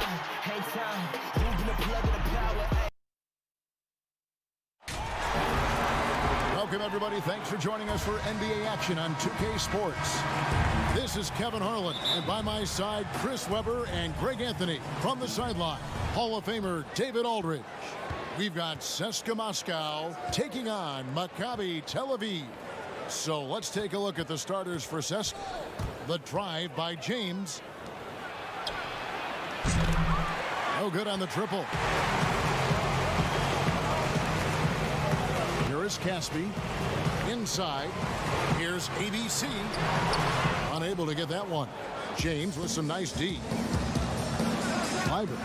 hang time, moving the plug of the power. Welcome, everybody. Thanks for joining us for NBA action on 2K Sports. This is Kevin Harlan, and by my side, Chris Webber and Greg Anthony. From the sideline, Hall of Famer David Aldridge. We've got CSKA Moscow taking on Maccabi Tel Aviv. So let's take a look at the starters for CSKA. The drive by James. No good on the triple. Here is Caspi. Inside. Here's ABC. Unable to get that one. James with some nice D. Clyburn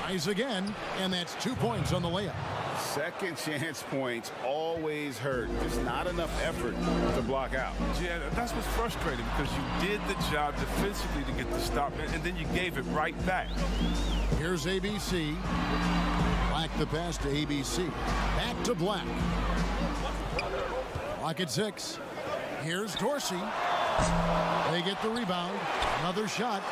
tries again, and that's 2 points on the layup. Second chance points always hurt. Just not enough effort to block out. Yeah, that's what's frustrating, because you did the job defensively to get the stop, and then you gave it right back. Here's ABC. Black the pass to ABC. Back to Black. Black at 6. Here's Dorsey. They get the rebound. Another shot.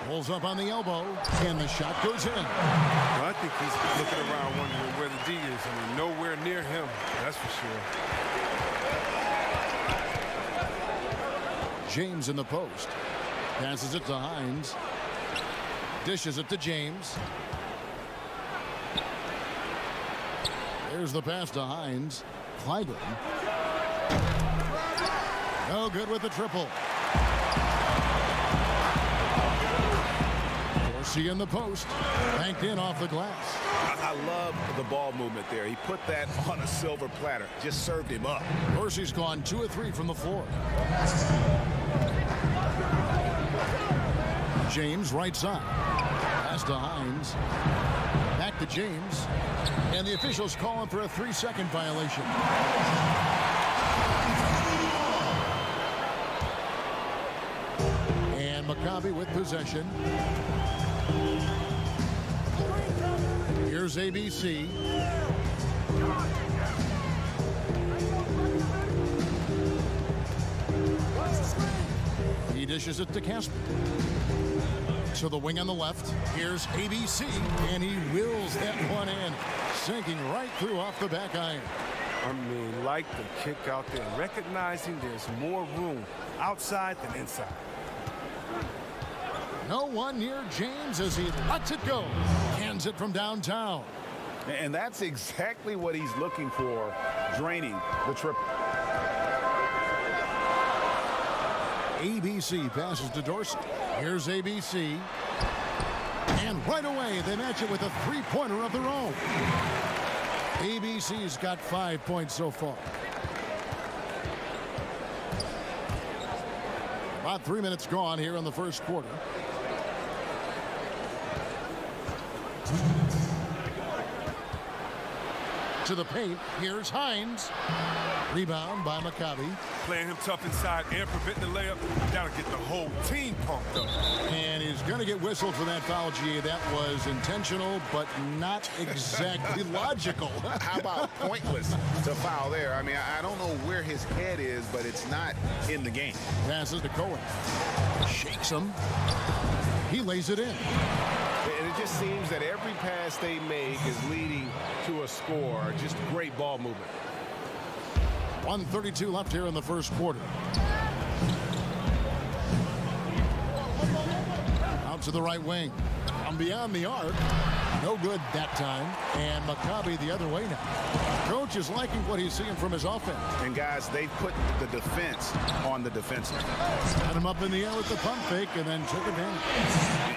Pulls up on the elbow, and the shot goes in. Well, I think he's looking around wondering where the D is. I mean, nowhere near him, that's for sure. James in the post. Passes it to Hines. Dishes it to James. There's the pass to Hines. Clyburn. No good with the triple. Dorsey in the post. Banked in off the glass. I love the ball movement there. He put that on a silver platter. Just served him up. Dorsey's gone 2 of 3 from the floor. James right side. Pass to Hines. Back to James. And the officials call him for a 3-second violation. And Maccabi with possession. Here's ABC. He dishes it to Casper. To the wing on the left. Here's ABC, and he wills that one in, sinking right through off the back iron. I mean, like the kick out there, recognizing there's more room outside than inside. No one near James as he lets it go. Cans it from downtown. And that's exactly what he's looking for, draining the triple. ABC passes to Dorsey. Here's ABC. And right away, they match it with a three-pointer of their own. ABC's got 5 points so far. About 3 minutes gone here in the first quarter. To the paint, here's Hines. Rebound by Maccabi. Playing him tough inside and preventing the layup. That'll get the whole team pumped up. And he's going to get whistled for that foul, G. That was intentional, but not exactly logical. How about pointless to foul there? I mean, I don't know where his head is, but it's not in the game. Passes to Cohen. Shakes him. He lays it in. And it just seems that every pass they make is leading to a score. Just great ball movement. 1:32 left here in the first quarter. Out to the right wing. From beyond the arc. No good that time. And Maccabi the other way now. Coach is liking what he's seeing from his offense. And guys, they put the defense on the defensive. Got him up in the air with the pump fake and then took advantage.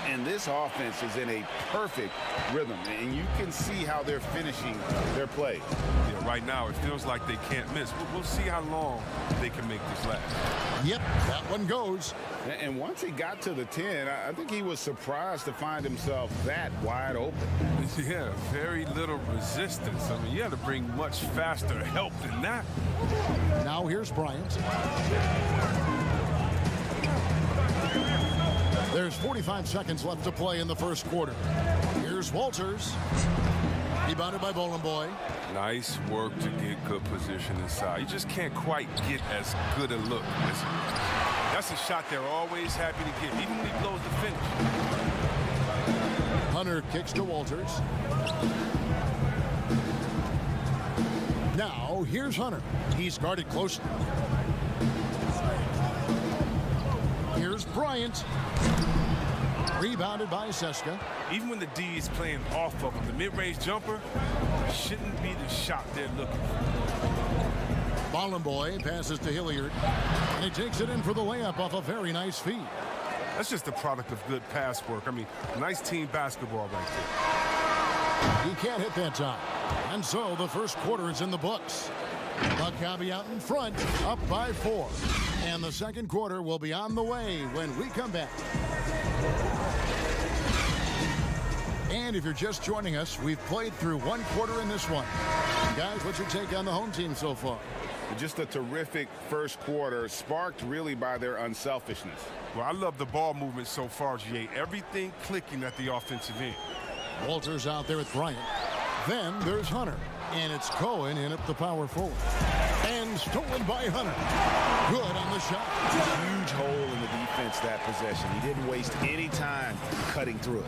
And this offense is in a perfect rhythm. And you can see how they're finishing their play. Yeah, right now, it feels like they can't miss. We'll see how long they can make this last. Yep, that one goes. And once he got to the 10, I think he was surprised to find himself that wide open. Yeah, very little resistance. I mean, you had to bring much faster help than that. Now here's Bryant. There's 45 seconds left to play in the first quarter. Here's Walters. Rebounded by Bowling Boy. Nice work to get good position inside. You just can't quite get as good a look. That's a shot they're always happy to get, even when he blows the finish. Hunter kicks to Walters. Now, here's Hunter. He's guarded closely. Here's Bryant. Rebounded by Seska. Even when the D is playing off of him, the mid-range jumper shouldn't be the shot they're looking for. Bowling Boy passes to Hilliard, and he takes it in for the layup off a very nice feed. That's just the product of good pass work. I mean, nice team basketball right there. He can't hit that time. And so the first quarter is in the books. Maccabi out in front, up by 4. And the second quarter will be on the way when we come back. And if you're just joining us, we've played through one quarter in this one. Guys, what's your take on the home team so far? Just a terrific first quarter, sparked really by their unselfishness. Well, I love the ball movement so far, G.A. Everything clicking at the offensive end. Walters out there with Bryant. Then there's Hunter. And it's Cohen in at the power forward. And stolen by Hunter. Good on the shot. Huge hole in the defense that possession. He didn't waste any time cutting through it.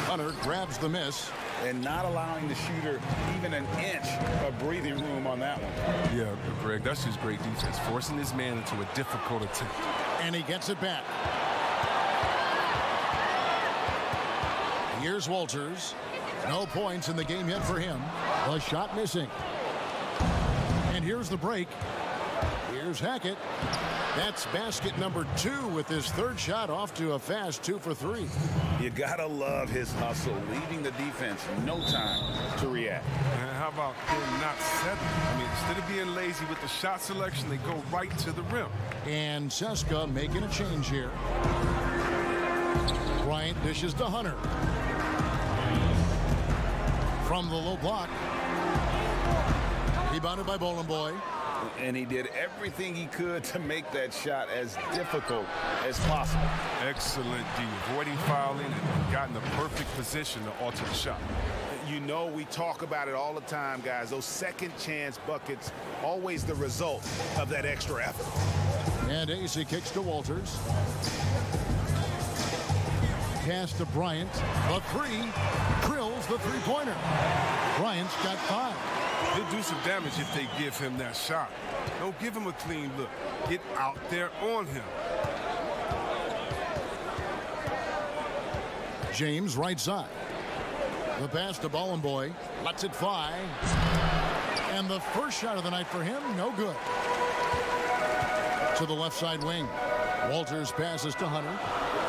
Hunter grabs the miss. And not allowing the shooter even an inch of breathing room on that one. Yeah, Greg, that's just great defense. Forcing this man into a difficult attempt. And he gets it back. Here's Walters. No points in the game yet for him. A shot missing. And here's the break. Here's Hackett. That's basket number 2 with his third shot off to a fast 2 for 3. You gotta love his hustle, leaving the defense no time to react. And how about him not settling? I mean, instead of being lazy with the shot selection, they go right to the rim. And Seska making a change here. Bryant dishes to Hunter. From the low block. Rebounded by Bowling Boy. And he did everything he could to make that shot as difficult as possible. Excellent D, avoiding fouling and gotten the perfect position to alter the shot. You know, we talk about it all the time, guys. Those second chance buckets, always the result of that extra effort. And AC kicks to Walters. Pass to Bryant. The 3 drills the three-pointer. Bryant's got 5. He'll do some damage if they give him that shot. Don't give him a clean look. Get out there on him. James right side. The pass to Bowling Boy. Lets it fly. And the first shot of the night for him, no good. To the left side wing. Walters passes to Hunter.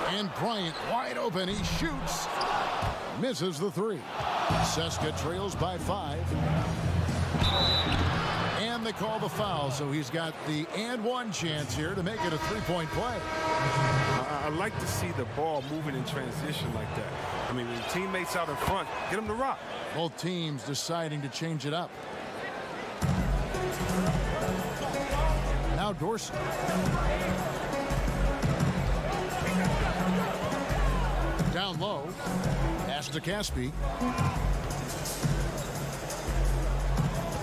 And Bryant wide open. He shoots. Misses the 3. Seska trails by 5. And they call the foul, so he's got the and one chance here to make it a three-point play. I like to see the ball moving in transition like that. I mean, when teammates out in front, get them to rock. Both teams deciding to change it up. Now Dorsey. Down low. Pass to Caspi.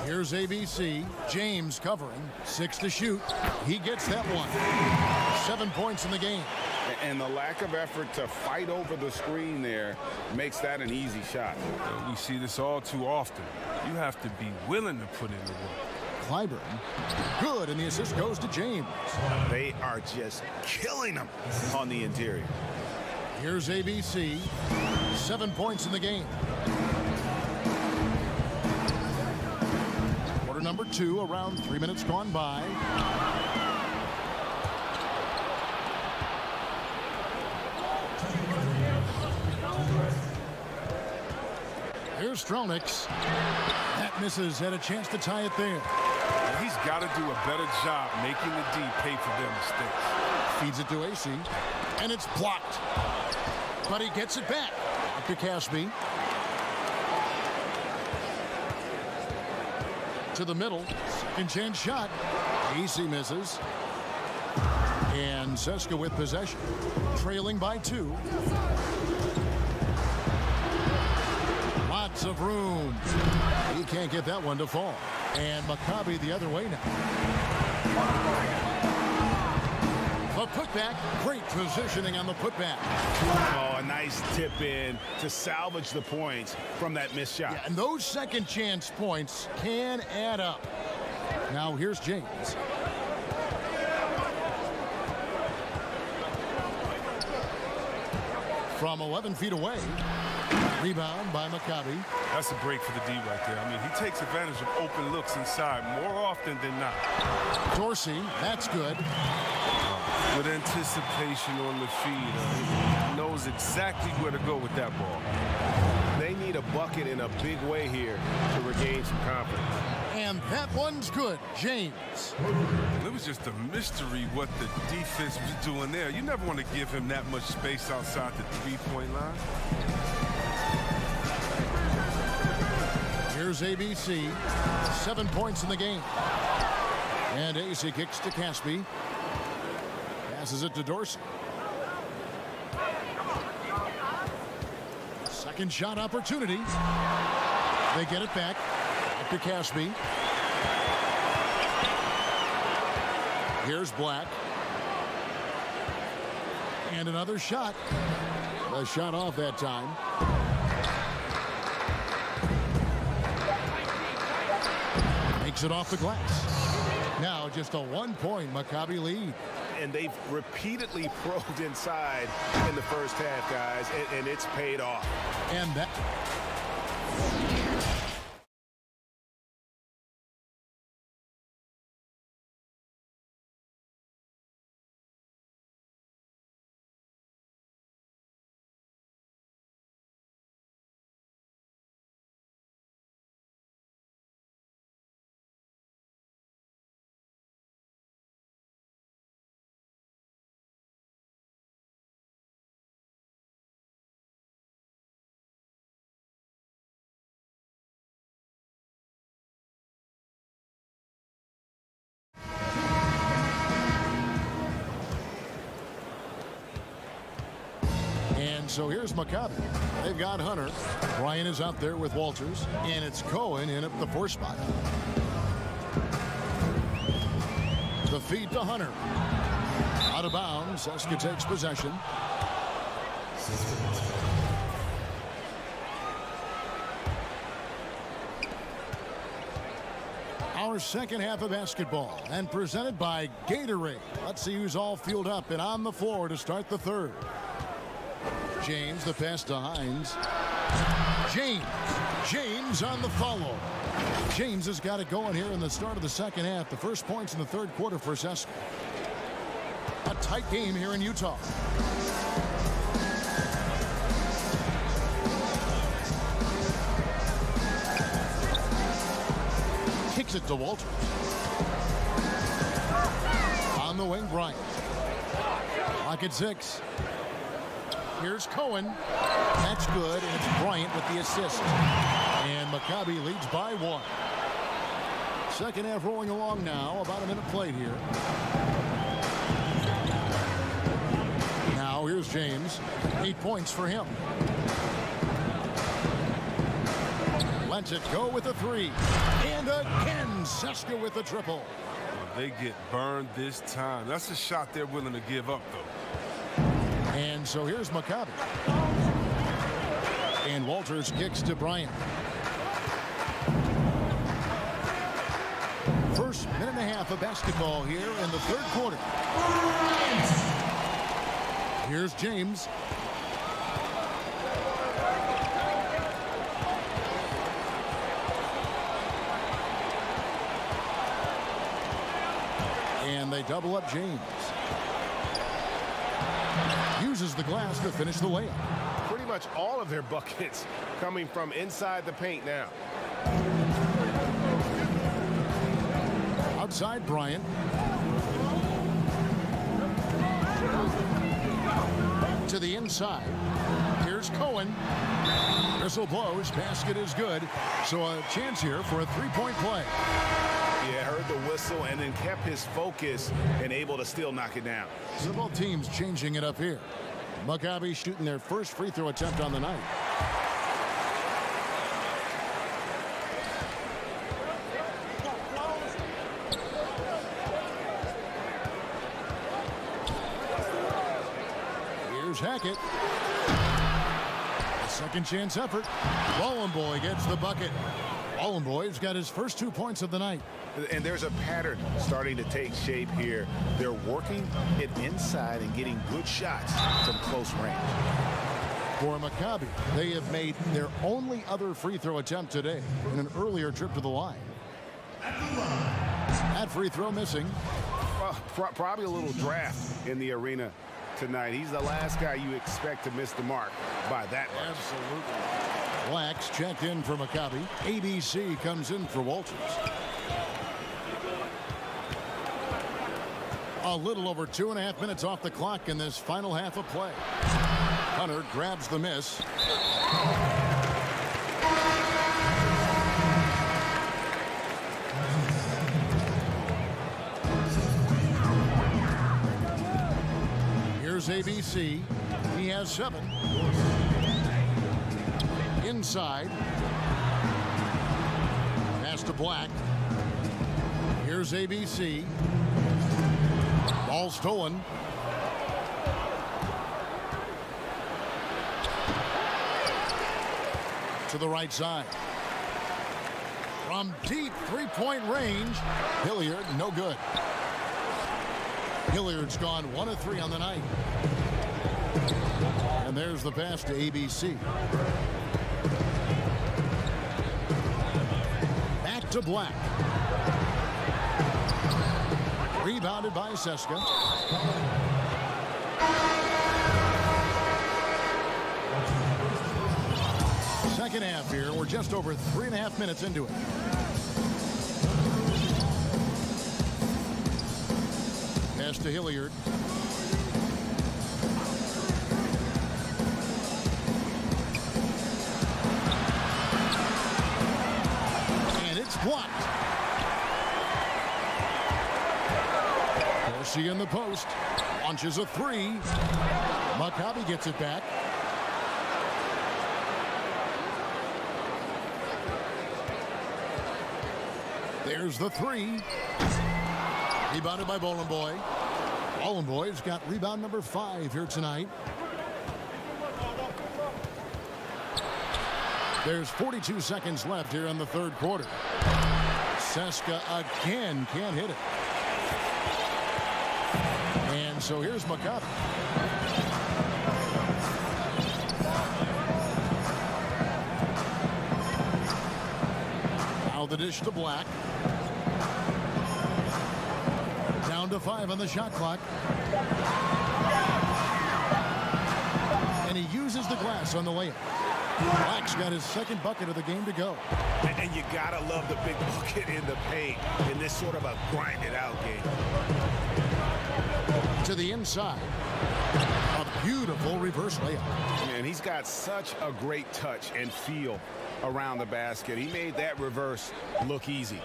Here's ABC. James covering. 6 to shoot. He gets that one. 7 points in the game. And the lack of effort to fight over the screen there makes that an easy shot. We see this all too often. You have to be willing to put in the work. Clyburn. Good, and the assist goes to James. They are just killing them on the interior. Here's ABC. 7 points in the game. Quarter number 2, around 3 minutes gone by. Here's Stronix. That misses. Had a chance to tie it there. He's got to do a better job making the D pay for their mistakes. Feeds it to AC. And it's blocked. But he gets it back. Up to Caspi. To the middle. Second chance shot. AC misses. And And Seska with possession, trailing by 2. Lots of room. He can't get that one to fall. And Maccabi the other way now. The putback, great positioning on the putback. Oh, a nice tip in to salvage the points from that missed shot. Yeah, and those second chance points can add up. Now here's James. From 11 feet away. Rebound by Maccabi. That's a break for the D right there. I mean, he takes advantage of open looks inside more often than not. Dorsey, that's good. With anticipation on the feed. He knows exactly where to go with that ball. They need a bucket in a big way here to regain some confidence. And that one's good. James. It was just a mystery what the defense was doing there. You never want to give him that much space outside the three-point line. Here's ABC. 7 points in the game. And AC kicks to Caspi. Passes it to Dorsey. Second shot opportunity. They get it back. Back to Caspi. Here's Black. And another shot. A shot off that time. Makes it off the glass. Now just a 1-point Maccabi lead. And they've repeatedly probed inside in the first half, guys, and it's paid off. And that... So here's Maccabi. They've got Hunter. Brian is out there with Walters. And it's Cohen in at the 4 spot. The feed to Hunter. Out of bounds. Seska takes possession. Our second half of basketball and presented by Gatorade. Let's see who's all fueled up and on the floor to start the third. James, the pass to Hines. James on the follow. James has got it going here in the start of the second half. The first points in the third quarter for Seska. A tight game here in Utah. Kicks it to Walters. On the wing, Bryant. Clock at 6. Here's Cohen. That's good, and it's Bryant with the assist. And Maccabi leads by 1. Second half rolling along now. About a minute played here. Now here's James. 8 points for him. Lets it go with a 3. And again, Seska with a triple. They get burned this time. That's a shot they're willing to give up, though. And so here's Maccabi. And Walters kicks to Bryant. First minute and a half of basketball here in the third quarter. Here's James. And they double up James. Uses the glass to finish the layup. Pretty much all of their buckets coming from inside the paint now. Outside Bryant. To the inside. Here's Cohen. Whistle blows. Basket is good. So a chance here for a 3-point play. Yeah, heard the whistle and then kept his focus and able to still knock it down. So both teams changing it up here. Maccabi shooting their first free throw attempt on the night. Here's Hackett. A second chance effort. Boy gets the bucket. Boy's got his first 2 points of the night. And there's a pattern starting to take shape here. They're working it inside and getting good shots from close range. For Maccabi, they have made their only other free throw attempt today in an earlier trip to the line. That free throw missing. Well, probably a little draft in the arena tonight. He's the last guy you expect to miss the mark by that much. Absolutely. Blacks checked in for Maccabi. ABC comes in for Walters. A little over 2.5 minutes off the clock in this final half of play. Hunter grabs the miss. Here's ABC. He has 7. Inside. Pass to Black. Here's ABC. Ball stolen. To the right side. From deep three-point range. Hilliard, no good. Hilliard's gone 1 of 3 on the night. And there's the pass to ABC. Back to Black. Rebounded by Seska. Second half here. We're just over 3.5 minutes into it. Pass to Hilliard. And it's blocked. Dorsey in the post. Launches a 3. Maccabi gets it back. There's the 3. Rebounded by Boy. Boy's got rebound number 5 here tonight. There's 42 seconds left here in the third quarter. Seska again can't hit it. And so here's Maccabi. Now the dish to Black. Down to 5 on the shot clock. And he uses the glass on the layup. Black's got his second bucket of the game to go. And you gotta love the big bucket in the paint in this sort of a grinded out game. To the inside. A beautiful reverse layup. And he's got such a great touch and feel around the basket. He made that reverse look easy.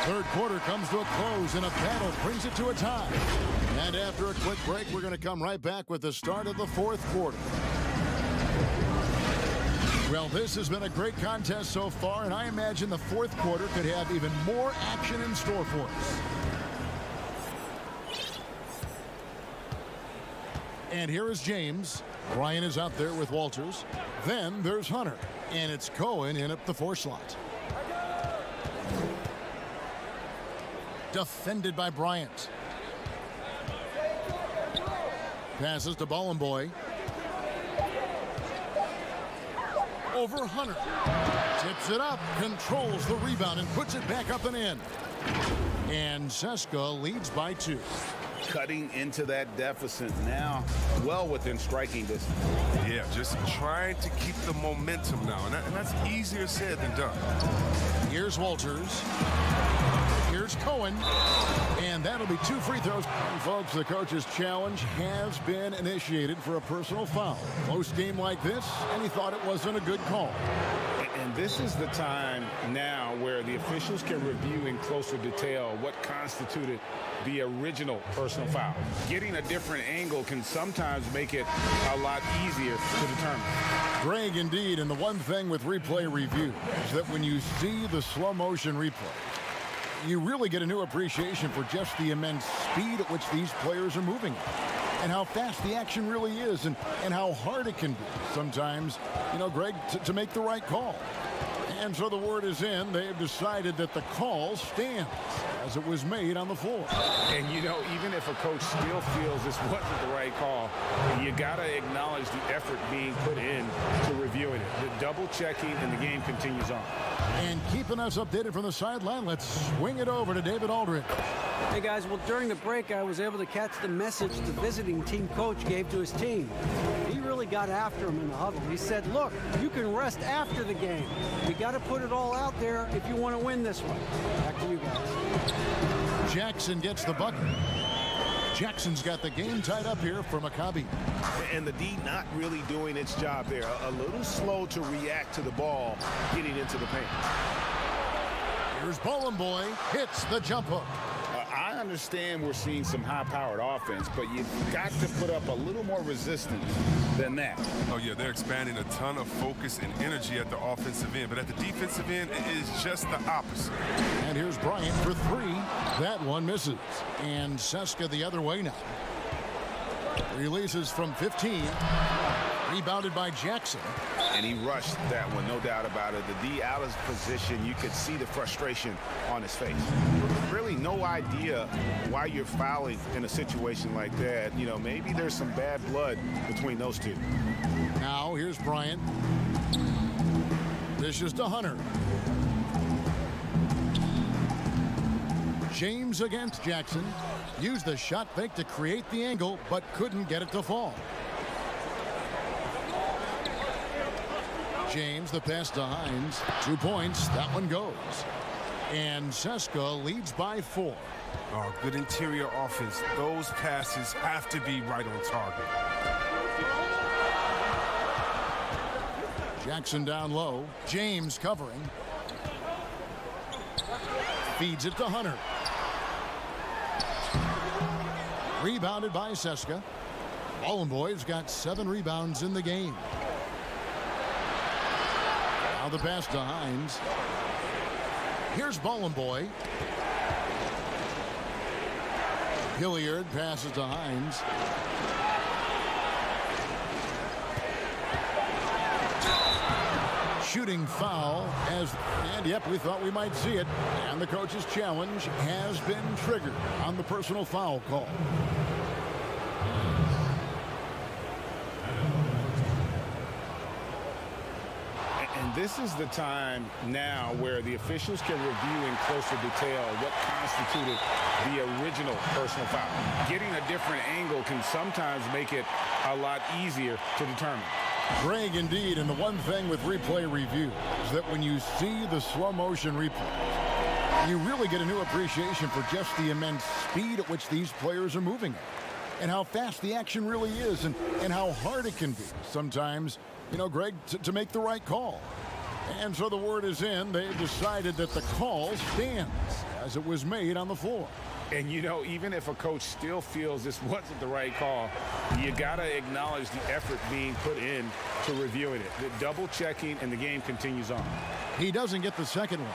Third quarter comes to a close, and a battle brings it to a tie. And after a quick break, we're going to come right back with the start of the fourth quarter. Well, this has been a great contest so far, and I imagine the fourth quarter could have even more action in store for us. And here is James. Brian is out there with Walters. Then there's Hunter, and it's Cohen in up the 4 slot. Defended by Bryant. Passes to Boy. Over Hunter. Tips it up, controls the rebound, and puts it back up and in. And Seska leads by 2. Cutting into that deficit now, well within striking distance. Yeah, just trying to keep the momentum now, and that's easier said than done. Here's Walters. Here's Cohen. And that'll be 2 free throws. And folks, the coach's challenge has been initiated for a personal foul. Close game like this, and he thought it wasn't a good call. And this is the time now where the officials can review in closer detail what constituted the original personal foul. Getting a different angle can sometimes make it a lot easier to determine. Greg, indeed, and the one thing with replay review is that when you see the slow motion replay, you really get a new appreciation for just the immense speed at which these players are moving and how fast the action really is and how hard it can be sometimes, Greg, to make the right call. And so the word is in. They've decided that the call stands as it was made on the floor. And, even if a coach still feels this wasn't the right call, you got to acknowledge the effort being put in to reviewing it. The double checking, and the game continues on. And keeping us updated from the sideline, let's swing it over to David Aldridge. Hey, guys, well, during the break, I was able to catch the message the visiting team coach gave to his team. He really got after him in the huddle. He said, look, you can rest after the game. You got to put it all out there if you want to win this one. Back to you guys. Jackson gets the bucket. Jackson's got the game tied up here for Maccabi. And the D not really doing its job there. A little slow to react to the ball getting into the paint. Here's Bowling Boy, hits the jump hook. I understand we're seeing some high-powered offense, but you've got to put up a little more resistance than that. Oh, yeah, they're expanding a ton of focus and energy at the offensive end, but at the defensive end, it is just the opposite. And here's Bryant for 3. That one misses. And Seska the other way now. Releases from 15. Rebounded by Jackson. And he rushed that one, no doubt about it. The D out of position, you could see the frustration on his face. Really no idea why you're fouling in a situation like that. Maybe there's some bad blood between those two. Now here's Bryant. Dishes to Hunter. James against Jackson. Used the shot fake to create the angle, but couldn't get it to fall. James, the pass to Hines. 2 points. That one goes. And Seska leads by 4. Oh, good interior offense. Those passes have to be right on target. Jackson down low. James covering. Feeds it to Hunter. Rebounded by Seska. Ballin' Boy's got 7 rebounds in the game. Now the pass to Hines. Here's Ballin' Boy. Hilliard passes to Hines. Shooting foul and yep, we thought we might see it. And the coach's challenge has been triggered on the personal foul call. And this is the time now where the officials can review in closer detail what constituted the original personal foul. Getting a different angle can sometimes make it a lot easier to determine. Greg, indeed, and the one thing with replay review is that when you see the slow motion replay, you really get a new appreciation for just the immense speed at which these players are moving and how fast the action really is and how hard it can be sometimes, Greg, to make the right call. And so the word is in. They've decided that the call stands as it was made on the floor. And, even if a coach still feels this wasn't the right call, you got to acknowledge the effort being put in to reviewing it. The double checking, and the game continues on. He doesn't get the second one.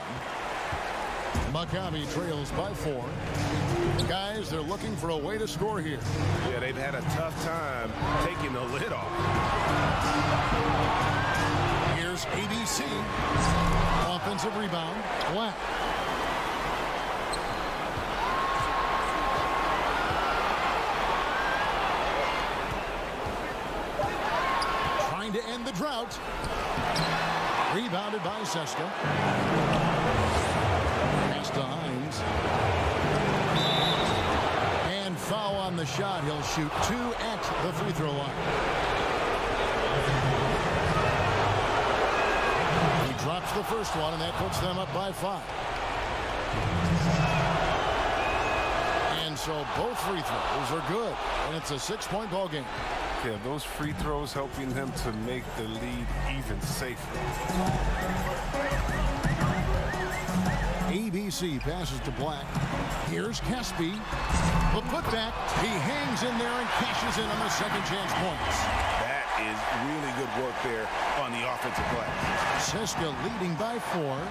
Maccabi trails by 4. Guys, they're looking for a way to score here. Yeah, they've had a tough time taking the lid off. Here's ABC. Offensive rebound. Black. Trying to end the drought. Rebounded by Seska. Pass to Hines. And foul on the shot. He'll shoot 2 at the free throw line. He drops the first one, and that puts them up by 5. so both free throws are good, and it's a 6-point ball game. Yeah, those free throws helping them to make the lead even safer. ABC passes to Black. Here's Caspi. The putback. He hangs in there and cashes in on the second chance points. That is really good work there on the offensive glass. Seska leading by 4.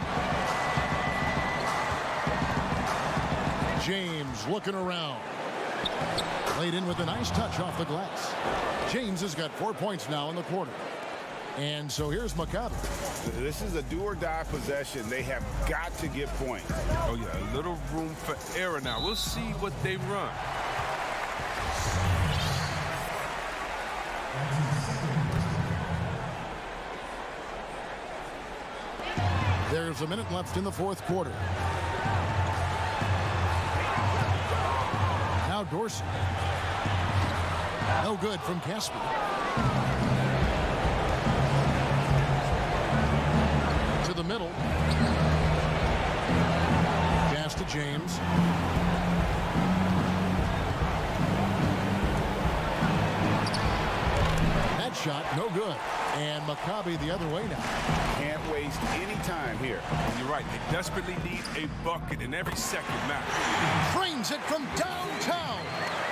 James looking around. Laid in with a nice touch off the glass. James has got 4 points now in the quarter. And so here's Maccabi. This is a do-or-die possession. They have got to get points. Oh, yeah, a little room for error now. We'll see what they run. There's a minute left in the fourth quarter. Now Dorsey. No good from Caspi. To the middle. Pass to James. That shot, no good. And Maccabi the other way now. Can't waste any time here. You're right. They desperately need a bucket, and every second matters. Frames it from downtown.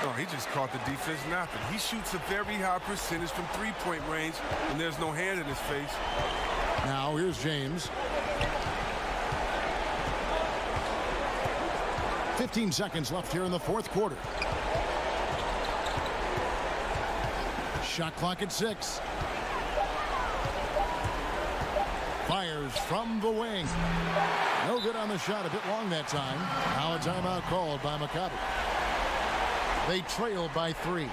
Oh, he just caught the defense napping. He shoots a very high percentage from three-point range, and there's no hand in his face. Now here's James. 15 seconds left here in the fourth quarter. Shot clock at 6. Fires from the wing. No good on the shot, a bit long that time. Now a timeout called by Maccabi. They trail by 3.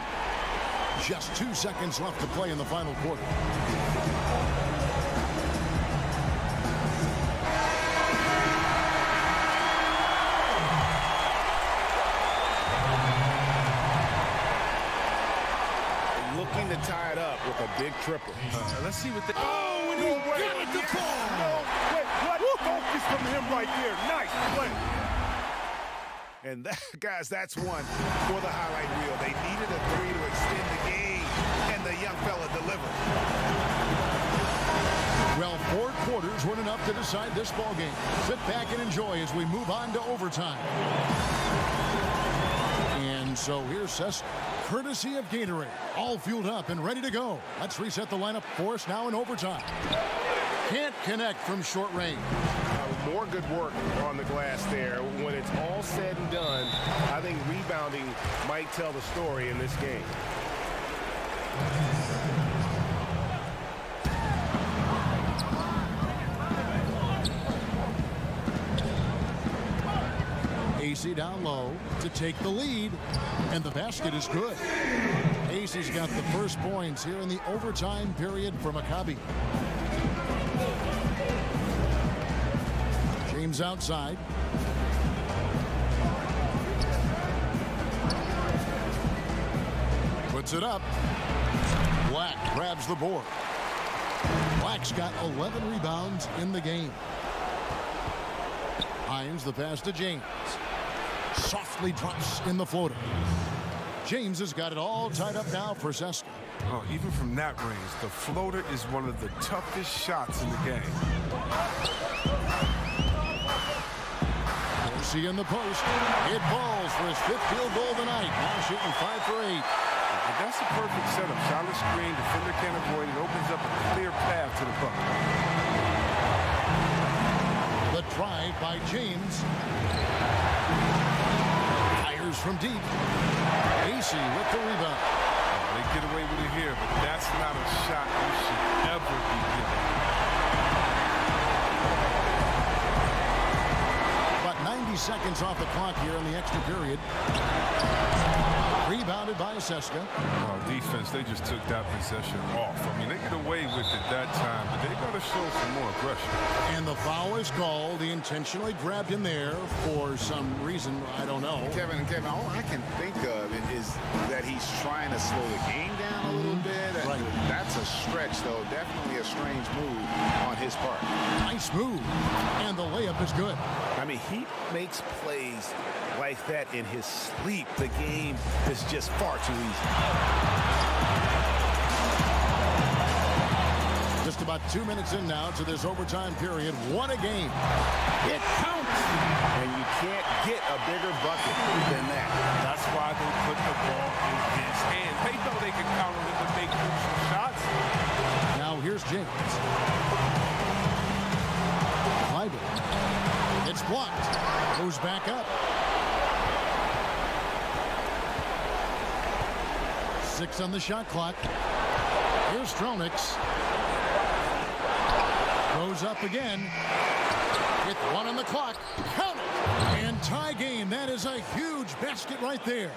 Just 2 seconds left to play in the final quarter. Looking to tie it up with a big triple. Let's see what they... Oh, and he got it to fall. No, wait, what? Focus from him right there. Nice play. And that, guys, that's one for the highlight reel. They needed a 3 to extend the game, and the young fella delivered. Well, 4 quarters weren't enough to decide this ball game. Sit back and enjoy as we move on to overtime. And so here's Seska, courtesy of Gatorade, all fueled up and ready to go. Let's reset the lineup for us now in overtime. Can't connect from short range. More good work on the glass there. When it's all said and done, I think rebounding might tell the story in this game. AC down low to take the lead, and the basket is good. AC's got the first points here in the overtime period for Maccabi. James outside. Puts it up. Black grabs the board. Black's got 11 rebounds in the game. Hines the pass to James. Softly drops in the floater. James has got it all tied up now for Seska. Oh, even from that range, the floater is one of the toughest shots in the game. Dorsey in the post. It falls for his 5th field goal tonight. Now shooting 5 for 8. And that's a perfect setup. Solid screen, defender can't avoid it. Opens up a clear path to the bucket. The drive by James. Fires from deep. AC with the rebound. They get away with it here, but that's not a shot you should ever be giving. About 90 seconds off the clock here in the extra period. Rebounded by Seska. Oh, defense, they just took that possession off. I mean, they get away with it that time, but they got to show some more aggression. And the foul is called. He intentionally grabbed him there for some reason. I don't know. Kevin, all I can think of is that he's trying to slow the game down a little bit. correct. Right. That's a stretch, though. Definitely a strange move on his part. Nice move. And the layup is good. I mean, he makes plays like that in his sleep. The game is just far too easy. Just about 2 minutes in now to this overtime period. What a game. It counts. And you can't get a bigger bucket than that. That's why they put the ball in his hands. They know they can count on him to make crucial shots. Now here's James. Clyburn. It's blocked. Goes back up. 6 on the shot clock. Here's Stronix. Goes up again. With 1 on the clock. Count it. And tie game. That is a huge basket right there.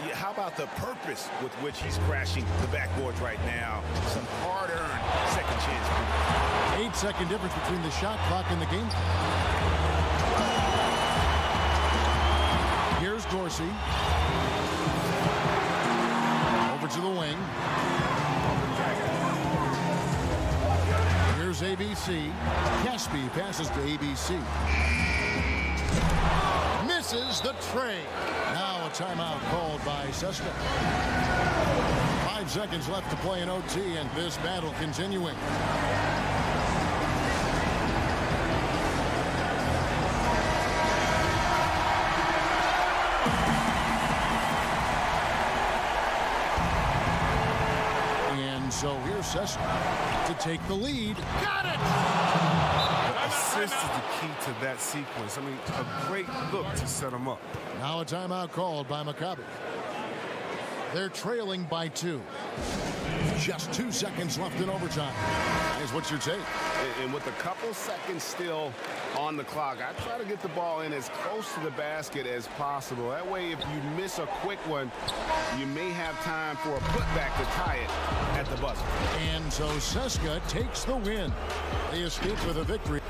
Yeah, how about the purpose with which he's crashing the backboards right now? Some hard-earned second chance. 8-second difference between the shot clock and the game. Here's Dorsey. Over to the wing. Here's ABC. Caspi passes to ABC. Misses the tray. Now a timeout called by Seska. 5 seconds left to play in OT, and this battle continuing. So here's Seska to take the lead. Got it! The assist is the key to that sequence. I mean, a great look to set him up. Now a timeout called by Maccabi. They're trailing by 2. Just 2 seconds left in overtime. Here's what's your take? And with a couple seconds still on the clock, I try to get the ball in as close to the basket as possible. That way, if you miss a quick one, you may have time for a putback to tie it at the buzzer. And so Seska takes the win. They escape with a victory.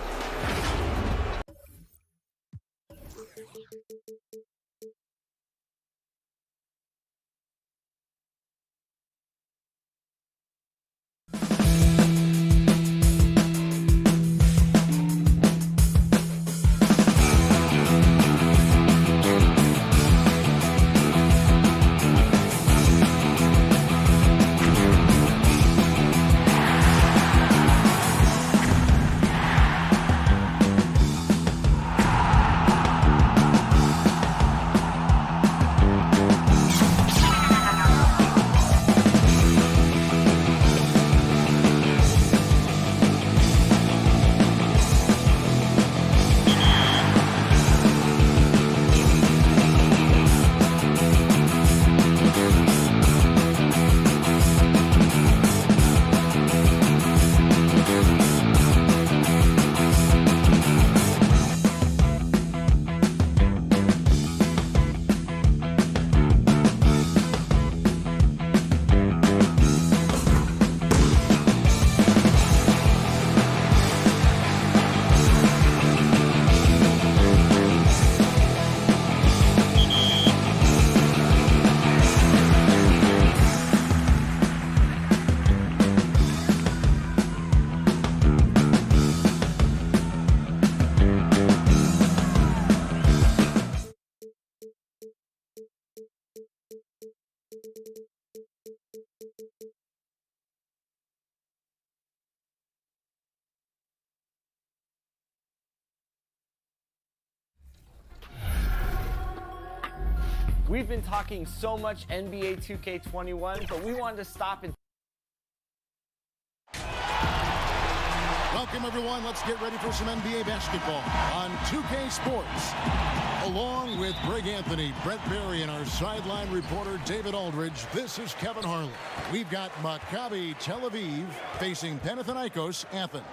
We've been talking so much NBA 2K21, but we wanted to stop and Welcome, everyone. Let's get ready for some NBA basketball on 2K Sports. Along with Greg Anthony, Brett Berry, and our sideline reporter, David Aldridge, this is Kevin Harlan. We've got Maccabi Tel Aviv facing Panathinaikos Athens.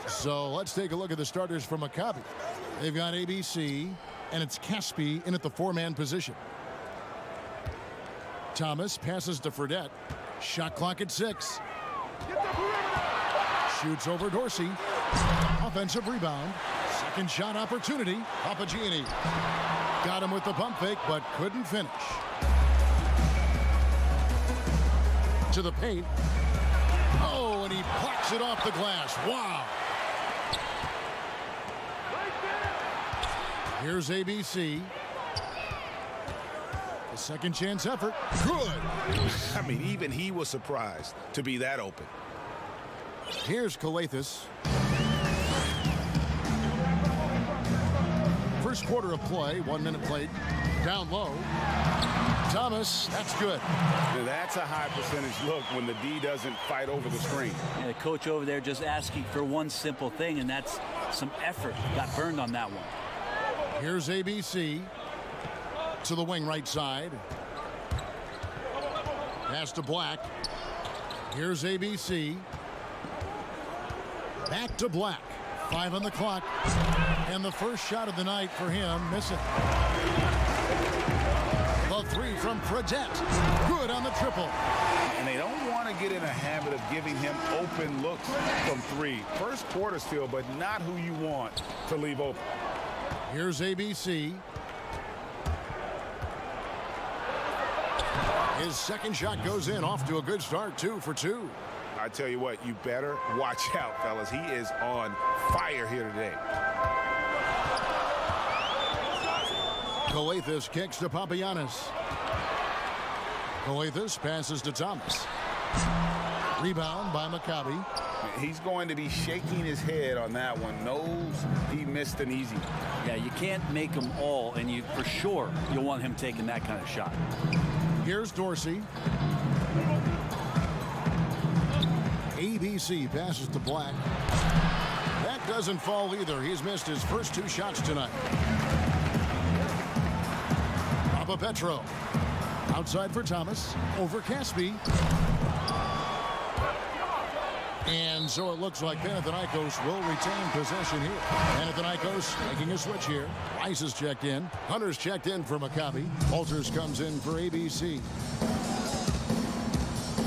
So let's take a look at the starters for Maccabi. They've got ABC, and it's Caspi in at the 4-man position. Thomas passes to Fredette. Shot clock at 6. Shoots over Dorsey. Offensive rebound. Second shot opportunity. Papagianni got him with the pump fake, but couldn't finish. To the paint. Oh, and he plucks it off the glass. Wow. Here's ABC. A second chance effort. Good. I mean, even he was surprised to be that open. Here's Calathis. First quarter of play, 1 minute played. Down low. Thomas, that's good. Now, that's a high percentage look when the D doesn't fight over the screen. And the coach over there just asking for one simple thing, and that's some effort. Got burned on that one. Here's ABC to the wing right side. Pass to Black. Here's ABC. Back to Black. 5 on the clock. And the first shot of the night for him, missing. The three from Fredette. Good on the triple. And they don't want to get in a habit of giving him open looks from three. First quarter still, but not who you want to leave open. Here's ABC. His second shot goes in, off to a good start, 2 for 2. I tell you what, you better watch out, fellas. He is on fire here today. Calathis kicks to Papagiannis. Calathis passes to Thomas. Rebound by Maccabi. He's going to be shaking his head on that one. Knows he missed an easy. Yeah, you can't make them all, and you for sure you'll want him taking that kind of shot. Here's Dorsey. ABC passes to Black. That doesn't fall either. He's missed his first 2 shots tonight. Petro. Outside for Thomas. Over Caspi. And so it looks like Panathinaikos will retain possession here. Panathinaikos making a switch here. Rice is checked in. Hunter's checked in for Maccabi. Walters comes in for ABC.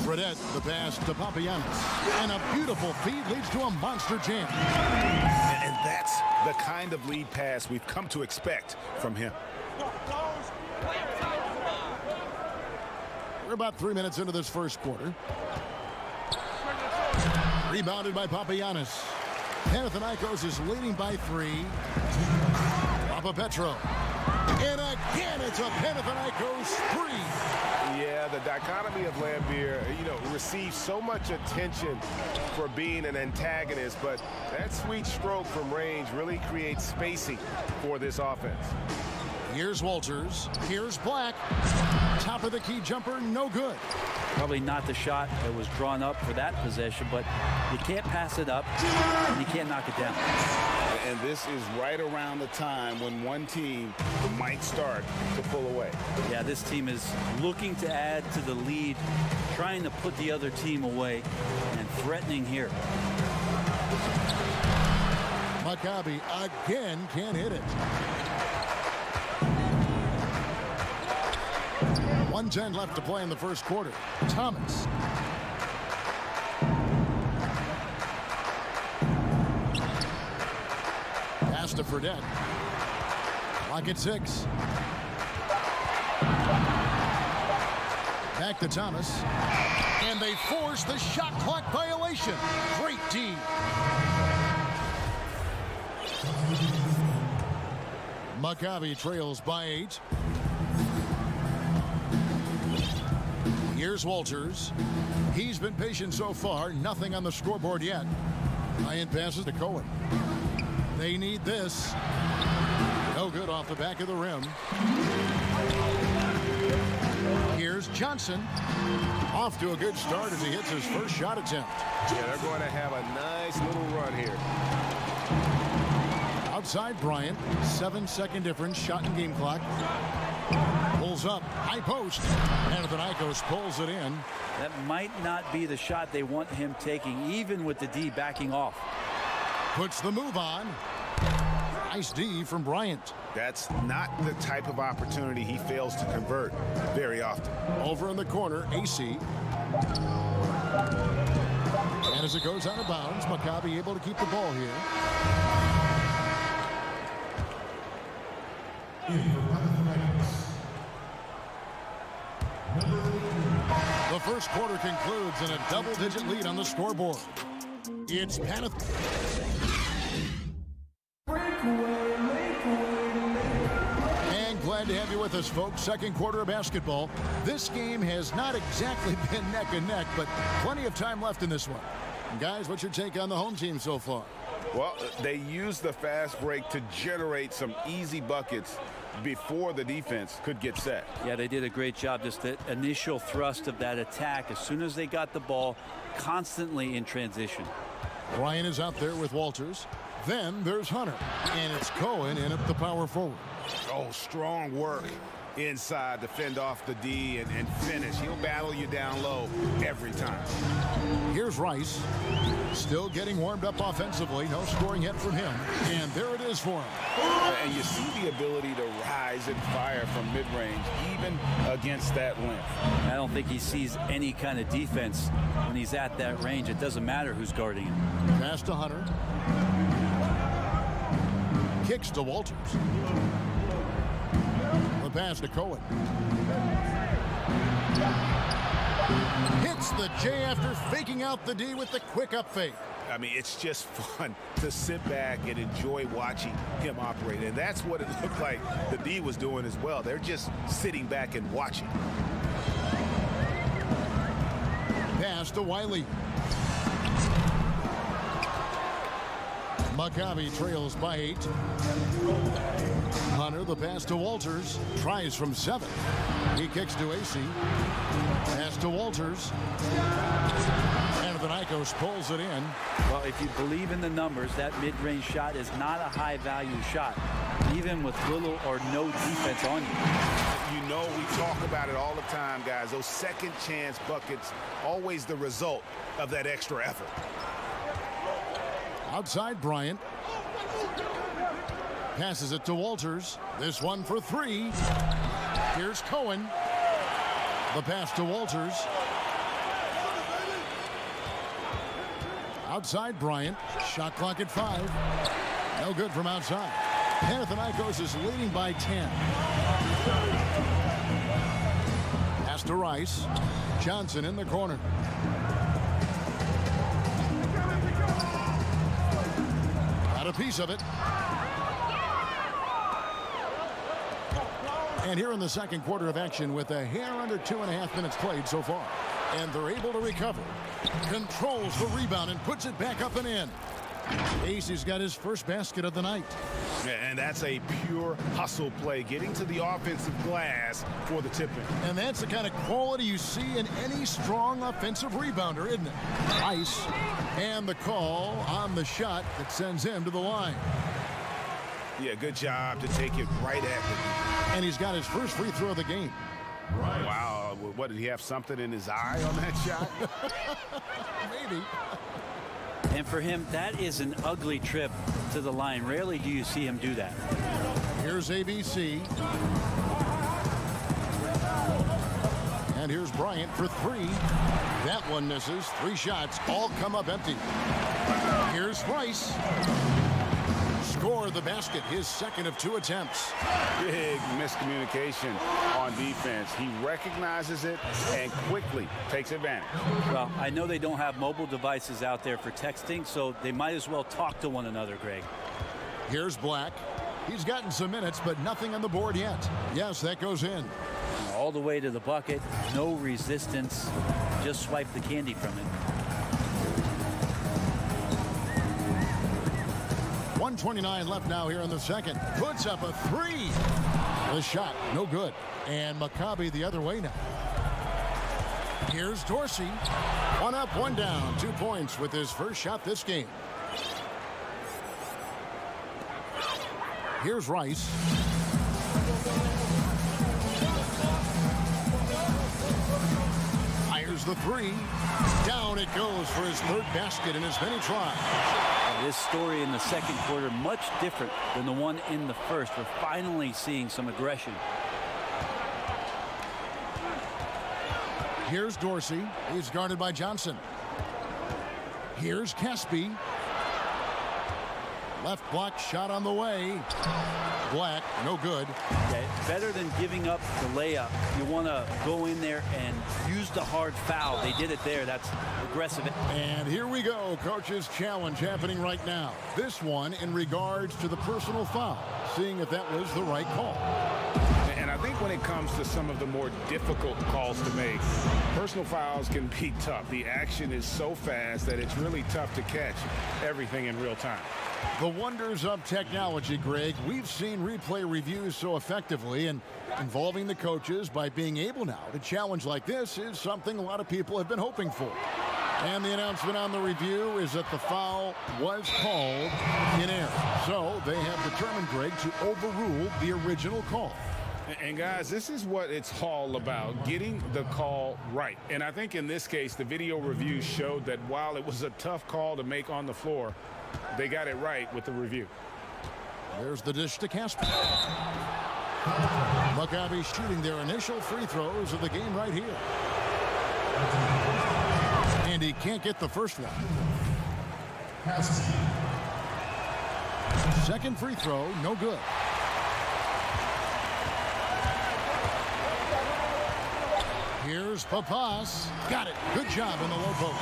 Fredette, the pass to Papagiannis. And a beautiful feed leads to a monster jam. And that's the kind of lead pass we've come to expect from him. We're about 3 minutes into this first quarter. Rebounded by Papagiannis. Panathinaikos is leading by 3. Petro. And again, it's a Panathinaikos 3. Yeah, the dichotomy of Lambeer, receives so much attention for being an antagonist, but that sweet stroke from range really creates spacing for this offense. Here's Walters. Here's Black. Top of the key jumper, no good. Probably not the shot that was drawn up for that possession, but you can't pass it up, and you can't knock it down. And this is right around the time when one team might start to pull away. Yeah, this team is looking to add to the lead, trying to put the other team away, and threatening here. Maccabi again can't hit it. 1:10 left to play in the first quarter. Thomas. Pass to Fredette. Clock at 6. Back to Thomas. And they force the shot clock violation. Great D. Maccabi trails by 8. Here's Walters. He's been patient so far. Nothing on the scoreboard yet. High-end passes to Cohen. They need this. No good off the back of the rim. Here's Johnson. Off to a good start as he hits his first shot attempt. Yeah, they're going to have a nice little run here. Outside Bryant. 7-second difference. Shot in game clock. Pulls up. High post. Panathinaikos pulls it in. That might not be the shot they want him taking, even with the D backing off. Puts the move on. Nice D from Bryant. That's not the type of opportunity he fails to convert very often. Over in the corner, AC. And as it goes out of bounds, Maccabi able to keep the ball here. The first first quarter concludes in a double-digit lead on the scoreboard. It's Paneth. And glad to have you with us, folks. Second quarter of basketball. This game has not exactly been neck and neck, but plenty of time left in this one. Guys, what's your take on the home team so far? Well, they used the fast break to generate some easy buckets before the defense could get set. Yeah, they did a great job. Just the initial thrust of that attack, as soon as they got the ball, constantly in transition. Bryant is out there with Walters. Then there's Hunter. And it's Cohen in at the power forward. Oh, strong work inside to fend off the D and finish. He'll battle you down low every time. Here's Rice. Still getting warmed up offensively. No scoring yet from him. And there it is for him. And you see the ability to rise and fire from mid-range, even against that length. I don't think he sees any kind of defense when he's at that range. It doesn't matter who's guarding him. Pass to Hunter. Kicks to Walters. The pass to Cohen. Hits the J after faking out the D with the quick up fake. I mean, it's just fun to sit back and enjoy watching him operate. And that's what it looked like the D was doing as well. They're just sitting back and watching. Pass to Wiley. Maccabi trails by 8. Hunter, the pass to Walters. Tries from 7. He kicks to AC. Pass to Walters. And Nikos pulls it in. Well, if you believe in the numbers, that mid-range shot is not a high-value shot, even with little or no defense on you. You know, we talk about it all the time, guys. Those second chance buckets, always the result of that extra effort. Outside Bryant. Passes it to Walters. This one for 3. Here's Cohen. The pass to Walters. Outside Bryant. Shot clock at 5. No good from outside. Panathinaikos is leading by 10. Pass to Rice. Johnson in the corner. Got a piece of it. And here in the second quarter of action with a hair under 2.5 minutes played so far. And they're able to recover. Controls the rebound and puts it back up and in. Ace's got his first basket of the night. And that's a pure hustle play, getting to the offensive glass for the tip-in. And that's the kind of quality you see in any strong offensive rebounder, isn't it? Ice. And the call on the shot that sends him to the line. Yeah, good job to take it right at him. And he's got his first free throw of the game. Right. Wow. What, did he have something in his eye on that shot? Maybe. And for him, that is an ugly trip to the line. Rarely do you see him do that. Here's ABC. And here's Bryant for 3. That one misses. 3 shots all come up empty. Here's Rice. Score the basket, his second of 2 attempts. Big miscommunication on defense. He recognizes it and quickly takes advantage. Well, I know they don't have mobile devices out there for texting, so they might as well talk to one another, Greg. Here's Black. He's gotten some minutes, but nothing on the board yet. Yes, that goes in. All the way to the bucket, no resistance, just swipe the candy from it. 1:29 left now here in the second. Puts up a 3. The shot, no good. And Maccabi the other way now. Here's Dorsey. 1 up, 1 down. 2 points with his first shot this game. Here's Rice. Fires the 3. Down it goes for his 3rd basket in as many tries. This story in the second quarter much different than the one in the first. We're finally seeing some aggression. Here's Dorsey. He's guarded by Johnson. Here's Caspi. Left block shot on the way. Black, no good. Okay, better than giving up the layup. You want to go in there and use the hard foul. They did it there. That's aggressive. And here we go. Coach's challenge happening right now. This one in regards to the personal foul. Seeing if that was the right call. And I think when it comes to some of the more difficult calls to make, personal fouls can be tough. The action is so fast that it's really tough to catch everything in real time. The wonders of technology, Greg. We've seen replay reviews so effectively, and involving the coaches by being able now to challenge like this is something a lot of people have been hoping for. And the announcement on the review is that the foul was called in error. So they have determined, Greg, to overrule the original call. And guys, this is what it's all about, getting the call right. And I think in this case, the video review showed that while it was a tough call to make on the floor, they got it right with the review. There's the dish to Casper. Maccabi shooting their initial free throws of the game right here. And he can't get the first one. Second free throw, no good. Here's Papas. Got it. Good job in the low post.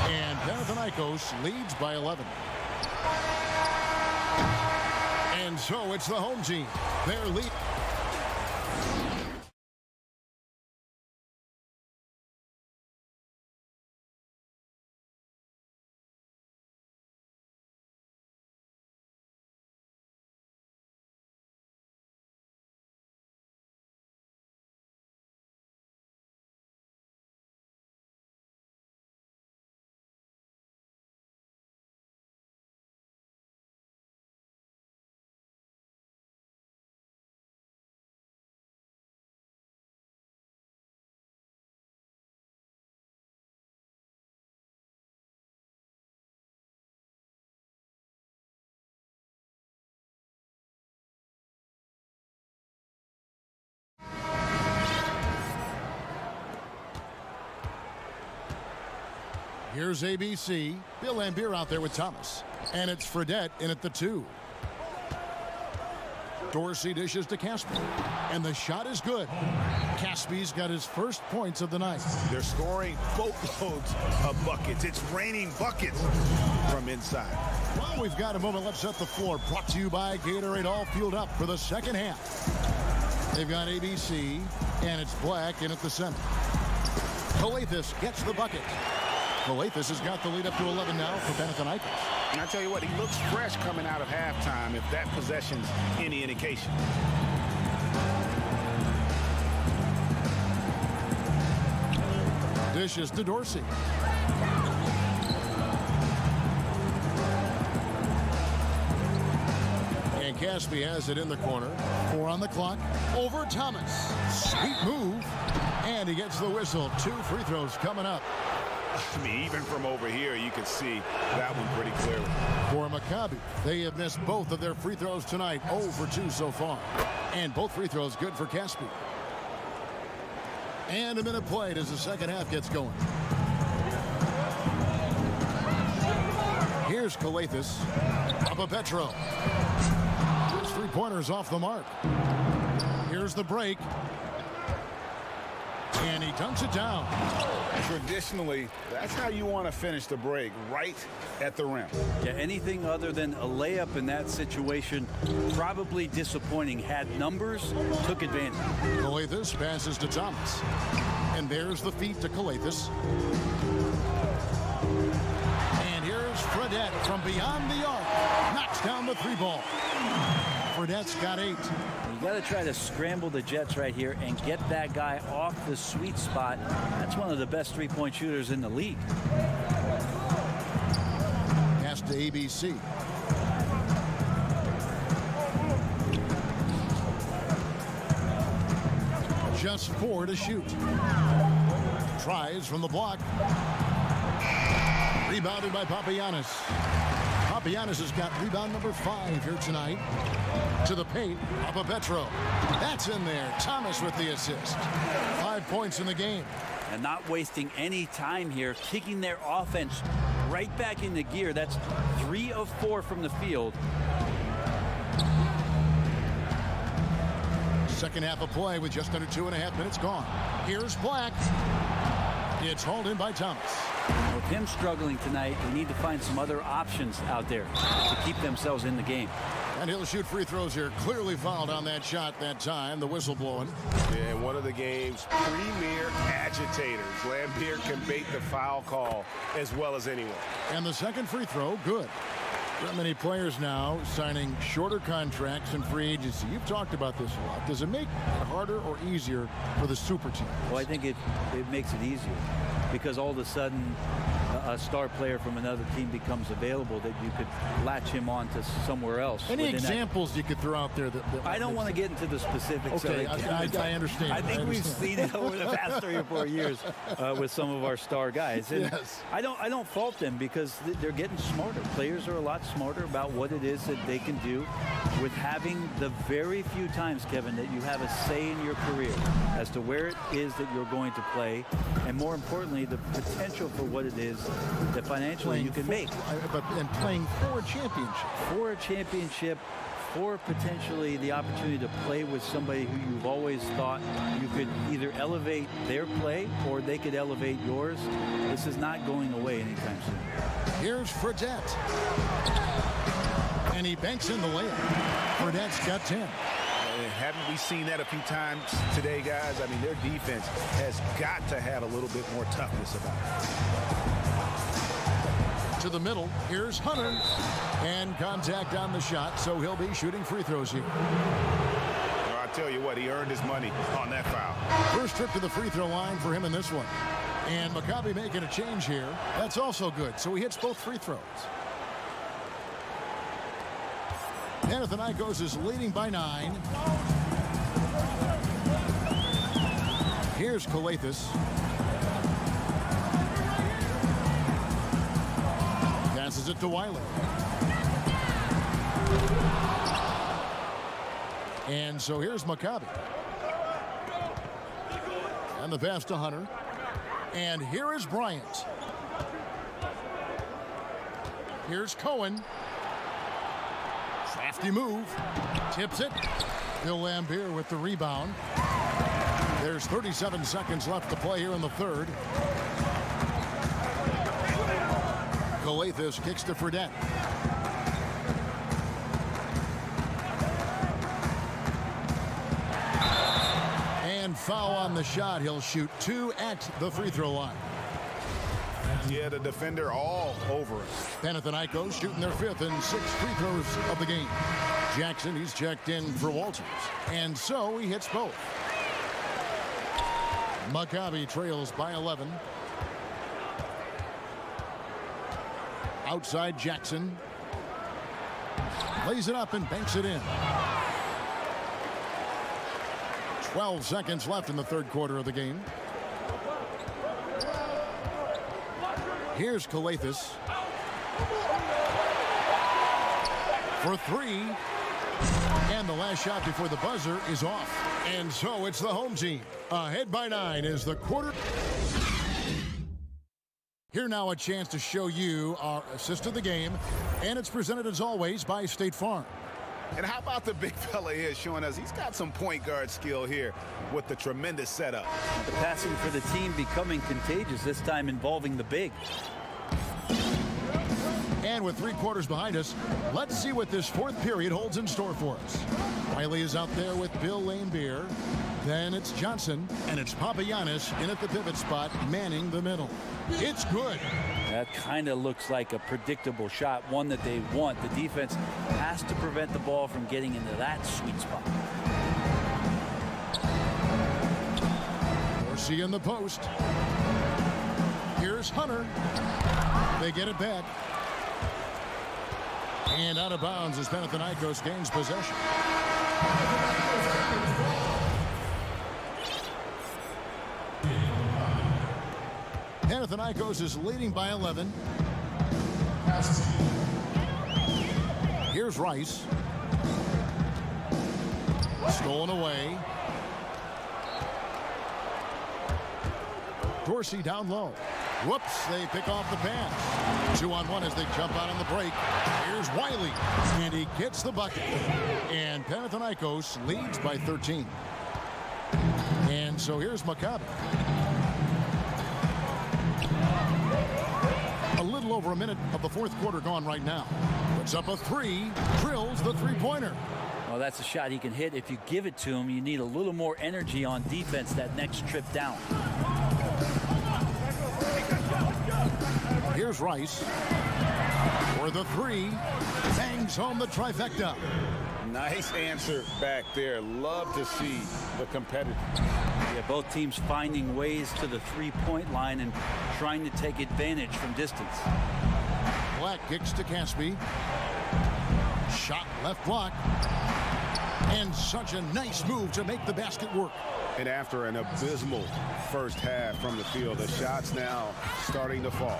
And Panathinaikos leads by 11. And so it's the home team. Their lead. Here's ABC. Bill Lambier out there with Thomas. And it's Fredette in at the 2. Dorsey dishes to Casper. And the shot is good. Caspi's got his first points of the night. They're scoring boatloads of buckets. It's raining buckets from inside. Well, we've got a moment. Let's set the floor. Brought to you by Gatorade, all fueled up for the second half. They've got ABC, and it's Black in at the center. Kalathis gets the bucket. Kalathis has got the lead up to 11 now for Panathinaikos. And I tell you what, he looks fresh coming out of halftime, if that possession's any indication. Dishes to Dorsey. And Caspi has it in the corner. 4 on the clock. Over Thomas. Sweet move. And he gets the whistle. 2 free throws coming up. I mean, even from over here, you can see that one pretty clearly. For Maccabi, they have missed both of their free throws tonight. 0 for 2 so far. And both free throws good for Caspi. And a minute played as the second half gets going. Here's Kalathis. Papapetro. His three-pointers off the mark. Here's the break. And he dunks it down. Traditionally, that's how you want to finish the break, right at the rim. Yeah, anything other than a layup in that situation, probably disappointing. Had numbers, took advantage. Kalathis passes to Thomas. And there's the feed to Kalathis. And here's Fredette from beyond the arc. Knocks down the 3-ball. Fredette's got 8. You got to try to scramble the Jets right here and get that guy off the sweet spot. That's one of the best three-point shooters in the league. Pass to ABC. Just 4 to shoot. Tries from the block. Rebounded by Papagiannis. Papagiannis has got rebound number 5 here tonight. To the paint, Papapetro. That's in there. Thomas with the assist. 5 points in the game. And not wasting any time here, kicking their offense right back into gear. That's 3 of 4 from the field. Second half of play with just under 2.5 minutes gone. Here's Black. It's hauled in by Thomas. With him struggling tonight, they need to find some other options out there to keep themselves in the game. And he'll shoot free throws here. Clearly fouled on that shot that time. The whistle blowing. And one of the game's premier agitators. Lambier can bait the foul call as well as anyone. And the second free throw, good. There are many players now signing shorter contracts in free agency. You've talked about this a lot. Does it make it harder or easier for the super teams? Well, I think it makes it easier because all of a sudden a star player from another team becomes available that you could latch him on to somewhere else. Any examples you could throw out there? I don't want to get into the specifics. Okay, of it. I understand. I think we've seen it over the past 3 or 4 years with some of our star guys. And yes. I don't fault them because they're getting smarter. Players are a lot smarter about what it is that they can do with having the very few times, Kevin, that you have a say in your career as to where it is that you're going to play, and more importantly, the potential for what it is that financially you can make. And playing for a championship. For a championship, for potentially the opportunity to play with somebody who you've always thought you could either elevate their play or they could elevate yours. This is not going away anytime soon. Here's Fredette. And he banks in the layup. Fredette's got 10. Haven't we seen that a few times today, guys? I mean, their defense has got to have a little bit more toughness about it. To the middle, here's Hunter. And contact on the shot, so he'll be shooting free throws here. Well, I tell you what, he earned his money on that foul. First trip to the free throw line for him in this one. And Maccabi making a change here. That's also good, so he hits both free throws. Panathinaikos is leading by 9. Here's Kalathis. Passes it to Wiley. And so here's Maccabi. And the pass to Hunter. And here is Bryant. Here's Cohen. Crafty move. Tips it. Bill Lambier with the rebound. There's 37 seconds left to play here in the third. Kalathis kicks to Fredette. And foul on the shot. He'll shoot 2 at the free throw line. Yeah, the defender all over it. Panathinaikos shooting their 5th and 6th free throws of the game. Jackson, he's checked in for Walters. And so he hits both. Maccabi trails by 11. Outside Jackson. Lays it up and banks it in. 12 seconds left in the third quarter of the game. Here's Kalathis. For 3. And the last shot before the buzzer is off. And so it's the home team. Ahead by 9 is the quarter. Here now a chance to show you our assist of the game. And it's presented as always by State Farm. And how about the big fella here showing us he's got some point guard skill here with the tremendous setup. The passing for the team becoming contagious, this time involving the big. And with 3 quarters behind us, let's see what this fourth period holds in store for us. Wiley is out there with Bill Lambier. Then it's Johnson, and it's Papagiannis in at the pivot spot, manning the middle. It's good. That kind of looks like a predictable shot, one that they want. The defense has to prevent the ball from getting into that sweet spot. Dorsey in the post. Here's Hunter. They get it back. And out of bounds as Panathinaikos gains possession. Panathinaikos is leading by 11. Here's Rice. Stolen away. Dorsey down low. Whoops, they pick off the pass. 2-on-1 as they jump out on the break. Here's Wiley, and he gets the bucket. And Panathinaikos leads by 13. And so here's Maccabi. A little over a minute of the fourth quarter gone right now. Puts up a three, drills the three-pointer. Well, that's a shot he can hit. If you give it to him, you need a little more energy on defense that next trip down. Here's Rice for the three. Bangs home the trifecta. Nice answer back there. Love to see the competitor. Yeah, both teams finding ways to the three-point line and trying to take advantage from distance. Black kicks to Caspi. Shot left block. And such a nice move to make the basket work. And after an abysmal first half from the field, the shots now starting to fall.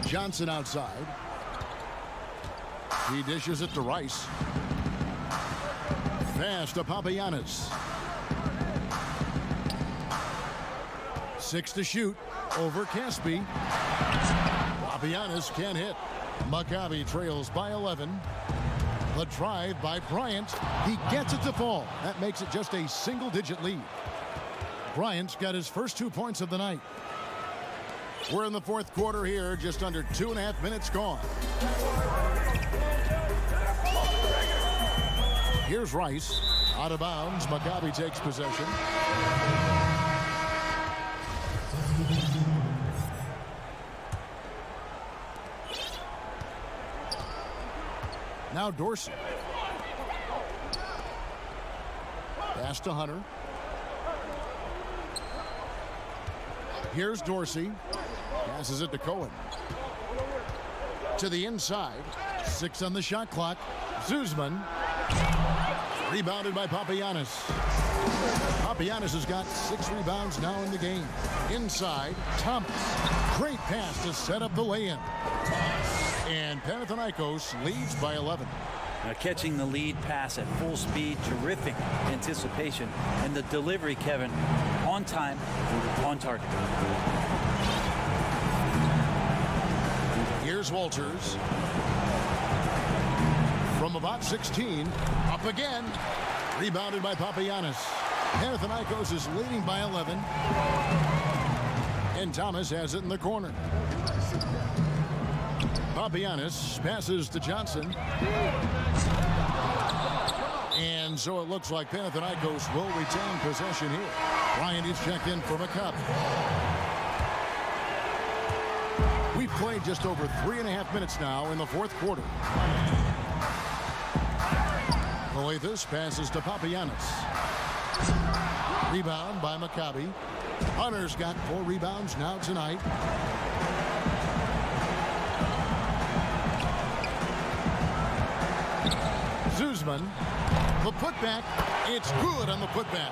Johnson outside. He dishes it to Rice. Pass to Papagiannis. 6 to shoot over Caspi. Papagiannis can't hit. Maccabi trails by 11. The drive by Bryant. He gets it to fall. That makes it just a single-digit lead. Bryant's got his first 2 points of the night. We're in the fourth quarter here, just under 2.5 minutes gone. Here's Rice. Out of bounds. Maccabi takes possession. Now Dorsey. Pass to Hunter. Here's Dorsey. Passes it to Cohen. To the inside. 6 on the shot clock. Zuzman. Rebounded by Papagiannis. Papagiannis has got 6 rebounds now in the game. Inside, Thomas. Great pass to set up the lay-in. And Panathinaikos leads by 11. Now catching the lead pass at full speed, terrific anticipation. And the delivery, Kevin, on time, on target. Here's Walters. From about 16, up again. Rebounded by Papagiannis. Panathinaikos is leading by 11. And Thomas has it in the corner. Papagiannis passes to Johnson. And so it looks like Panathinaikos will retain possession here. Bryant is checked in for Maccabi. We've played just over 3.5 minutes now in the fourth quarter. Coathus passes to Papagiannis. Rebound by Maccabi. Hunter's got 4 rebounds now tonight. Zuzman, the putback, it's good on the putback.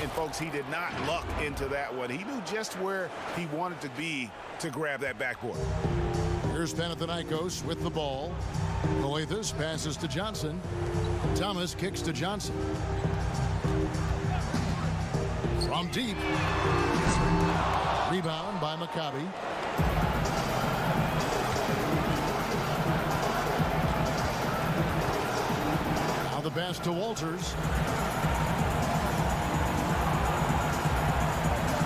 And folks, he did not luck into that one. He knew just where he wanted to be to grab that backboard. Here's Panathinaikos with the ball. Coathus passes to Johnson. Thomas kicks to Johnson. From deep. Rebound by Maccabi. Now the pass to Walters.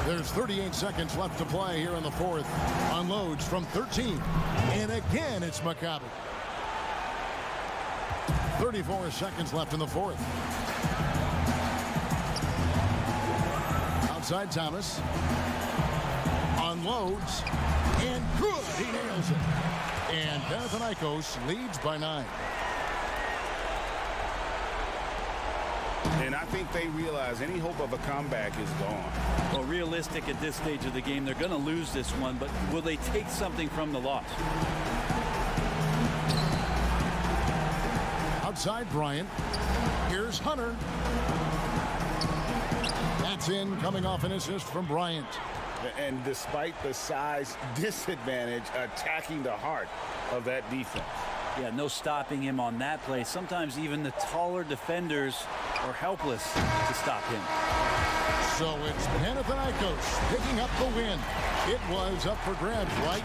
There's 38 seconds left to play here in the fourth. Unloads from 13. And again, it's Maccabi. 34 seconds left in the fourth. Outside Thomas. Unloads. And good. He nails it. And Panathinaikos leads by 9. And I think they realize any hope of a comeback is gone. Well, realistic at this stage of the game, they're going to lose this one, but will they take something from the loss? Outside Bryant. Here's Hunter. That's in, coming off an assist from Bryant. And despite the size disadvantage, attacking the heart of that defense. Yeah, no stopping him on that play. Sometimes even the taller defenders are helpless to stop him. So it's Panathinaikos picking up the win. It was up for grabs, right?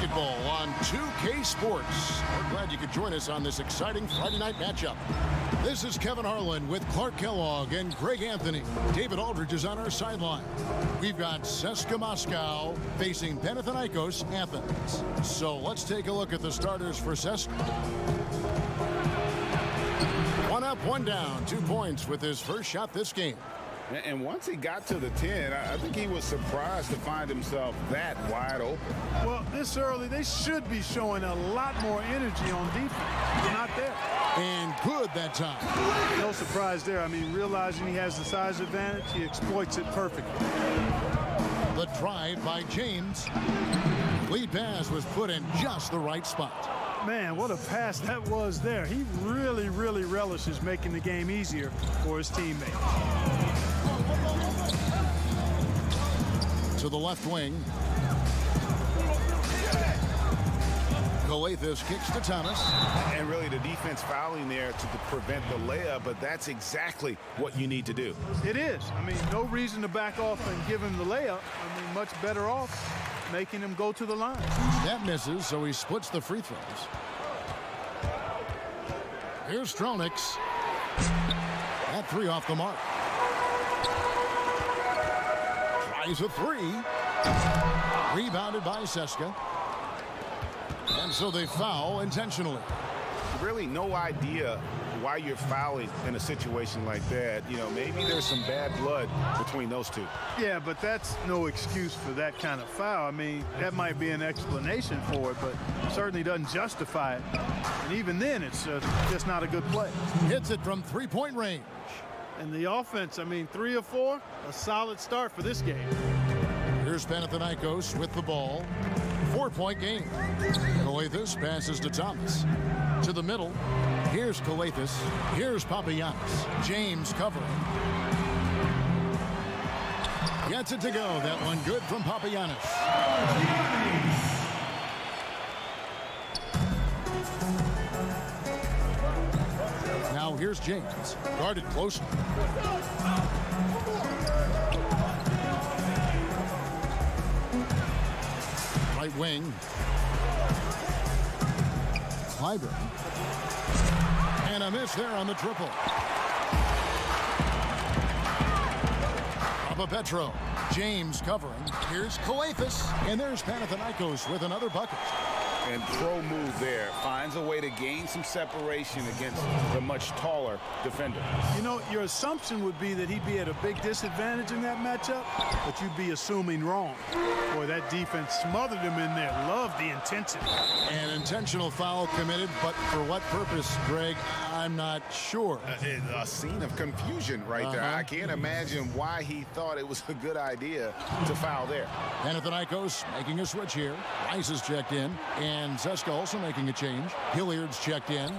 basketball on 2K Sports. We're glad you could join us on this exciting Friday night matchup. This is Kevin Harlan with Clark Kellogg and Greg Anthony. David Aldridge is on our sideline. We've got CSKA Moscow facing Panathinaikos Athens. So let's take a look at the starters for CSKA. One up, one down, 2 points with his first shot this game. And once he got to the 10, I think he was surprised to find himself that wide open. Well, this early, they should be showing a lot more energy on defense. They're not there. And good that time. No surprise there. I mean, realizing he has the size advantage, he exploits it perfectly. The drive by James. Lead pass was put in just the right spot. Man, what a pass that was there. He really, really relishes making the game easier for his teammates. To the left wing. Calathes kicks to Thomas. And really the defense fouling there to prevent the layup, but that's exactly what you need to do. It is. I mean, no reason to back off and give him the layup. I mean, much better off making him go to the line. That misses, so he splits the free throws. Here's Stronix. That three off the mark. Tries a three. Rebounded by CSKA. And so they foul intentionally. Really no idea why you're fouling in a situation like that. You know, maybe there's some bad blood between those two. Yeah, but that's no excuse for that kind of foul. I mean, that might be an explanation for it, but certainly doesn't justify it. And even then, it's just not a good play. Hits it from three-point range. And the offense, I mean, 3 of 4, a solid start for this game. Here's Panathinaikos with the ball. 4-point game. Calathes passes to Thomas. To the middle. Here's Calathes. Here's Papagiannis. James covering. Gets it to go. That one good from Papagiannis. Now here's James. Guarded closely. Right wing. Clyburn. And a miss there on the triple. Petro. James covering. Here's Calathes. And there's Panathinaikos with another bucket. And pro move there. Finds a way to gain some separation against the much taller defender. You know, your assumption would be that he'd be at a big disadvantage in that matchup, but you'd be assuming wrong. Boy, that defense smothered him in there. Loved the intensity. An intentional foul committed, but for what purpose, Greg? I'm not sure. A scene of confusion right there. I can't imagine why he thought it was a good idea to foul there. Panathinaikos making a switch here. Rice is checked in. And CSKA also making a change. Hilliard's checked in.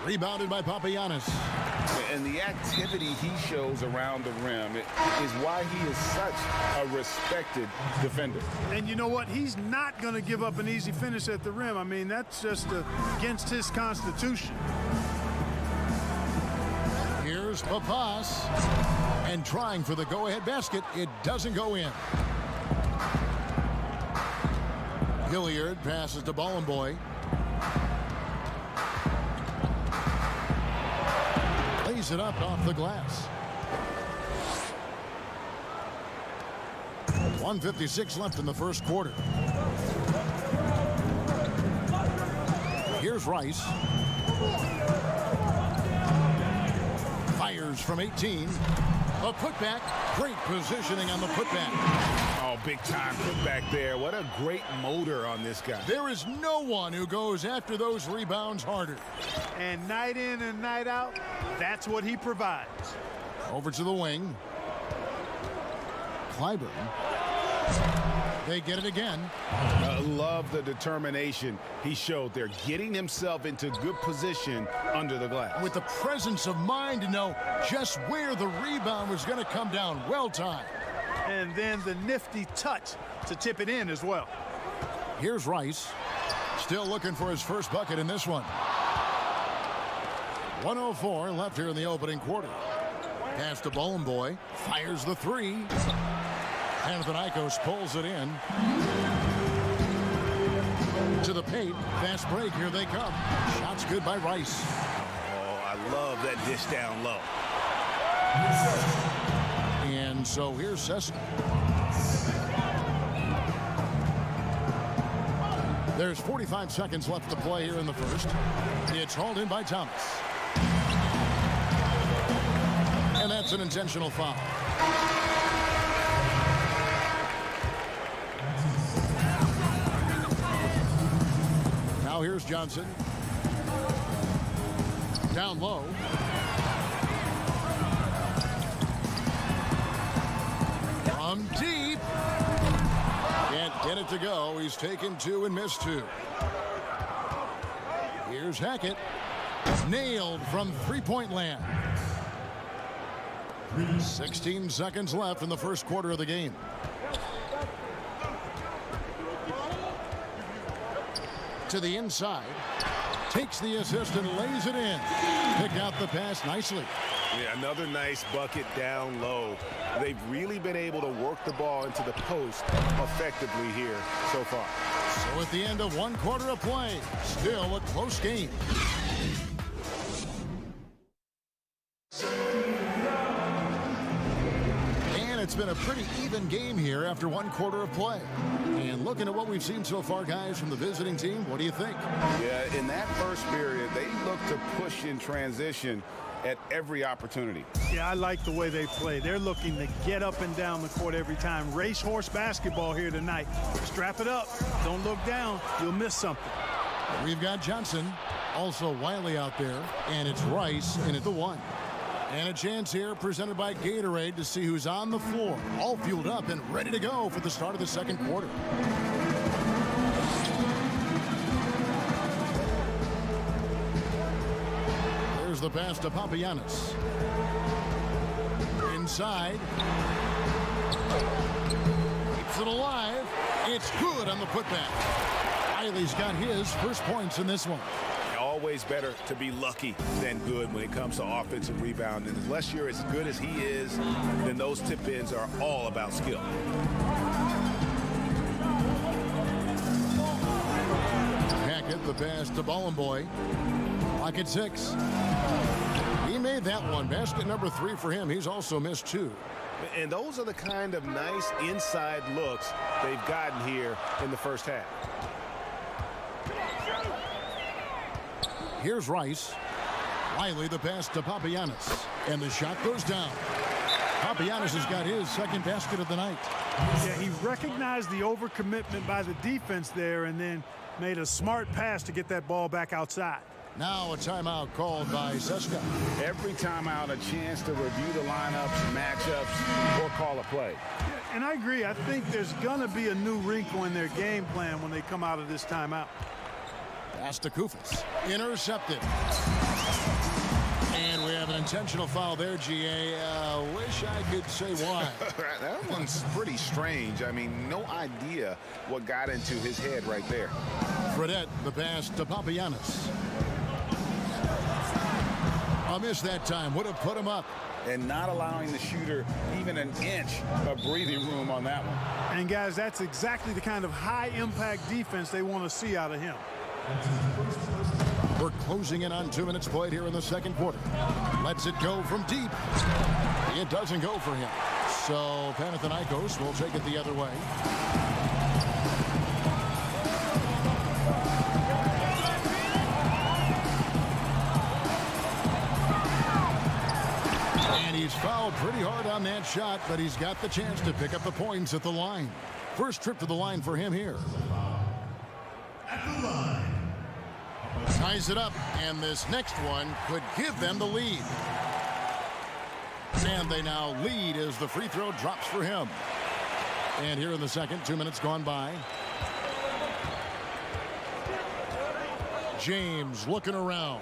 Rebounded by Papagiannis. And the activity he shows around the rim is why he is such a respected defender. And you know what? He's not going to give up an easy finish at the rim. I mean, that's just against his constitution. Here's Papas. And trying for the go-ahead basket. It doesn't go in. Hilliard passes to Bollenboy. Lays it up off the glass. 1:56 left in the first quarter. Here's Rice. Fires from 18. A putback. Great positioning on the putback. Oh, big time putback there. What a great motor on this guy. There is no one who goes after those rebounds harder. And night in and night out, that's what he provides. Over to the wing. Clyburn. They get it again. I love the determination he showed there, getting himself into good position under the glass. With the presence of mind to know just where the rebound was going to come down. Well timed. And then the nifty touch to tip it in as well. Here's Rice. Still looking for his first bucket in this one. 1:04 left here in the opening quarter. Pass to Bollenboy. Fires the three. Panathinaikos pulls it in. To the paint. Fast break. Here they come. Shots good by Rice. Oh, I love that dish down low. And so here's Cessna. There's 45 seconds left to play here in the first. It's hauled in by Thomas. And that's an intentional foul. Now here's Johnson. Down low. From deep. Can't get it to go. He's taken 2 and missed 2. Here's Hackett. Nailed from three-point land. 16 seconds left in the first quarter of the game. To the inside. Takes the assist and lays it in. Pick out the pass nicely. Yeah, another nice bucket down low. They've really been able to work the ball into the post effectively here so far. So at the end of 1 quarter of play, still a close game. And it's been a pretty even game here after 1 quarter of play. And looking at what we've seen so far, guys, from the visiting team, what do you think? Yeah, in that first period, they looked to push in transition at every opportunity. Yeah, I like the way they play. They're looking to get up and down the court every time. Racehorse basketball here tonight. Strap it up. Don't look down. You'll miss something. We've got Johnson, also Wiley out there, and it's Rice in at the 1. And a chance here presented by Gatorade to see who's on the floor, all fueled up and ready to go for the start of the second quarter. There's the pass to Papagiannis. Inside. Keeps it alive. It's good on the putback. Wiley's got his first points in this one. Always better to be lucky than good when it comes to offensive rebound. And unless you're as good as he is, then those tip-ins are all about skill. Hackett, the pass to Bollenboy. Clock at 6. He made that one. Basket number 3 for him. He's also missed 2. And those are the kind of nice inside looks they've gotten here in the first half. Here's Rice. Wiley, the pass to Papagiannis. And the shot goes down. Papagiannis has got his second basket of the night. Yeah, he recognized the overcommitment by the defense there and then made a smart pass to get that ball back outside. Now a timeout called by Seska. Every timeout, a chance to review the lineups, matchups, or call a play. And I agree. I think there's going to be a new wrinkle in their game plan when they come out of this timeout. Pass to Koufos. Intercepted. And we have an intentional foul there, GA. Wish I could say why. That one's pretty strange. I mean, no idea what got into his head right there. Fredette, the pass to Papagiannis. A miss that time. Would have put him up. And not allowing the shooter even an inch of breathing room on that one. And, guys, that's exactly the kind of high-impact defense they want to see out of him. We're closing in on 2 minutes played here in the second quarter. Lets it go from deep. It doesn't go for him. So Panathinaikos will take it the other way. And he's fouled pretty hard on that shot, but he's got the chance to pick up the points at the line. First trip to the line for him here. Ties it up, and this next one could give them the lead. And they now lead as the free throw drops for him. And here in the second, 2 minutes gone by. James looking around.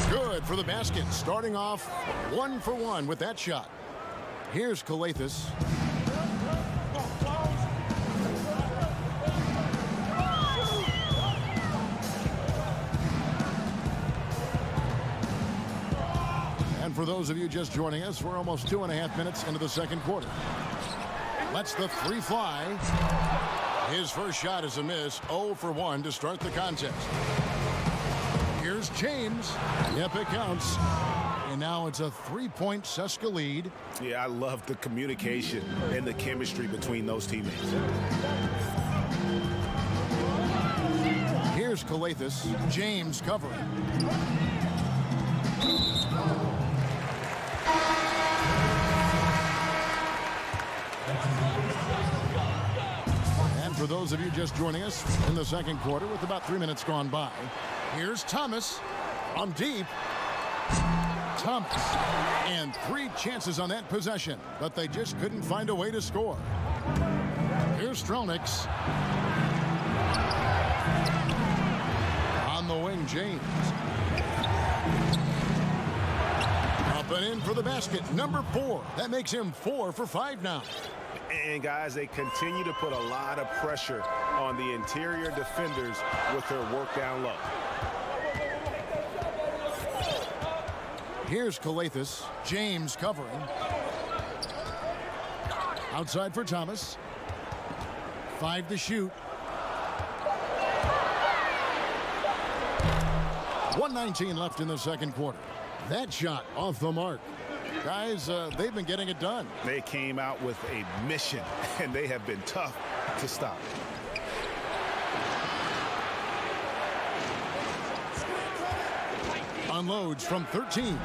Good for the basket, starting off 1 for 1 with that shot. Here's Calathes. And for those of you just joining us, we're almost 2.5 minutes into the second quarter. Lets the 3 fly. His first shot is a miss. 0 for 1 to start the contest. Here's James. Yep, it counts. And now it's a 3-point CSKA lead. Yeah, I love the communication and the chemistry between those teammates. Here's Calathis. James covering. And for those of you just joining us in the second quarter with about 3 minutes gone by, here's Thomas on deep. Thomas, and 3 chances on that possession, but they just couldn't find a way to score. Here's Strelniks. On the wing, James. Up and in for the basket, number 4. That makes him 4 for 5 now. And guys, they continue to put a lot of pressure on the interior defenders with their work down low. Here's Calathis. James covering. Outside for Thomas. 5 to shoot. 1:19 left in the second quarter. That shot off the mark. Guys, they've been getting it done. They came out with a mission, and they have been tough to stop. Unloads from 13.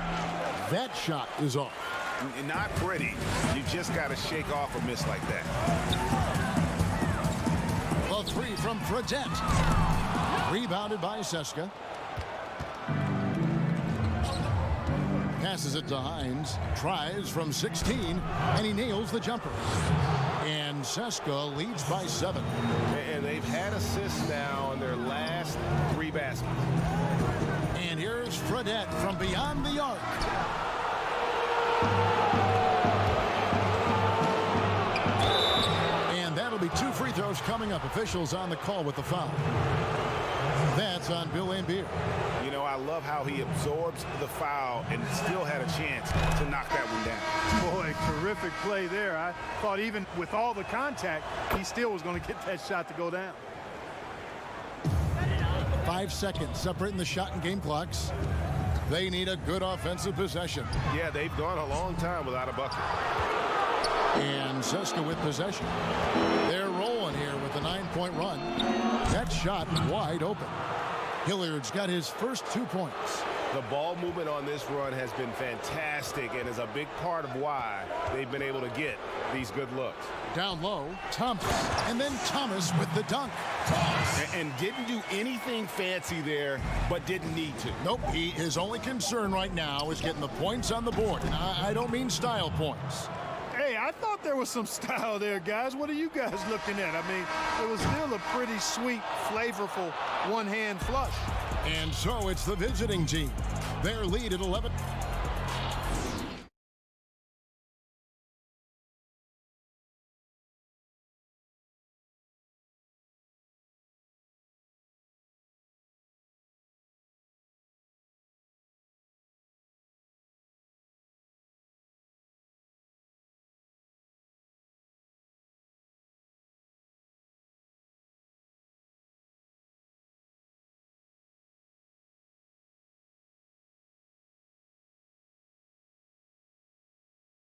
That shot is off. Not pretty. You just got to shake off a miss like that. A 3 from Fredette. Rebounded by CSKA. Passes it to Hines. Tries from 16, and he nails the jumper. And CSKA leads by 7. And they've had assists now in their last 3 baskets. And here's Fredette from beyond the arc. And that'll be 2 free throws coming up. Officials on the call with the foul. That's on Bill Laimbeer. You know, I love how he absorbs the foul and still had a chance to knock that one down. Boy, terrific play there. I thought even with all the contact, he still was going to get that shot to go down. 5 seconds separating the shot and game clocks. They need a good offensive possession. Yeah, they've gone a long time without a bucket. And CSKA with possession. They're rolling here with a 9-point run. That shot wide open. Hilliard's got his first 2 points. The ball movement on this run has been fantastic and is a big part of why they've been able to get these good looks. Down low, Thompson, and then Thomas with the dunk. And didn't do anything fancy there, but didn't need to. Nope, his only concern right now is getting the points on the board. And I don't mean style points. Hey, I thought there was some style there, guys. What are you guys looking at? I mean, it was still a pretty sweet, flavorful one-hand flush. And so it's the visiting team. Their lead at 11.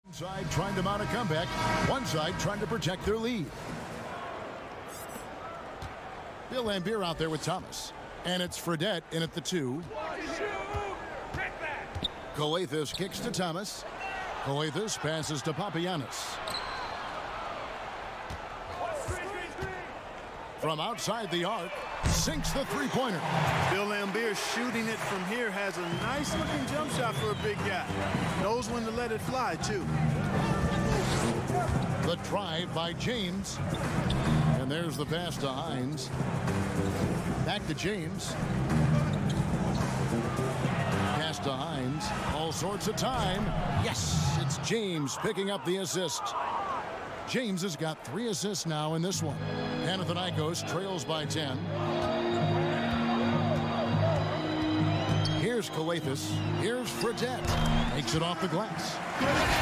Side trying to mount a comeback. One side trying to protect their lead. Bill Laimbeer out there with Thomas. And it's Fredette in at the 2. Calathis kicks to Thomas. Calathis passes to Papagiannis. From outside the arc, sinks the 3-pointer. Bill Laimbeer shooting it from here has a nice-looking jump shot for a big guy. Knows when to let it fly, too. The drive by James. And there's the pass to Hines. Back to James. Pass to Hines. All sorts of time. Yes, it's James picking up the assist. James has got 3 assists now in this one. Panathinaikos trails by 10. Here's Calathis. Here's Fredette. Makes it off the glass.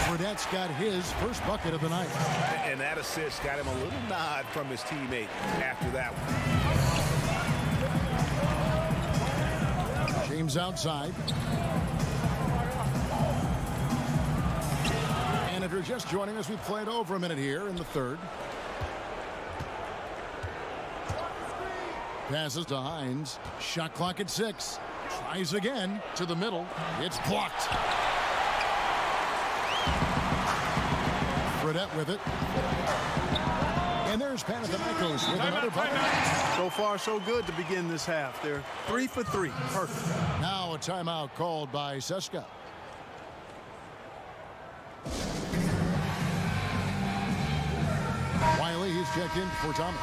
Fredette's got his first bucket of the night. And that assist got him a little nod from his teammate after that one. James outside. And if you're just joining us, we played over a minute here in the third. Passes to Hines. Shot clock at 6. Tries again to the middle. It's blocked. Fredette with it. And there's Panathinaikos with another bucket. So far, so good to begin this half. They're 3 for 3. Perfect. Now a timeout called by CSKA. Wiley, he's checked in for Thomas.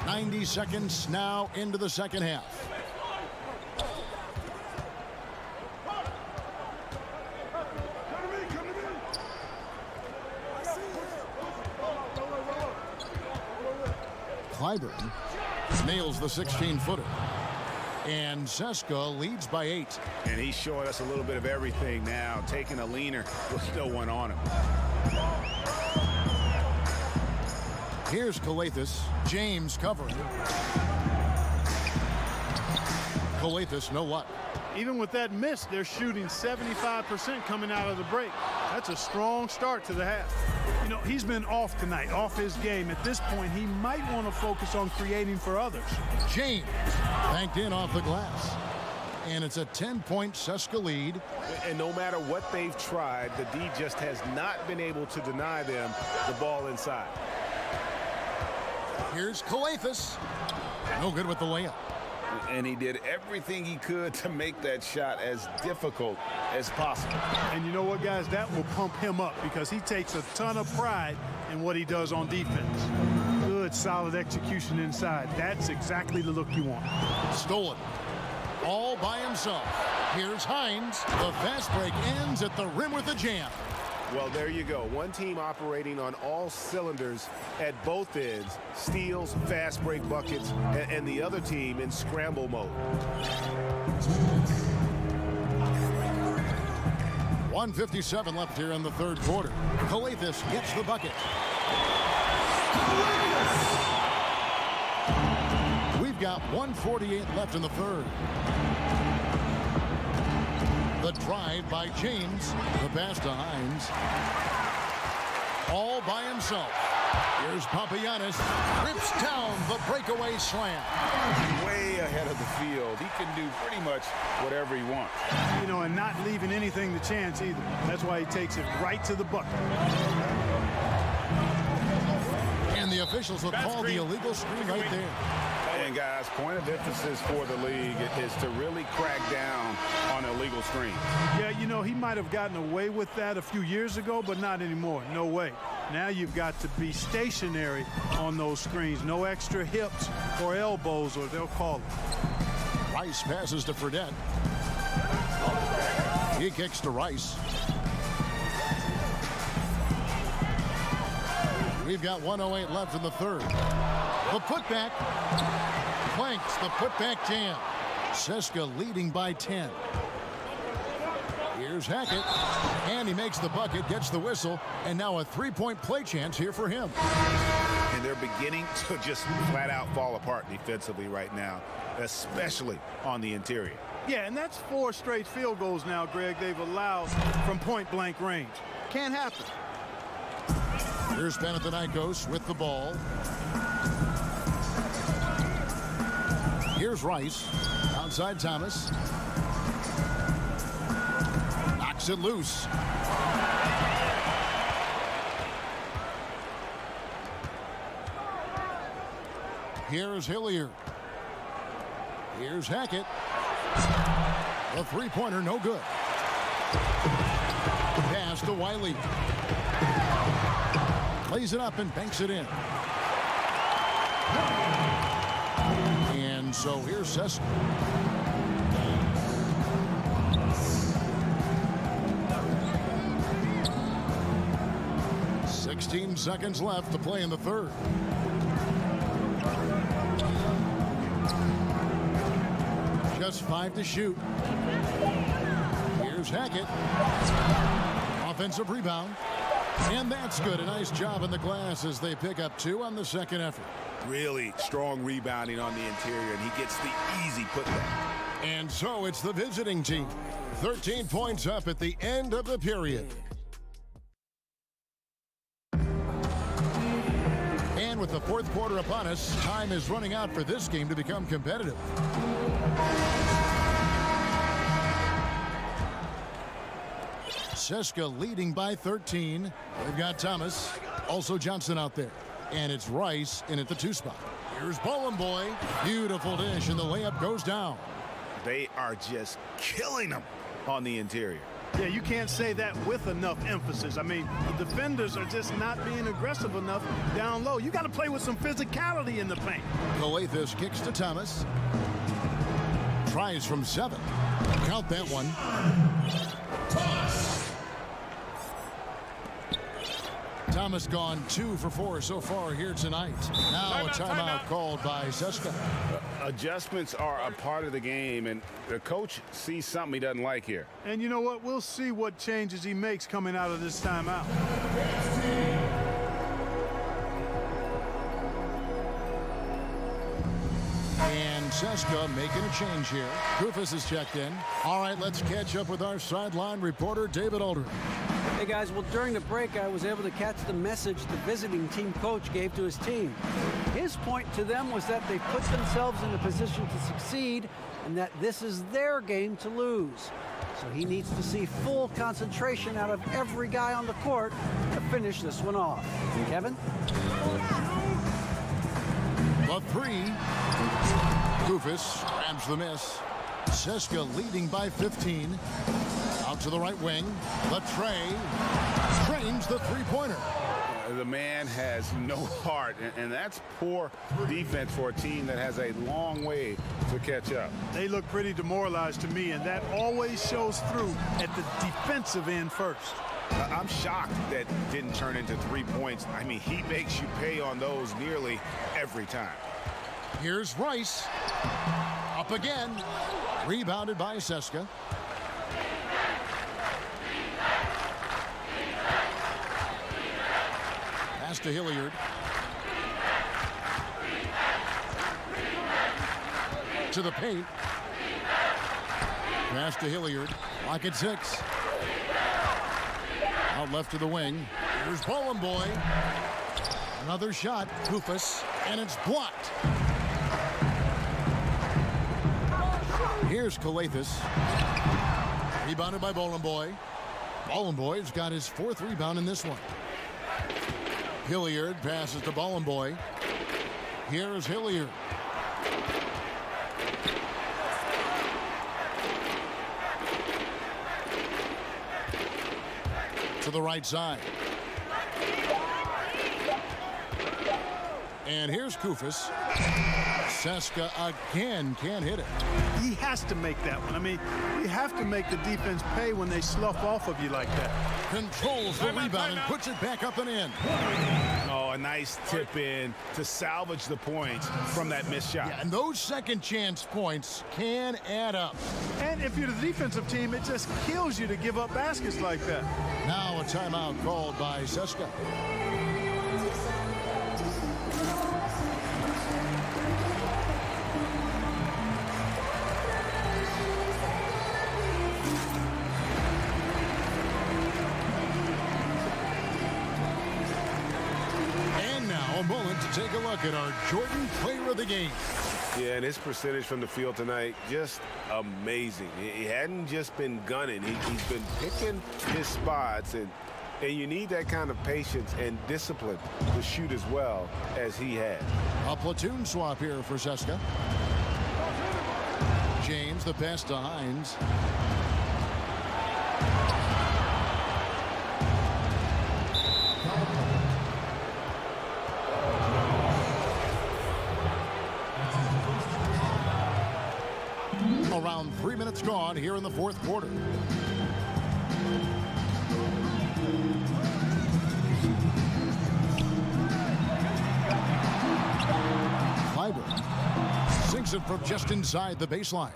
90 seconds now into the second half. Clyburn nails the 16-footer. And CSKA leads by 8. And he's showing us a little bit of everything now, taking a leaner with no one on him. Here's Calathis. James covering. Calathis, no luck. Even with that miss, they're shooting 75% coming out of the break. That's a strong start to the half. You know, he's been off tonight, off his game. At this point, he might want to focus on creating for others. James banked in off the glass. And it's a 10-point CSKA lead. And no matter what they've tried, the D just has not been able to deny them the ball inside. Here's Calathis. No good with the layup. And he did everything he could to make that shot as difficult as possible. And you know what, guys? That will pump him up because he takes a ton of pride in what he does on defense. Good, solid execution inside. That's exactly the look you want. Stolen. All by himself. Here's Hines. The fast break ends at the rim with a jam. Well, there you go. One team operating on all cylinders at both ends. Steals, fast break buckets, and the other team in scramble mode. 1:57 left here in the third quarter. Calathis gets the bucket. We've got 1:48 left in the third. The drive by James. The pass to Hines. All by himself. Here's Papagiannis. Rips down the breakaway slam. Way ahead of the field. He can do pretty much whatever he wants. You know, and not leaving anything to chance either. That's why he takes it right to the bucket. And the officials will call the illegal screen right there. And guys, point of emphasis for the league is to really crack down on illegal screens. Yeah, you know, he might have gotten away with that a few years ago, but not anymore. No way. Now you've got to be stationary on those screens. No extra hips or elbows, or they'll call it. Rice passes to Fredette. He kicks to Rice. We've got 1:08 left in the third. The putback. Planks the putback jam. CSKA leading by 10. Here's Hackett. And he makes the bucket, gets the whistle, and now a three-point play chance here for him. And they're beginning to just flat out fall apart defensively right now, especially on the interior. Yeah, and that's 4 straight field goals now, Greg, they've allowed from point-blank range. Can't happen. Here's Panathinaikos with the ball. Here's Rice. Outside Thomas. Knocks it loose. Here's Hillier. Here's Hackett. The three-pointer, no good. Pass to Wiley. Plays it up and banks it in. And so here's CSKA. "16 seconds left to play in the third. Just 5 to shoot. Here's Hackett. Offensive rebound. And that's good. A nice job in the glass as they pick up 2 on the second effort. Really strong rebounding on the interior, and he gets the easy putback. And so it's the visiting team. 13 points up at the end of the period. And with the fourth quarter upon us, time is running out for this game to become competitive. Seska leading by 13. They've got Thomas, also Johnson out there. And it's Rice in at the 2 spot. Here's Boy. Beautiful dish, and the layup goes down. They are just killing them on the interior. Yeah, you can't say that with enough emphasis. I mean, the defenders are just not being aggressive enough down low. You got to play with some physicality in the paint. Coathis kicks to Thomas. Tries from 7. Count that one. Thomas gone 2 for 4 so far here tonight. Now a timeout called by Seska. Adjustments are a part of the game, and the coach sees something he doesn't like here. And you know what? We'll see what changes he makes coming out of this timeout. And Seska making a change here. Rufus is checked in. All right, let's catch up with our sideline reporter, David Aldridge. Hey guys, well during the break I was able to catch the message the visiting team coach gave to his team. His point to them was that they put themselves in a position to succeed and that this is their game to lose. So he needs to see full concentration out of every guy on the court to finish this one off. Kevin? The 3. Rufus grabs the miss. Seska leading by 15. Out to the right wing. The tray. Trains the 3-pointer. The man has no heart, and that's poor defense for a team that has a long way to catch up. They look pretty demoralized to me, and that always shows through at the defensive end first. I'm shocked that didn't turn into 3 points. I mean, he makes you pay on those nearly every time. Here's Rice. Up again. Rebounded by Seska. Pass to Hilliard. To the paint. Pass to Hilliard. Lock at 6. Out left to the wing. Here's Boy. Another shot. Rufus. And it's blocked. Here's Coathis. Rebounded by Boy. Boy's got his 4th rebound in this one. Hilliard passes to Boy. Here is Hilliard. To the right side. And here's Kufis. Seska again can't hit it. He has to make that one. I mean, you have to make the defense pay when they slough off of you like that. Controls the rebound and puts it back up and in. Oh, a nice tip in to salvage the points from that missed shot. Yeah, and those second chance points can add up. And if you're the defensive team, it just kills you to give up baskets like that. Now a timeout called by Seska. A moment to take a look at our Jordan player of the game. Yeah, and his percentage from the field tonight, just amazing. He hadn't just been gunning. He's been picking his spots, and you need that kind of patience and discipline to shoot as well as he had. A platoon swap here for Seska. James, the pass to Hines. Around 3 minutes gone here in the fourth quarter. Fiber sinks it from just inside the baseline.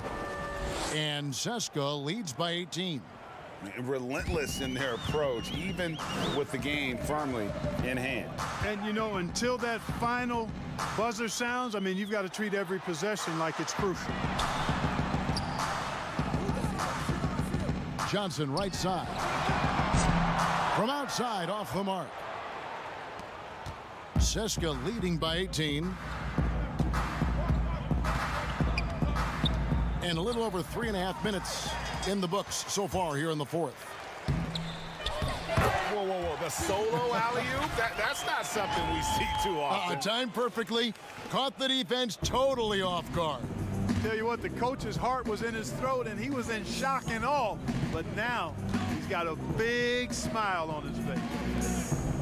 And Seska leads by 18. Relentless in their approach, even with the game firmly in hand. And, you know, until that final buzzer sounds, I mean, you've got to treat every possession like it's crucial. Johnson right side. From outside, off the mark. Seska leading by 18. And a little over 3.5 minutes in the books so far here in the fourth. Whoa, whoa, whoa. The solo alley-oop? That's not something we see too often. Timed perfectly. Caught the defense totally off guard. Tell you what, the coach's heart was in his throat, and he was in shock and awe. But now he's got a big smile on his face.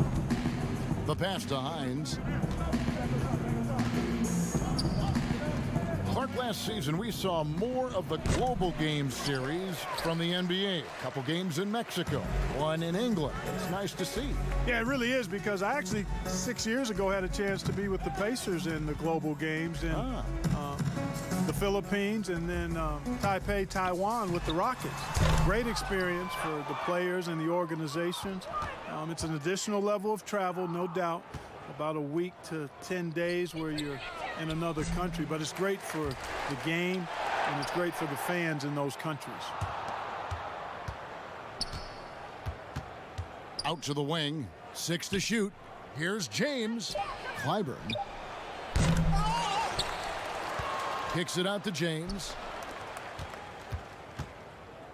The pass to Hines. Clark, last season we saw more of the global game series from the NBA. A couple games in Mexico, one in England. It's nice to see. Yeah, it really is, because I actually 6 years ago had a chance to be with the Pacers in the global games in the Philippines, and then Taipei, Taiwan with the Rockets. Great experience for the players and the organizations. It's an additional level of travel, no doubt. About a week to 10 days where you're in another country, but it's great for the game and it's great for the fans in those countries. Out to the wing, 6 to shoot. Here's James. Clyburn kicks it out to James.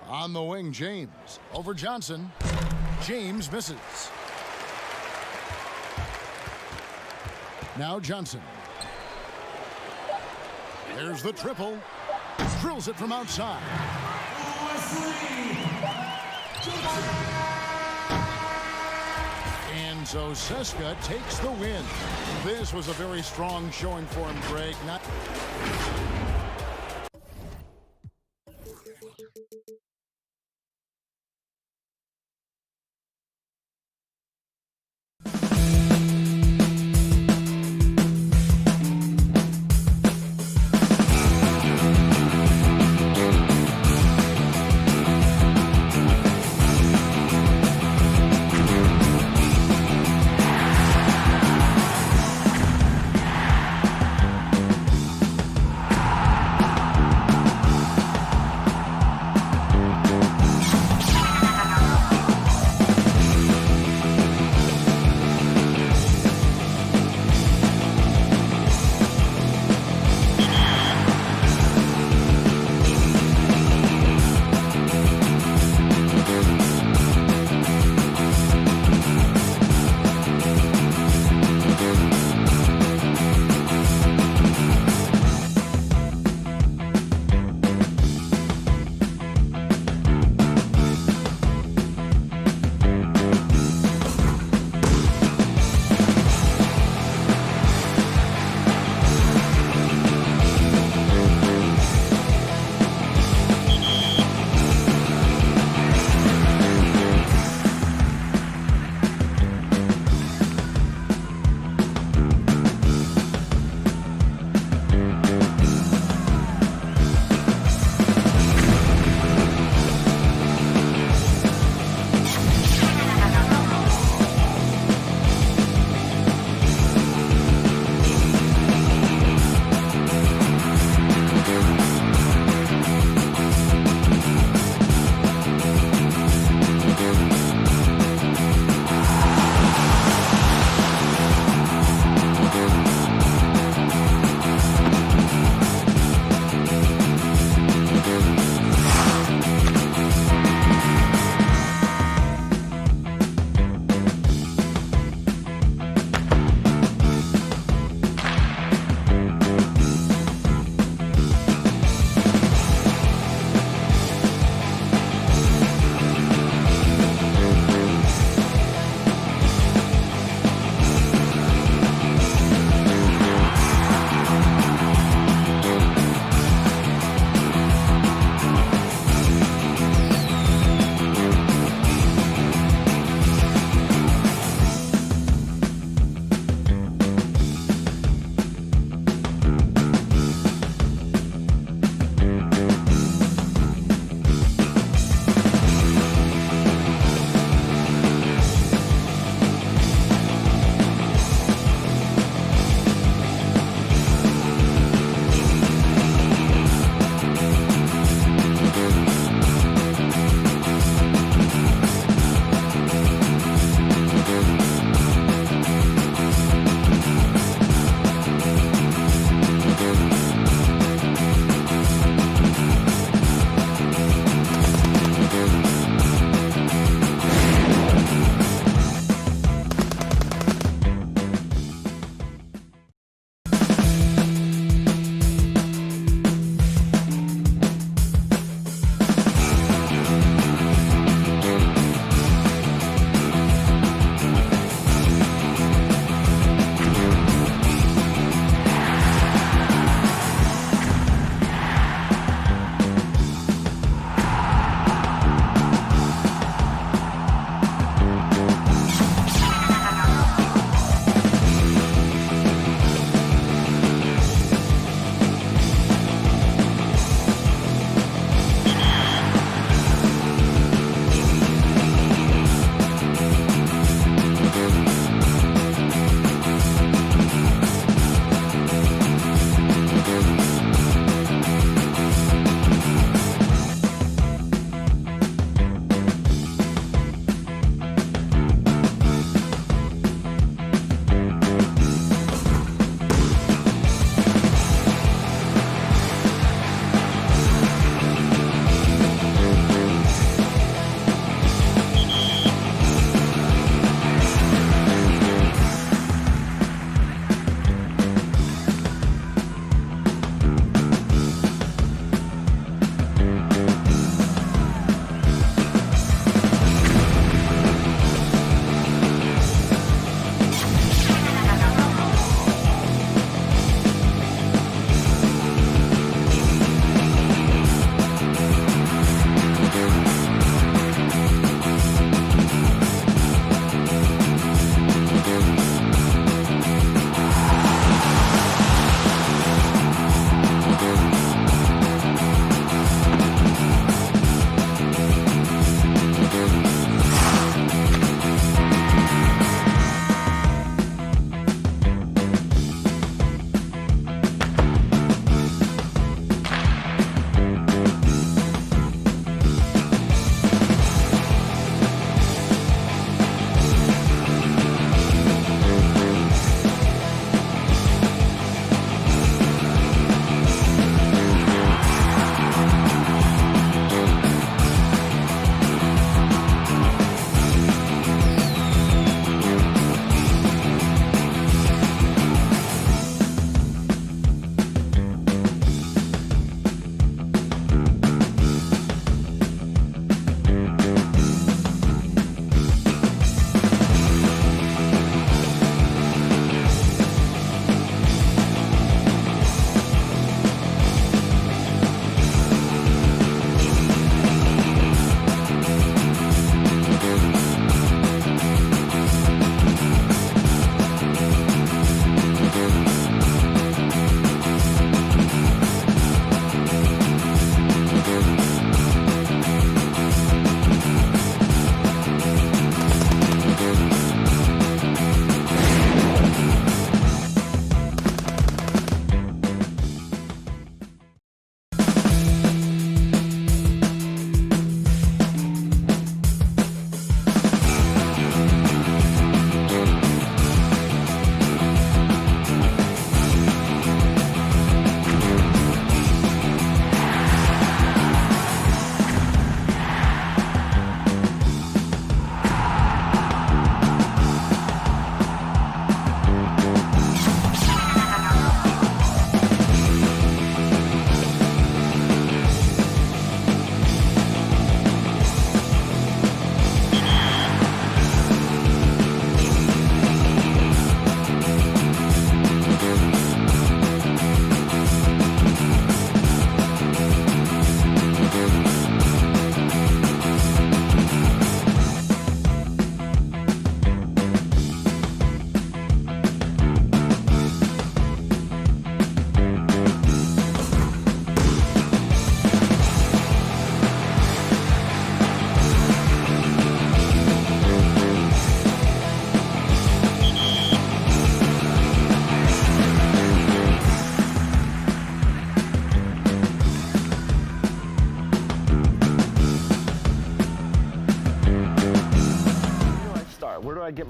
On the wing, James over Johnson. James misses. Now Johnson. There's the triple. Drills it from outside. And so Seska takes the win. This was a very strong showing for him, Greg.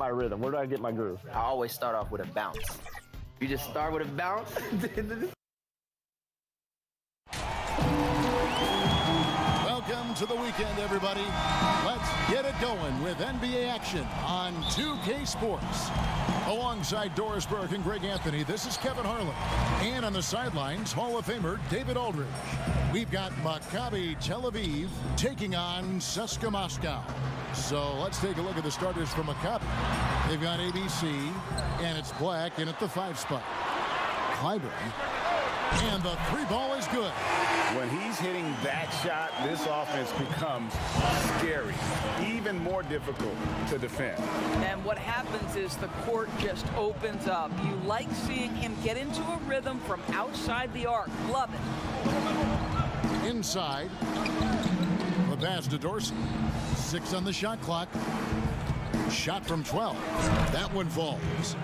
my rhythm? Where do I get my groove? I always start off with a bounce. You just start with a bounce. Welcome to the weekend, everybody. Let's get it going with NBA action on 2K Sports. Alongside Doris Burke and Greg Anthony, this is Kevin Harlan. And on the sidelines, Hall of Famer David Aldridge. We've got Maccabi Tel Aviv taking on CSKA Moscow. So let's take a look at the starters for Maccabi. They've got ABC, and it's Black in at the 5 spot. Clyburn. And the 3 ball is good. When he's hitting that shot, this offense becomes scary, even more difficult to defend. And what happens is the court just opens up. You like seeing him get into a rhythm from outside the arc. Love it. Inside. The pass to Dorsey. 6 on the shot clock. Shot from 12. That one falls.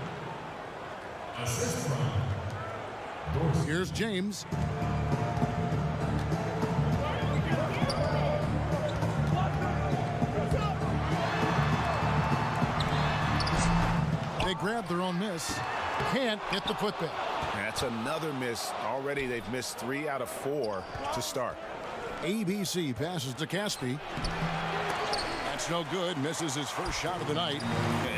Here's James. They grab their own miss. Can't get the putback. That's another miss. Already they've missed 3 out of 4 to start. ABC passes to Caspi. That's no good. Misses his first shot of the night.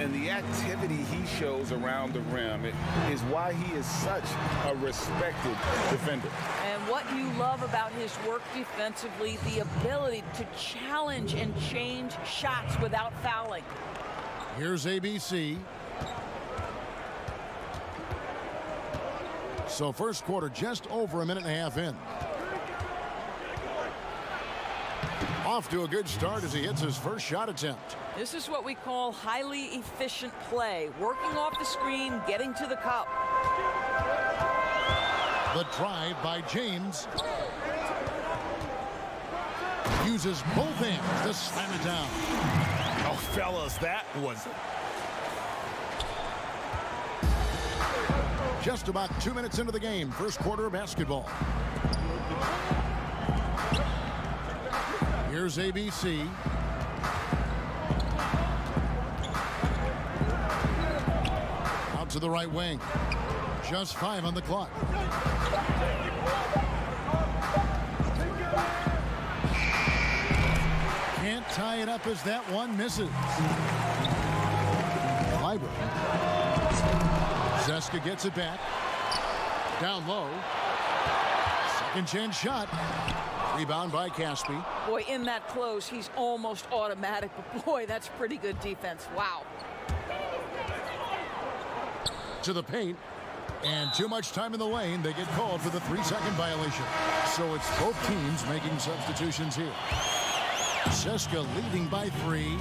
And the activity he shows around the rim is why he is such a respected defender. And what you love about his work defensively, the ability to challenge and change shots without fouling. Here's ABC. So first quarter just over a minute and a half in. Off to a good start as he hits his first shot attempt. This is what we call highly efficient play. Working off the screen, getting to the cup. The drive by James. Uses both hands to slam it down. Oh, fellas, that was... Just about 2 minutes into the game. First quarter of basketball. Here's ABC. Out to the right wing. Just 5 on the clock. Can't tie it up as that one misses. Clyburn. CSKA gets it back. Down low. Second chance shot. Rebound by Caspi. Boy, in that close, he's almost automatic. But boy, that's pretty good defense. Wow. To the paint. And too much time in the lane. They get called for the 3-second violation. So it's both teams making substitutions here. CSKA leading by 3.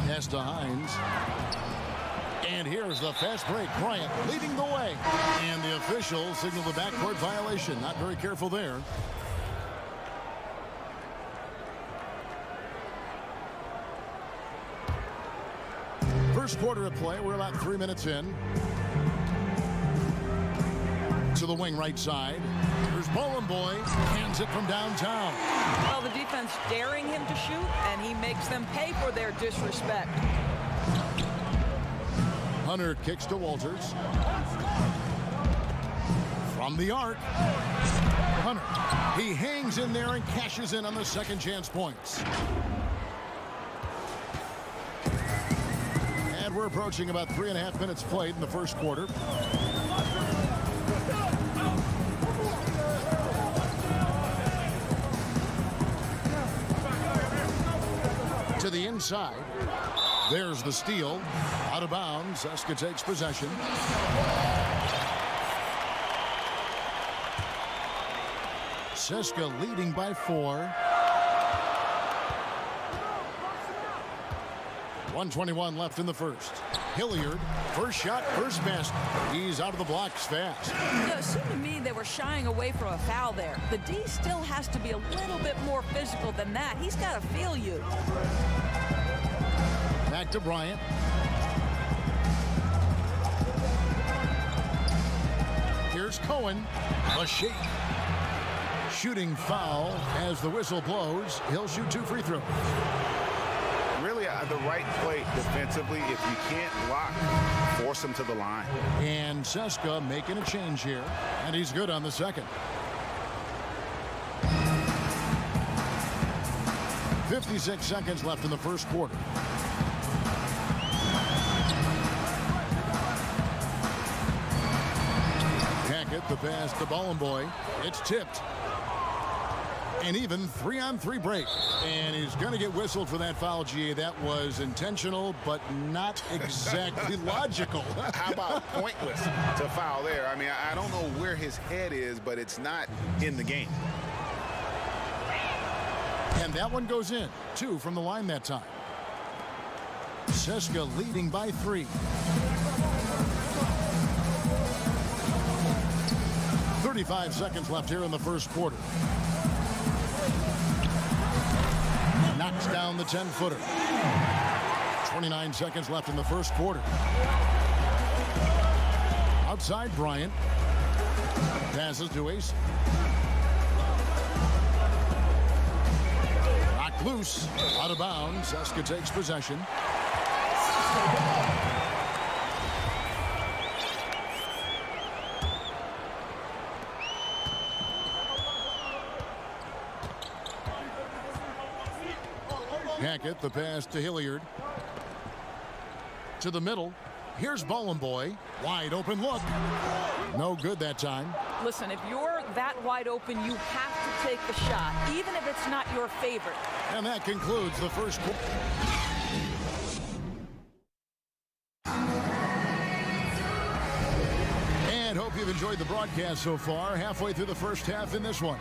Pass to Hines. And here's the fast break. Bryant leading the way. And the officials signal the backcourt violation. Not very careful there. First quarter of play. We're about 3 minutes in. To the wing right side. Here's Bowling Boy. Hands it from downtown. Well, the defense daring him to shoot, and he makes them pay for their disrespect. Hunter kicks to Walters. From the arc. Hunter. He hangs in there and cashes in on the second chance points. And we're approaching about 3.5 minutes played in the first quarter. To the inside. There's the steal. Out of bounds. CSKA takes possession. CSKA leading by 4. 1:21 left in the first. Hilliard, first shot, first basket. He's out of the blocks fast. You know, it seemed to me they were shying away from a foul there. The D still has to be a little bit more physical than that. He's got to feel you. Back to Bryant. Here's Cohen. A shake. Shooting foul as the whistle blows. He'll shoot 2 free throws. Really, I the right play defensively. If you can't block, force them to the line. And Seska making a change here, and he's good on the second. 56 seconds left in the first quarter. Hackett, the pass to Bollenboy. It's tipped. And even 3-on-3 break. And he's going to get whistled for that foul, GA. That was intentional, but not exactly logical. How about pointless to foul there? I mean, I don't know where his head is, but it's not in the game. And that one goes in. 2 from the line that time. Seska leading by 3. 35 seconds left here in the first quarter. Knocks down the 10-footer. 29 seconds left in the first quarter. Outside Bryant. Passes to Ace. Knocked loose. Out of bounds. Seska takes possession. Hackett, the pass to Hilliard. To the middle. Here's Bollenboy. Wide open look. No good that time. Listen, if you're that wide open, you have to take the shot, even if it's not your favorite. And that concludes the first quarter. And hope you've enjoyed the broadcast so far. Halfway through the first half in this one.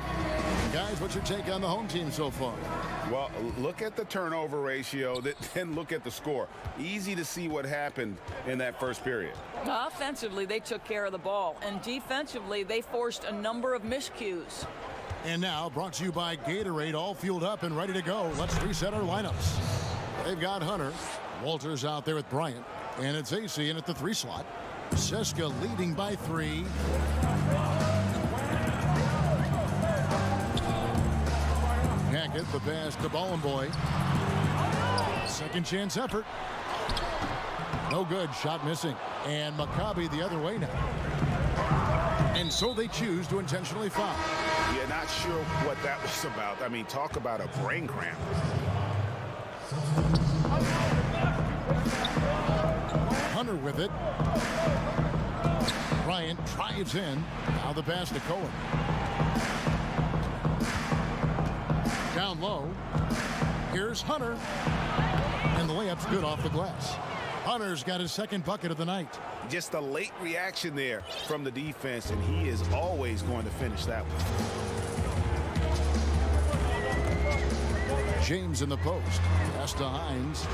Guys, what's your take on the home team so far? Well, look at the turnover ratio, then look at the score. Easy to see what happened in that first period. Offensively, they took care of the ball, and defensively, they forced a number of miscues. And now, brought to you by Gatorade, all fueled up and ready to go. Let's reset our lineups. They've got Hunter. Walters out there with Bryant. And it's AC in at the 3 slot. Seska leading by 3. Hackett, the pass to Bollenboy. Second chance effort. No good. Shot missing. And Maccabi the other way now. And so they choose to intentionally foul. Yeah, not sure what that was about. I mean, talk about a brain cramp. Hunter with it. Bryant drives in. Now the pass to Cohen. Down low. Here's Hunter. And the layup's good off the glass. Hunter's got his second bucket of the night. Just a late reaction there from the defense, and he is always going to finish that one. James in the post. Pass to Hines.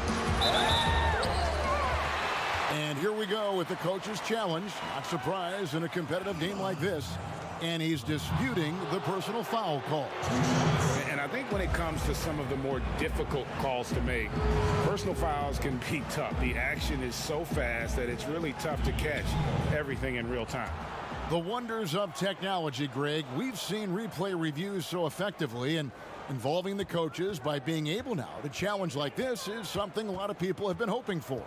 And here we go with the coach's challenge. Not surprised in a competitive game like this. And he's disputing the personal foul call. And I think when it comes to some of the more difficult calls to make, personal fouls can be tough. The action is so fast that it's really tough to catch everything in real time. The wonders of technology, Greg. We've seen replay reviews so effectively, and involving the coaches by being able now to challenge like this is something a lot of people have been hoping for.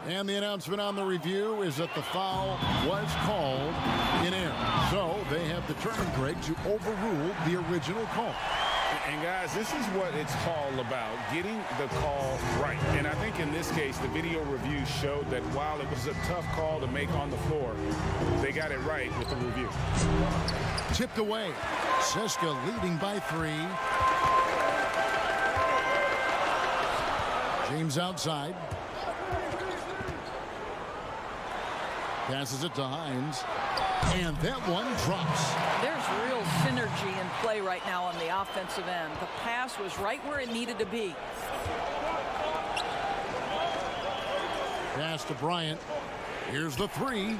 And the announcement on the review is that the foul was called in error. So they have determined, Greg, to overrule the original call. And guys, this is what it's all about, getting the call right. And I think in this case, the video review showed that while it was a tough call to make on the floor, they got it right with the review. Tipped away. Seska leading by 3. James outside. Passes it to Hines. And that one drops. There's real synergy in play right now on the offensive end. The pass was right where it needed to be. Pass to Bryant. Here's the 3.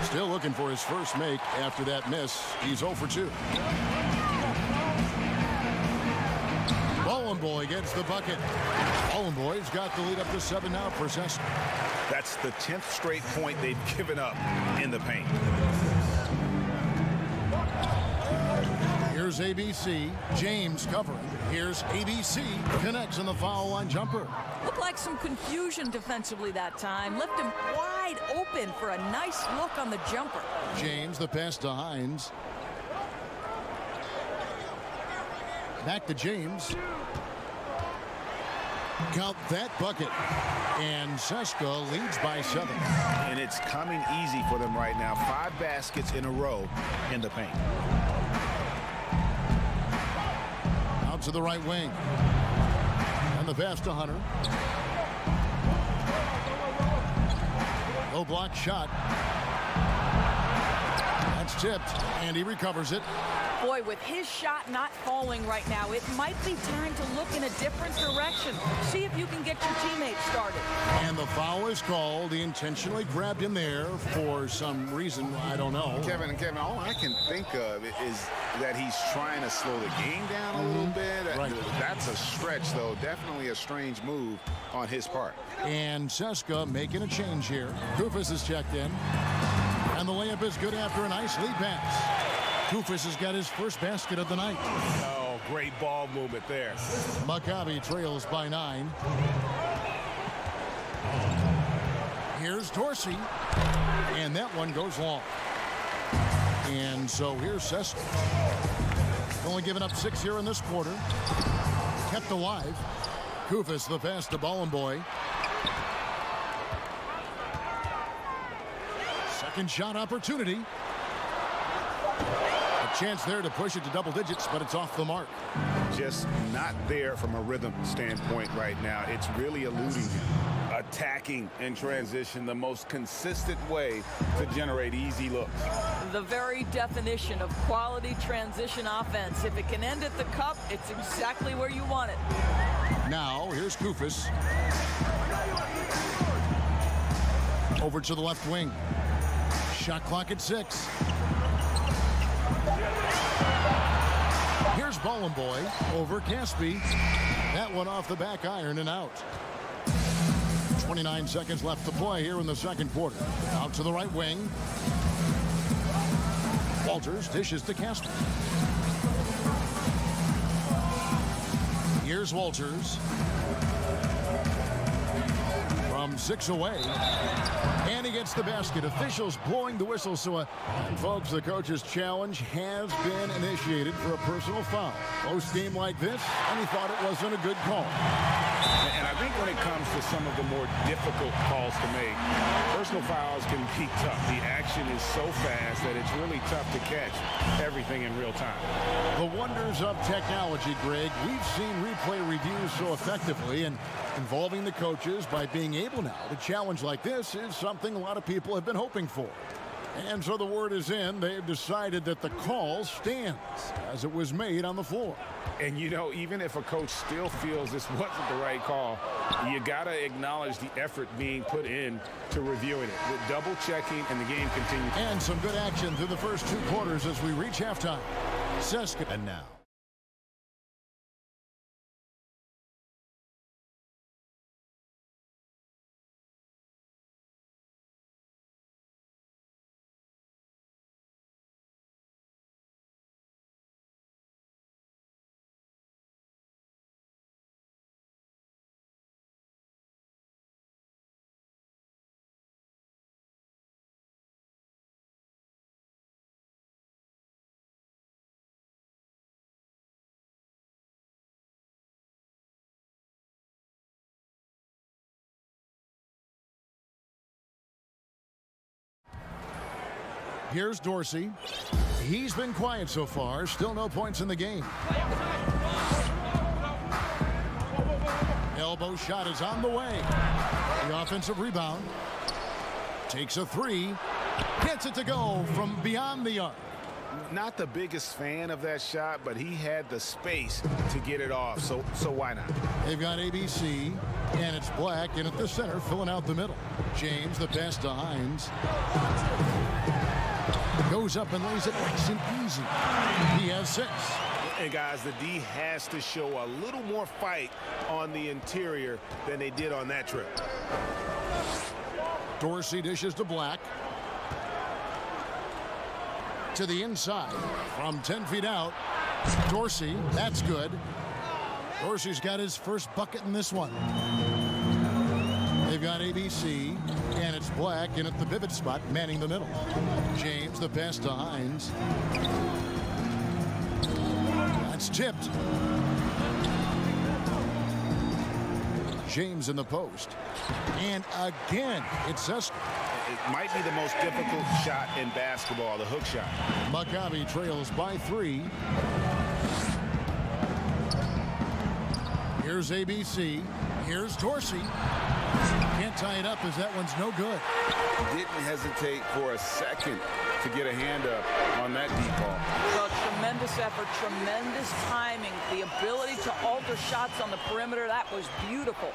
Still looking for his first make after that miss. He's 0 for 2. Bollenboy gets the bucket. Bollenboy's got the lead up to 7 now for Seska. That's the 10th straight point they've given up in the paint. Here's ABC. James covering. Here's ABC. Connects on the foul line jumper. Looked like some confusion defensively that time. Left him wide open for a nice look on the jumper. James, the pass to Hines. Back to James. Count that bucket. And Seska leads by 7. And it's coming easy for them right now. 5 baskets in a row in the paint. Out to the right wing. And the pass to Hunter. Low block shot. That's tipped, and he recovers it. Boy, with his shot not falling right now, it might be time to look in a different direction. See if you can get your teammates started. And the foul is called. He intentionally grabbed him there for some reason, I don't know. Kevin, all I can think of is that he's trying to slow the game down a little bit. Right. That's a stretch, though. Definitely a strange move on his part. And Seska making a change here. Kufis is checked in. And the layup is good after a nice lead pass. Kufis has got his first basket of the night. Oh, great ball movement there. Maccabi trails by 9. Here's Dorsey. And that one goes long. And so here's Seska. Only given up 6 here in this quarter. Kept alive. Kufis the pass to Bollenboy. Second shot opportunity. A chance there to push it to double digits, but it's off the mark. Just not there from a rhythm standpoint right now. It's really eluding him. Attacking in transition, the most consistent way to generate easy looks. The very definition of quality transition offense. If it can end at the cup, it's exactly where you want it. Now, here's Kufis. Over to the left wing. Shot clock at 6. Here's Bollenboy over Caspi. That one off the back iron and out. 29 seconds left to play here in the second quarter. Out to the right wing. Walters dishes to Caspi. Here's Walters. From 6 away. And he gets the basket. Officials blowing the whistle. So, folks, the coach's challenge has been initiated for a personal foul. Close game like this, and he thought it wasn't a good call. And I think when it comes to some of the more difficult calls to make, personal fouls can be tough. The action is so fast that it's really tough to catch everything in real time. The wonders of technology, Greg. We've seen replay reviews so effectively, and involving the coaches by being able now to challenge like this is something a lot of people have been hoping for. And so the word is in. They've decided that the call stands as it was made on the floor. And, you know, even if a coach still feels this wasn't the right call, you got to acknowledge the effort being put in to reviewing it. With double checking, and the game continues. And some good action through the first 2 quarters as we reach halftime. Seska. And now. Here's Dorsey. He's been quiet so far. Still no points in the game. Elbow shot is on the way. The offensive rebound. Takes a 3. Gets it to go from beyond the arc. Not the biggest fan of that shot, but he had the space to get it off, so why not? They've got ABC, and it's Black in at the center, filling out the middle. James, the pass to Hines. Goes up and lays it nice and easy. He has 6. And, guys, the D has to show a little more fight on the interior than they did on that trip. Dorsey dishes to Black. To the inside from 10 feet out. Dorsey, that's good. Dorsey's got his first bucket in this one. They've got ABC, and it's Black in at the pivot spot, manning the middle. James, the pass to Hines. That's tipped. James in the post. And again, it's Seska. It might be the most difficult shot in basketball, the hook shot. Maccabi trails by 3. Here's ABC. Here's Dorsey. Can't tie it up as that one's no good. Didn't hesitate for a second to get a hand up on that deep ball. Well, tremendous effort, tremendous timing, the ability to alter shots on the perimeter. That was beautiful.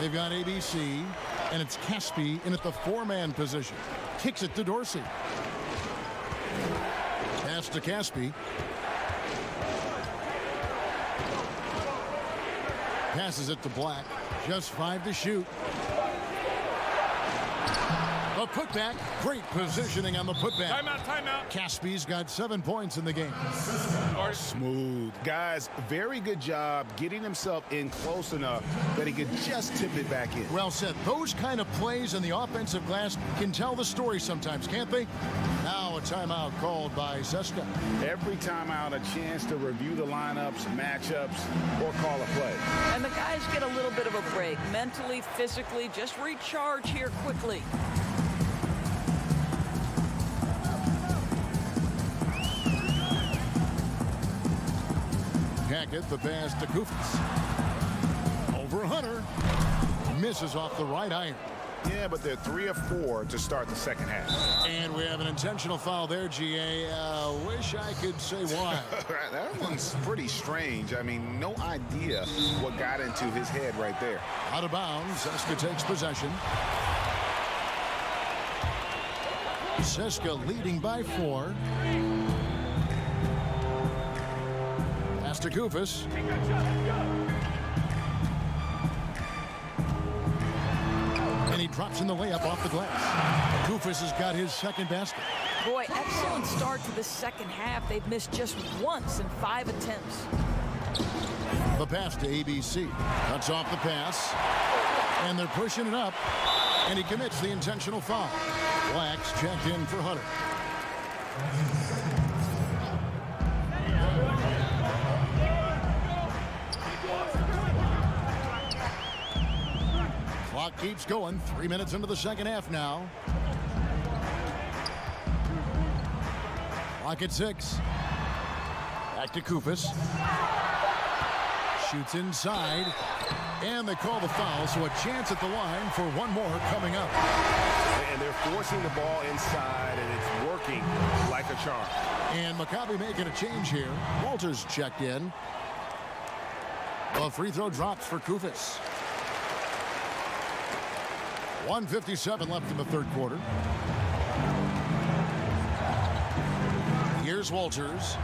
They've got ABC, and it's Caspi in at the 4-man position. Kicks it to Dorsey. Pass to Caspi. Passes it to Black. Just 5 to shoot. The putback. Great positioning on the putback. Timeout. Caspi's got 7 points in the game. Smooth. Guys, very good job getting himself in close enough that he could just tip it back in. Well said. Those kind of plays in the offensive glass can tell the story sometimes, can't they? Now a timeout called by Seska. Every timeout, a chance to review the lineups, matchups, or call a play. And the guys get a little bit of a break, mentally, physically, just recharge here quickly. Hackett, the pass to Kufis. Over Hunter. Misses off the right iron. Yeah, but they're 3 of 4 to start the second half. And we have an intentional foul there, GA. Wish I could say why. That one's pretty strange. I mean, no idea what got into his head right there. Out of bounds. Seska takes possession. Seska leading by 4. Pass to Kufis. And he drops in the layup off the glass. Kufis has got his second basket. Boy, excellent start to the second half. They've missed just once in 5 attempts. The pass to ABC. Cuts off the pass. And they're pushing it up. And he commits the intentional foul. Black's checked in for Hunter. Clock keeps going. 3 minutes into the second half now. Clock at 6. Back to Kufis. Shoots inside. And they call the foul, so a chance at the line for one more coming up. And they're forcing the ball inside, and it's working like a charm. And Maccabi making a change here. Walters checked in. The free throw drops for Kufis. 1:57 left in the third quarter. Here's Walters.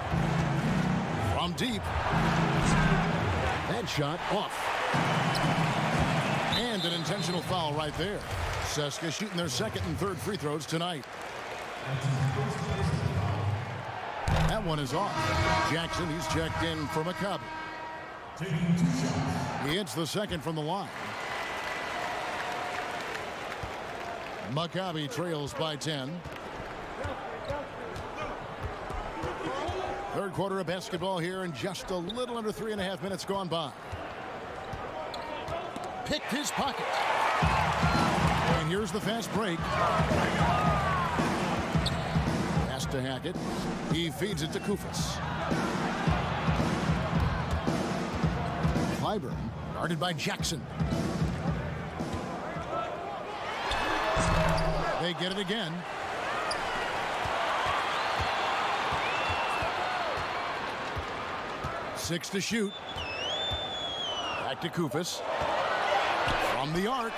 From deep. That shot off. And an intentional foul right there. Seska shooting their second and third free throws tonight. That one is off. Jackson, he's checked in for Maccabi. He hits the second from the line. Maccabi trails by 10. Third quarter of basketball here, and just a little under 3.5 minutes gone by. Picked his pocket. And here's the fast break. Pass to Hackett. He feeds it to Kufis. Clyburn, guarded by Jackson. They get it again. Six to shoot. Back to Kufis. From the arc.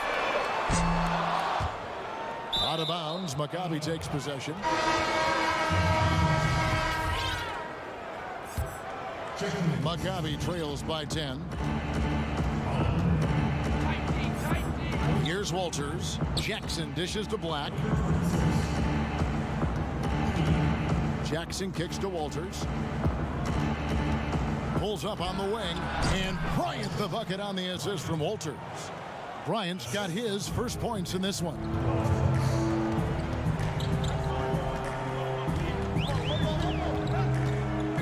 Out of bounds. Maccabi takes possession. Maccabi trails by 10. Here's Walters. Jackson dishes to Black. Jackson kicks to Walters. Pulls up on the wing, and Bryant the bucket on the assist from Walters. Bryant's got his first points in this one.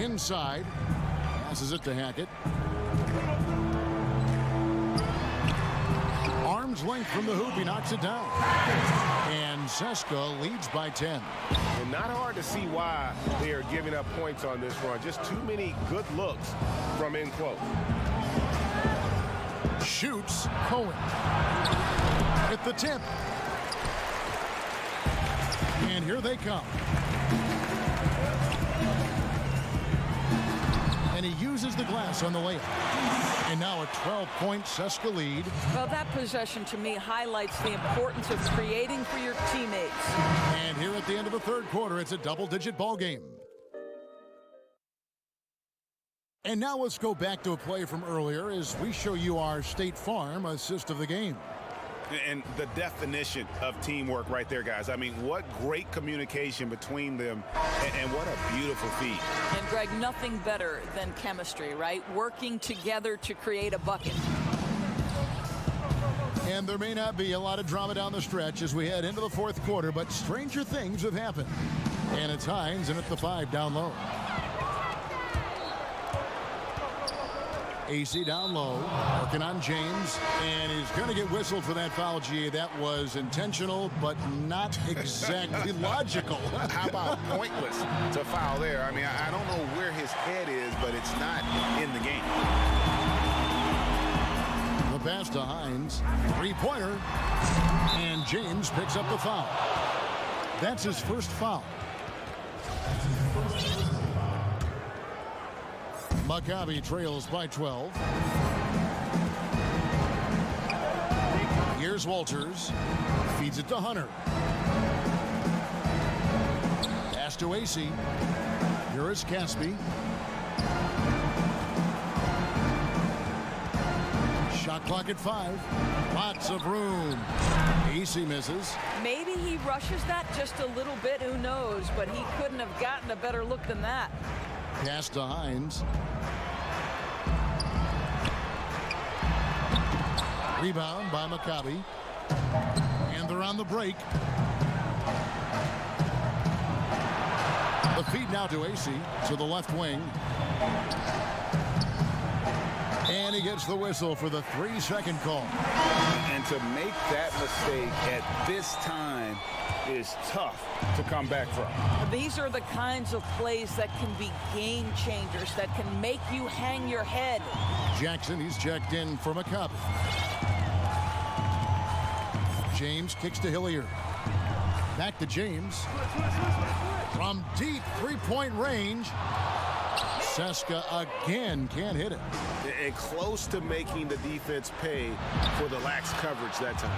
Inside, passes it to Hackett. Arm's length from the hoop, he knocks it down. And Seska leads by 10. And not hard to see why they are giving up points on this run. Just too many good looks from in close. Shoots Cohen. At the tip. And here they come. And he uses the glass on the layup. And now a 12-point Seska lead. Well, that possession to me highlights the importance of creating for your teammates. And here at the end of the third quarter, it's a double-digit ball game. And now let's go back to a play from earlier as we show you our State Farm assist of the game. And the definition of teamwork right there, guys. I mean, what great communication between them, and what a beautiful feed. And, Greg, nothing better than chemistry, right? Working together to create a bucket. And there may not be a lot of drama down the stretch as we head into the fourth quarter, but stranger things have happened. And it's Hines, and at the 5 down low. AC down low, working on James, and he's going to get whistled for that foul, G. That was intentional, but not exactly logical. How about pointless to foul there? I mean, I don't know where his head is, but it's not in the game. The pass to Hines, three-pointer, and James picks up the foul. That's his first foul. Maccabi trails by 12. Here's Walters. Feeds it to Hunter. Pass to AC. Here is Caspi. Shot clock at 5. Lots of room. AC misses. Maybe he rushes that just a little bit. Who knows? But he couldn't have gotten a better look than that. Pass to Hines. Rebound by Maccabi. And they're on the break. The feed now to AC to the left wing. And he gets the whistle for the 3-second call. And to make that mistake at this time is tough to come back from. These are the kinds of plays that can be game changers, that can make you hang your head. Jackson, he's checked in for Maccabi. James kicks to Hilliard. Back to James. From deep three-point range, Seska again can't hit it. And close to making the defense pay for the lax coverage that time.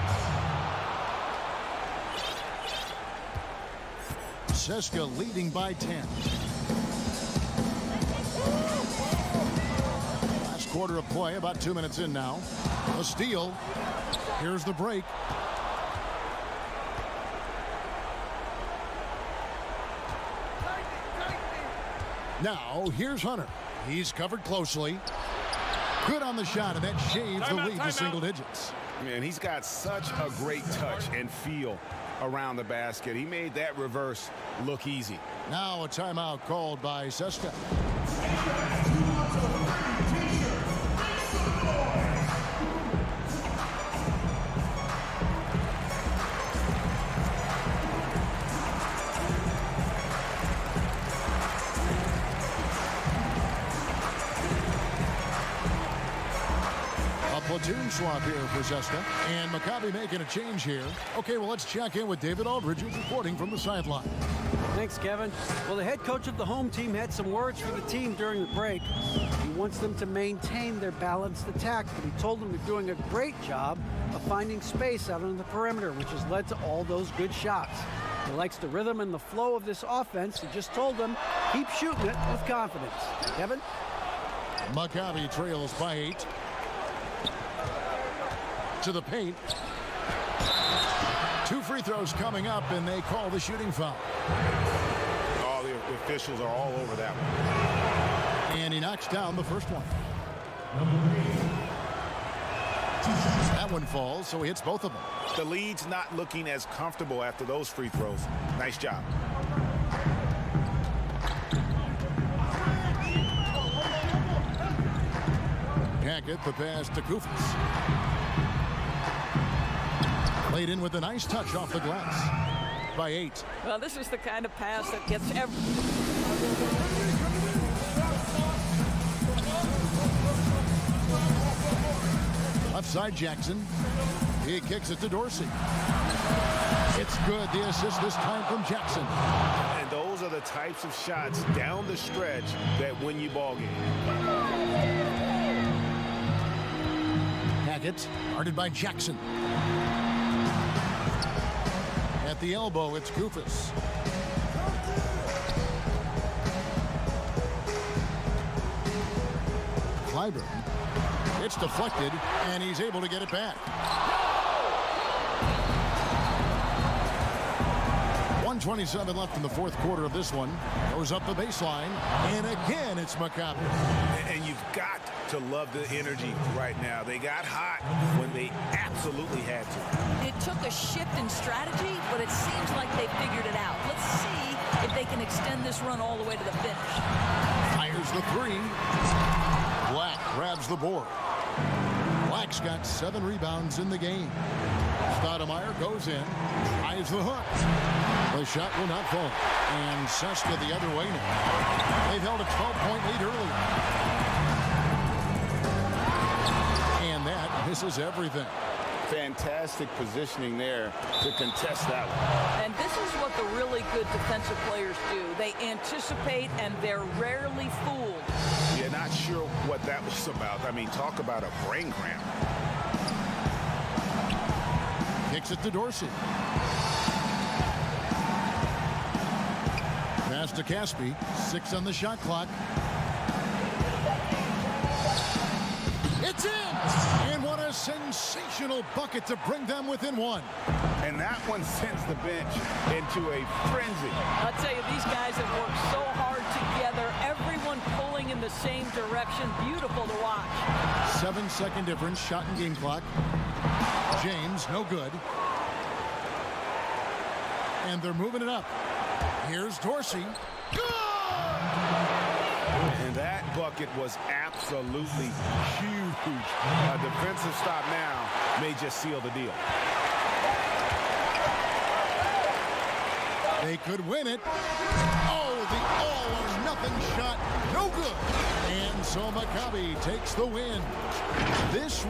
Seska leading by 10. Last quarter of play, about 2 minutes in now. A steal. Here's the break. Now, here's Hunter. He's covered closely. Good on the shot, and that shaves the lead to single digits. Man, he's got such a great touch and feel around the basket. He made that reverse look easy. Now a timeout called by Seska. Platoon swap here for Seska. And Maccabi making a change here. Okay, well, let's check in with David Aldridge, who's reporting from the sideline. Thanks, Kevin. Well, the head coach of the home team had some words for the team during the break. He wants them to maintain their balanced attack, but he told them they're doing a great job of finding space out on the perimeter, which has led to all those good shots. He likes the rhythm and the flow of this offense. He just told them, keep shooting it with confidence. Kevin? Maccabi trails by 8. To the paint. 2 free throws coming up, and they call the shooting foul. All the officials are all over that one. And he knocks down the first one. That one falls, so he hits both of them. The lead's not looking as comfortable after those free throws. Nice job. Hackett, the pass to Koufos. Laid in with a nice touch off the glass by 8. Well, this is the kind of pass that gets Left side, Jackson. He kicks it to Dorsey. It's good. The assist this time from Jackson. And those are the types of shots down the stretch that win you ball game. Hackett, guarded by Jackson. At the elbow, it's Koufos. Clyburn. It's deflected, and he's able to get it back. 1:27 left in the fourth quarter of this one. Goes up the baseline, and again it's Maccabi. And you've got to love the energy right now. They got hot when they absolutely had to. It took a shift in strategy, but it seems like they figured it out. Let's see if they can extend this run all the way to the finish. Fires the three. Black grabs the board. Black's got 7 rebounds in the game. Stoudemire goes in, tries the hook. The shot will not fall. And Seska the other way now. They've held a 12-point lead earlier. And that misses everything. Fantastic positioning there to contest that one. And this is what the really good defensive players do. They anticipate, and they're rarely fooled. You're not sure what that was about. I mean, talk about a brain cramp. Kicks it to Dorsey. Pass to Caspi. 6 on the shot clock. It's in! And what a sensational bucket to bring them within 1. And that one sends the bench into a frenzy. I'll tell you, these guys have worked so hard together. Everyone pulling in the same direction. Beautiful to watch. 7-second difference. Shot and game clock. James, no good. And they're moving it up. Here's Dorsey. And that bucket was absolutely huge. A defensive stop now may just seal the deal. They could win it. Oh, the all-or-nothing shot. No good. And so Maccabi takes the win. This...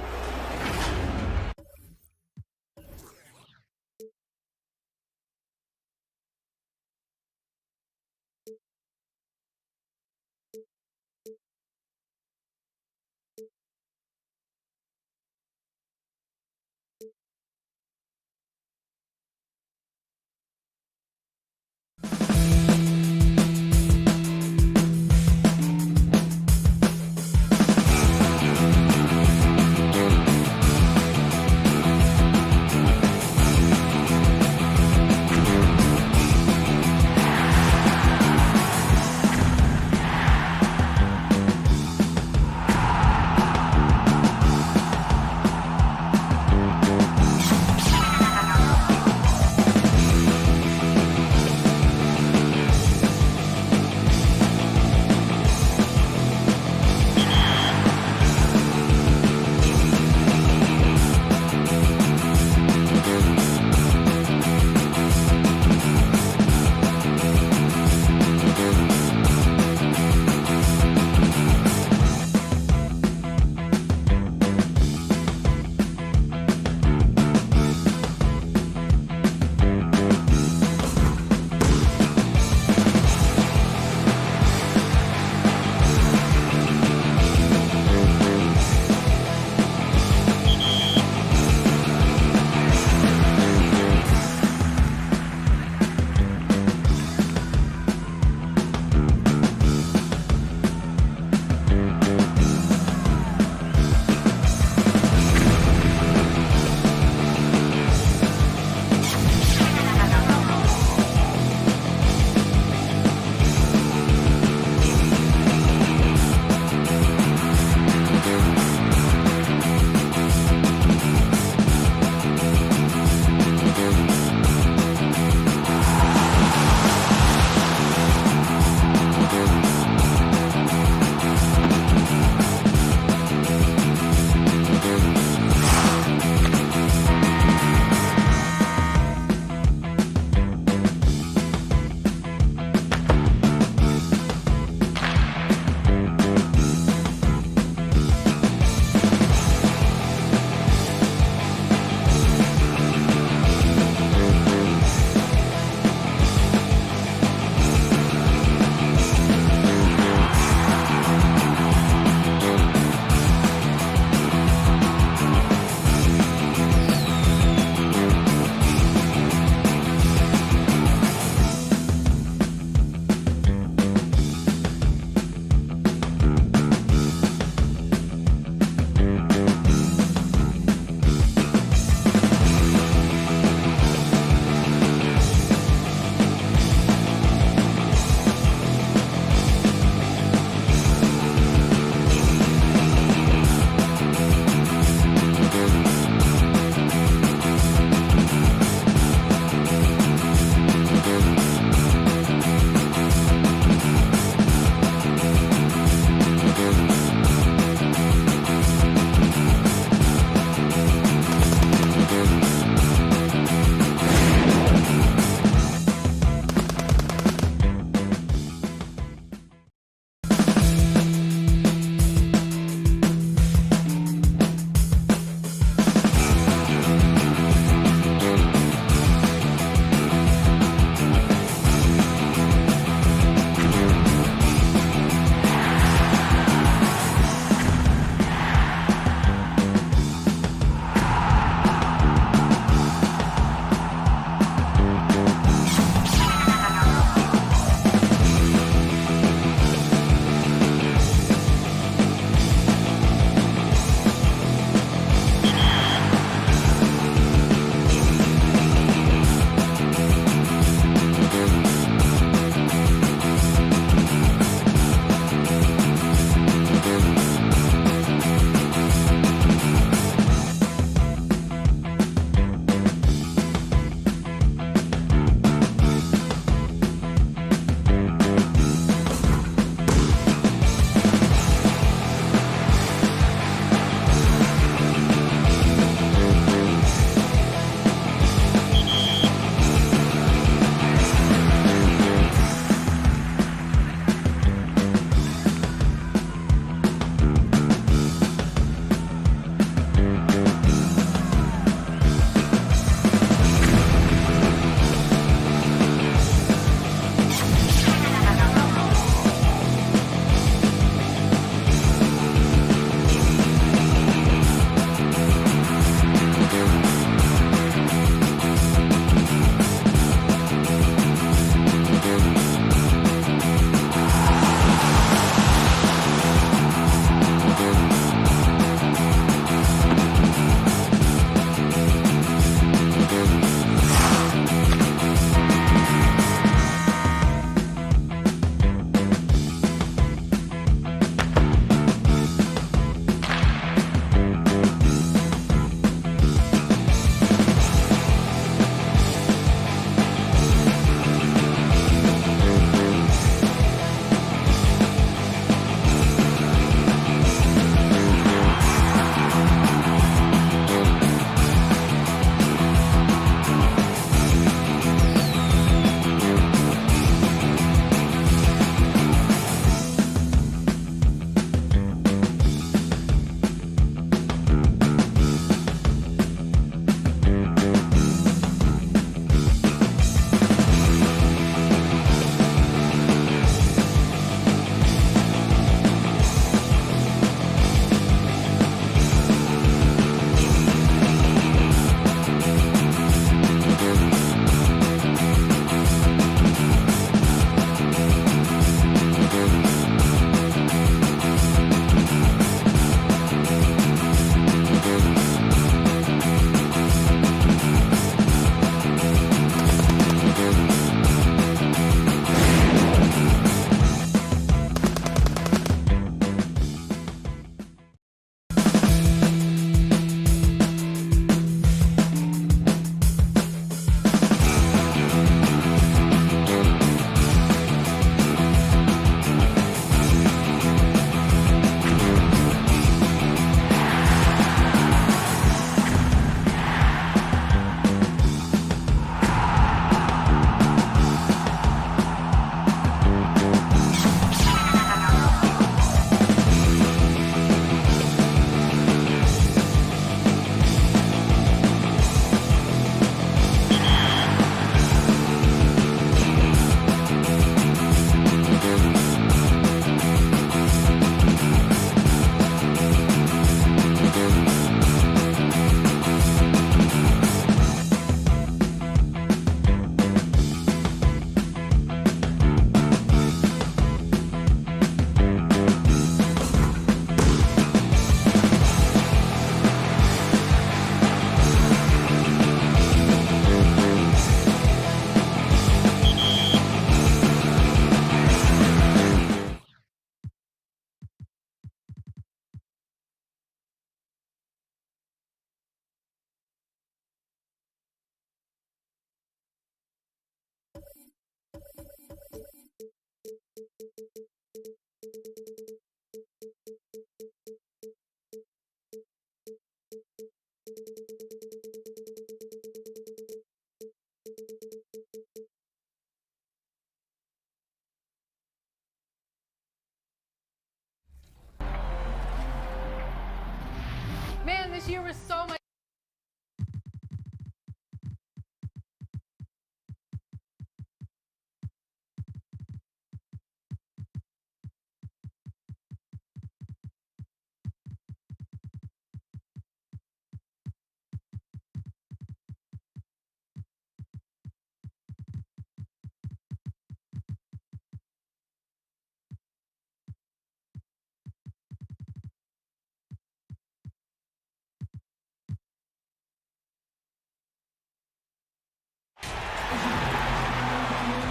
this year was so much.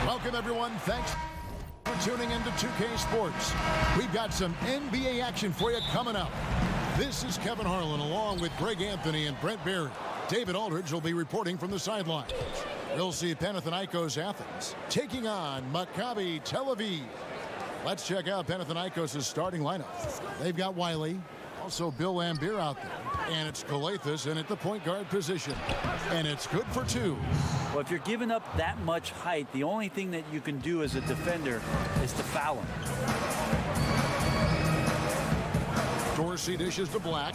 Welcome, everyone. Thanks for tuning into 2K Sports. We've got some NBA action for you coming up. This is Kevin Harlan along with Greg Anthony and Brent Barry. David Aldridge will be reporting from the sidelines. We'll see Panathinaikos Athens taking on Maccabi Tel Aviv. Let's check out Panathinaikos' starting lineup. They've got Wiley, also Bill Laimbeer out there. And it's Calathes in at the point guard position. And it's good for two. Well, if you're giving up that much height, the only thing that you can do as a defender is to foul him. Dorsey dishes to Black.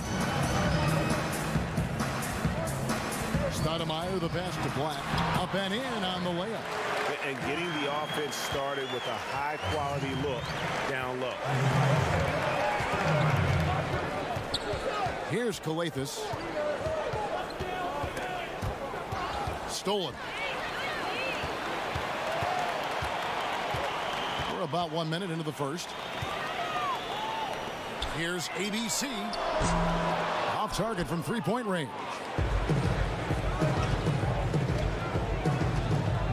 Stoudemire the pass to Black. Up and in on the layup. And getting the offense started with a high-quality look down low. Here's Calathes. Stolen. We're about 1 minute into the first. Here's ABC. Off target from three-point range.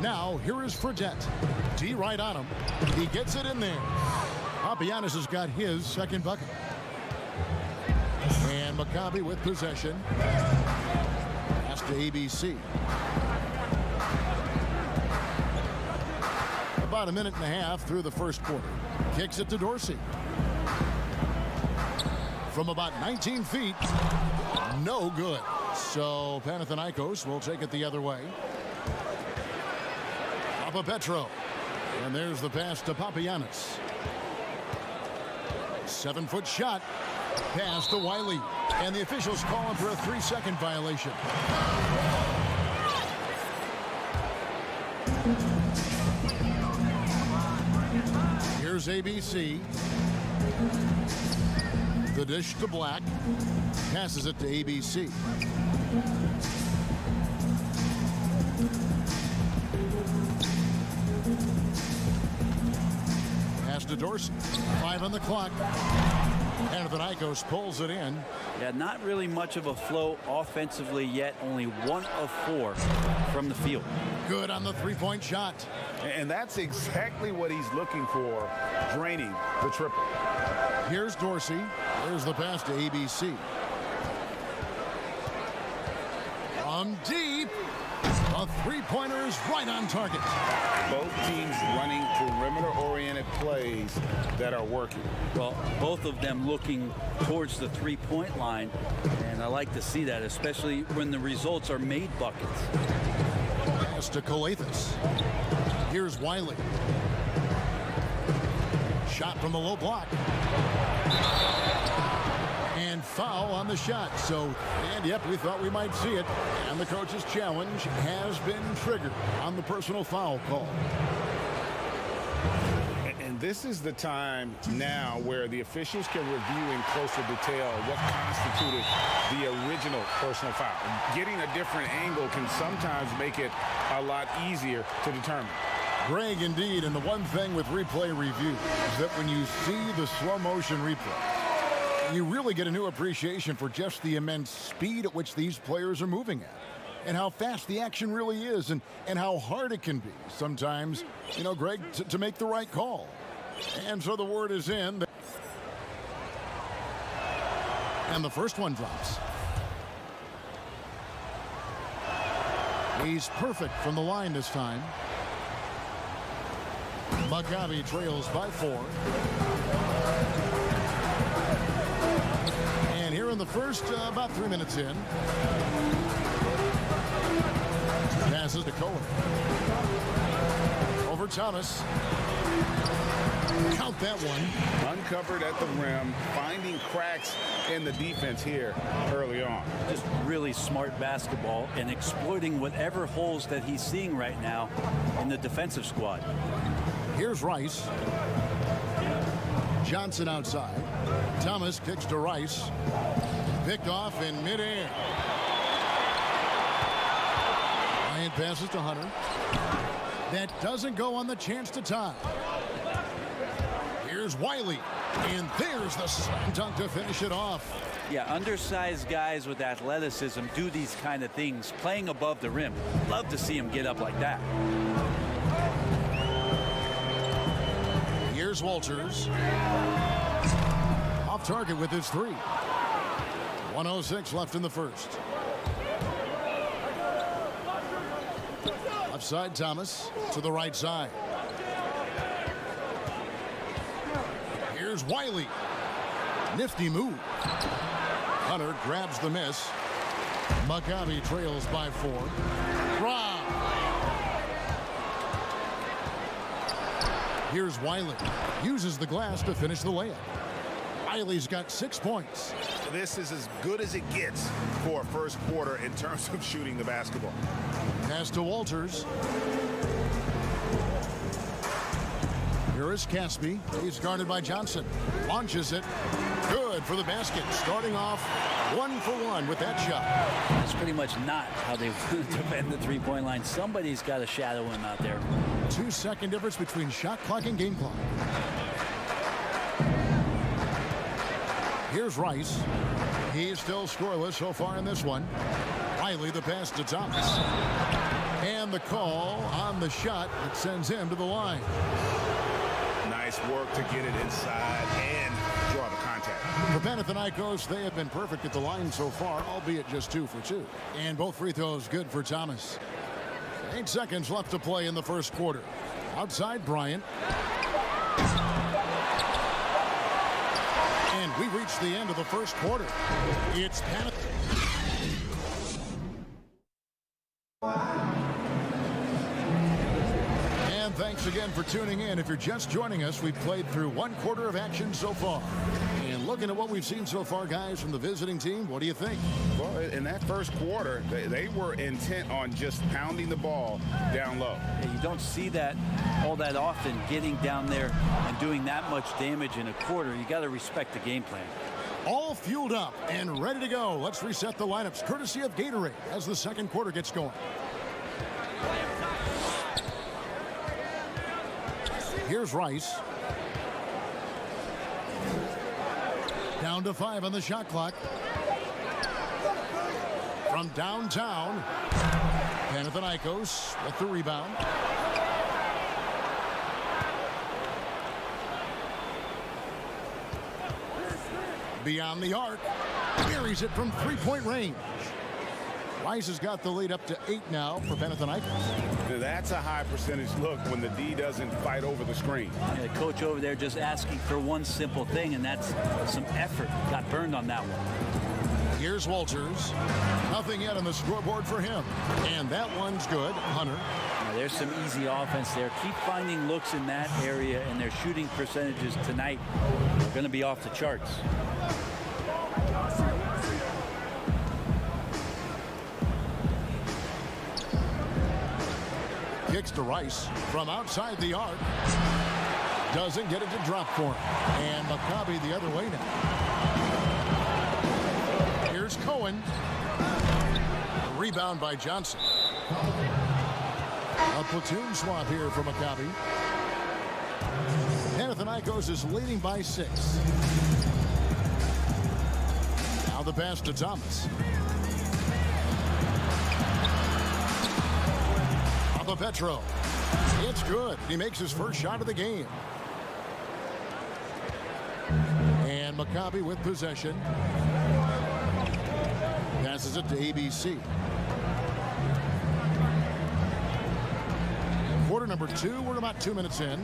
Now, here is Fredette. D right on him. He gets it in there. Papagiannis has got his second bucket. And Maccabi with possession. Pass to ABC. About a minute and a half through the first quarter. Kicks it to Dorsey. From about 19 feet. No good. So Panathinaikos will take it the other way. Petro. And there's the pass to Papagiannis. 7-foot shot. Pass to Wiley. And the officials calling for a 3-second violation. Here's ABC. The dish to Black. Passes it to ABC. Pass to Dorsey. 5 on the clock. Panathinaikos pulls it in. Yeah, not really much of a flow offensively yet. Only 1 of 4 from the field. Good on the three-point shot. And that's exactly what he's looking for, draining the triple. Here's Dorsey. There's the pass to ABC. From deep. A three-pointer is right on target. Both teams running perimeter-oriented plays that are working. Well, both of them looking towards the three-point line, and I like to see that, especially when the results are made buckets. Pass to Calathes. Here's Wiley. Shot from the low block. And foul on the shot. So, and yep, we thought we might see it. And the coach's challenge has been triggered on the personal foul call. And this is the time now where the officials can review in closer detail what constituted the original personal foul. Getting a different angle can sometimes make it a lot easier to determine. Greg, indeed, and the one thing with replay review is that when you see the slow motion replay, you really get a new appreciation for just the immense speed at which these players are moving at, and how fast the action really is, and how hard it can be sometimes, you know, Greg, to make the right call. And so the word is in. And the first one drops. He's perfect from the line this time. Maccabi trails by 4. And here in the first, about 3 minutes in. Passes to Cohen. Over Thomas. Count that one. Uncovered at the rim, finding cracks in the defense here early on. Just really smart basketball and exploiting whatever holes that he's seeing right now in the defensive squad. Here's Rice. Johnson outside. Thomas kicks to Rice. Picked off in midair. Bryant passes to Hunter. That doesn't go on the chance to tie. Here's Wiley. And there's the slam dunk to finish it off. Yeah, undersized guys with athleticism do these kind of things, playing above the rim. Love to see him get up like that. Here's Walters. Off target with his three. 1:06 left in the first. Left side, Thomas to the right side. Here's Wiley. Nifty move. Hunter grabs the miss. Maccabi trails by 4. Rob. Here's Wiley. Uses the glass to finish the layup. Wiley's got 6 points. This is as good as it gets for a first quarter in terms of shooting the basketball. Pass to Walters. Here is Caspi. He's guarded by Johnson. Launches it. Good for the basket. Starting off 1 for 1 with that shot. That's pretty much not how they defend the three-point line. Somebody's got to shadow him out there. 2-second difference between shot clock and game clock. Here's Rice. He's still scoreless so far in this one. Wiley the pass to Thomas. And the call on the shot that sends him to the line. Nice work to get it inside and draw the contact. For Panathinaikos, they have been perfect at the line so far, albeit just 2 for 2. And both free throws good for Thomas. 8 seconds left to play in the first quarter. Outside Bryant. And we reach the end of the first quarter. It's And thanks again for tuning in. If you're just joining us, we've played through 1 quarter of action so far. And looking at what we've seen so far, guys, from the visiting team, what do you think? Well, in that first quarter, they were intent on just pounding the ball down low. Yeah, you don't see that all that often, getting down there and doing that much damage in a quarter. You got to respect the game plan. All fueled up and ready to go. Let's reset the lineups courtesy of Gatorade as the second quarter gets going. Here's Rice. Down to 5 on the shot clock. From downtown, Panathinaikos with the rebound. Beyond the arc. Buries it from three-point range. Rice has got the lead up to 8 now for Panathinaikos. That's a high percentage look when the D doesn't fight over the screen. Yeah, coach over there just asking for one simple thing, and that's some effort. Got burned on that one. Here's Walters. Nothing yet on the scoreboard for him. And that one's good. Hunter. Now, there's some easy offense there. Keep finding looks in that area, and their shooting percentages tonight are going to be off the charts. Kicks to Rice from outside the arc. Doesn't get it to drop for him. And Maccabi the other way now. Here's Cohen. Rebound by Johnson. A platoon swap here for Maccabi. Panathinaikos is leading by 6. Now the pass to Thomas. Petro. It's good. He makes his first shot of the game. And Maccabi with possession. Passes it to ABC. Quarter number 2. We're about 2 minutes in.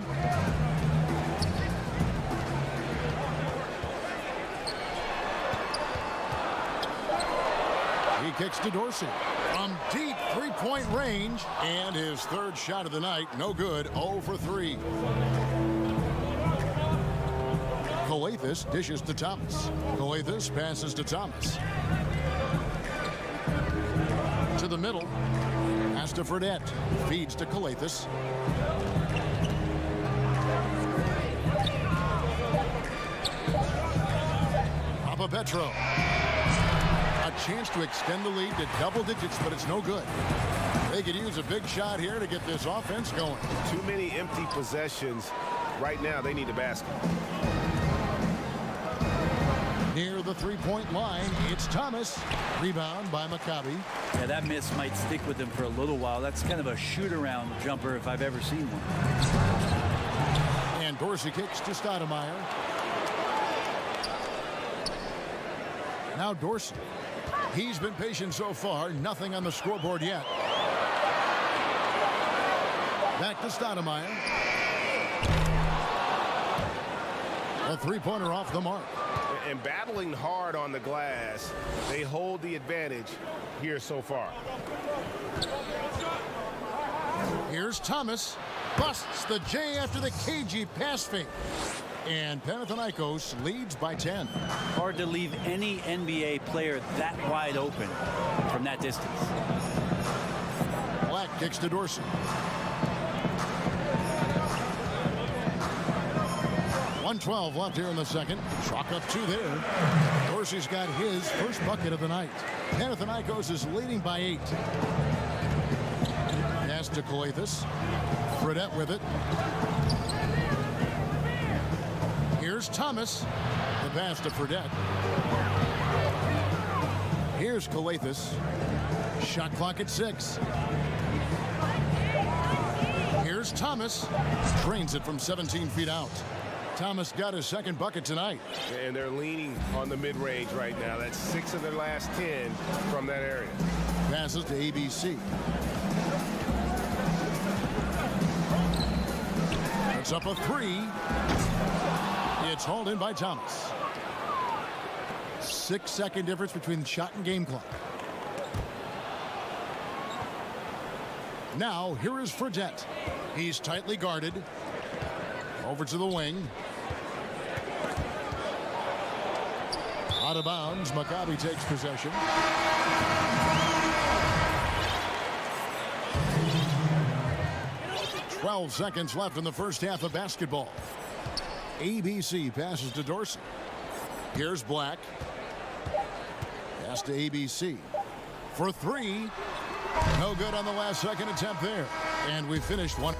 He kicks to Dorsey. From deep three-point range, and his third shot of the night, no good, 0 for 3. Coathis dishes to Thomas. Coathis passes to Thomas. To the middle. Pass to Fredette. Feeds to Coathis. Petro. A chance to extend the lead to double digits, but it's no good. They could use a big shot here to get this offense going. Too many empty possessions. Right now, they need a basket. Near the three-point line, it's Thomas. Rebound by Maccabi. Yeah, that miss might stick with him for a little while. That's kind of a shoot-around jumper if I've ever seen one. And Dorsey kicks to Stoudemire. Now Dorsey. He's been patient so far. Nothing on the scoreboard yet. Back to Stoudemire. A three-pointer off the mark. And battling hard on the glass, they hold the advantage here so far. Here's Thomas. Busts the J after the cagey pass fake. And Panathinaikos leads by 10. Hard to leave any NBA player that wide open from that distance. Black kicks to Dorsey. 1:12 left here in the second. Chalk up 2 there. Dorsey's got his first bucket of the night. Panathinaikos is leading by 8. Pass to Coathis. Fredette with it. Here's Thomas. The pass to Fredette. Here's Coathis. Shot clock at 6. Here's Thomas. Drains it from 17 feet out. Thomas got his second bucket tonight. And they're leaning on the mid-range right now. That's 6 of their last 10 from that area. Passes to ABC. It's up a 3. It's hauled in by Thomas. 6-second difference between shot and game clock. Now, here is Fredette. He's tightly guarded. Over to the wing. Out of bounds. Maccabi takes possession. "12 seconds left in the first half of basketball. ABC passes to Dorsey. Here's Black. Pass to ABC. For 3. No good on the last second attempt there. And we finished one.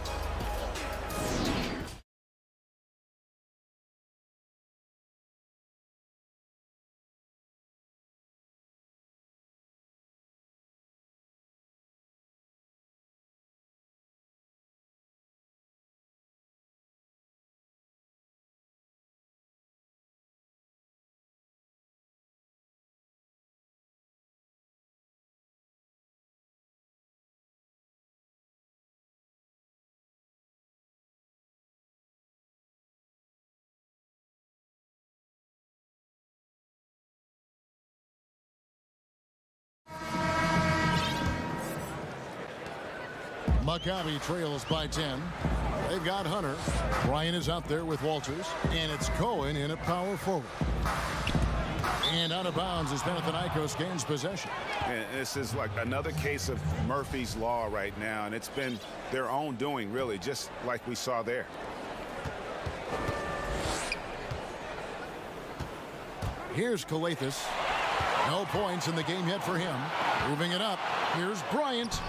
Maccabi trails by 10. They've got Hunter. Ryan is out there with Walters. And it's Cohen in at power forward. And out of bounds as Panathinaikos gains possession. And this is like another case of Murphy's Law right now. And it's been their own doing, really, just like we saw there. Here's Coathis. No points in the game yet for him. Moving it up. Here's Bryant.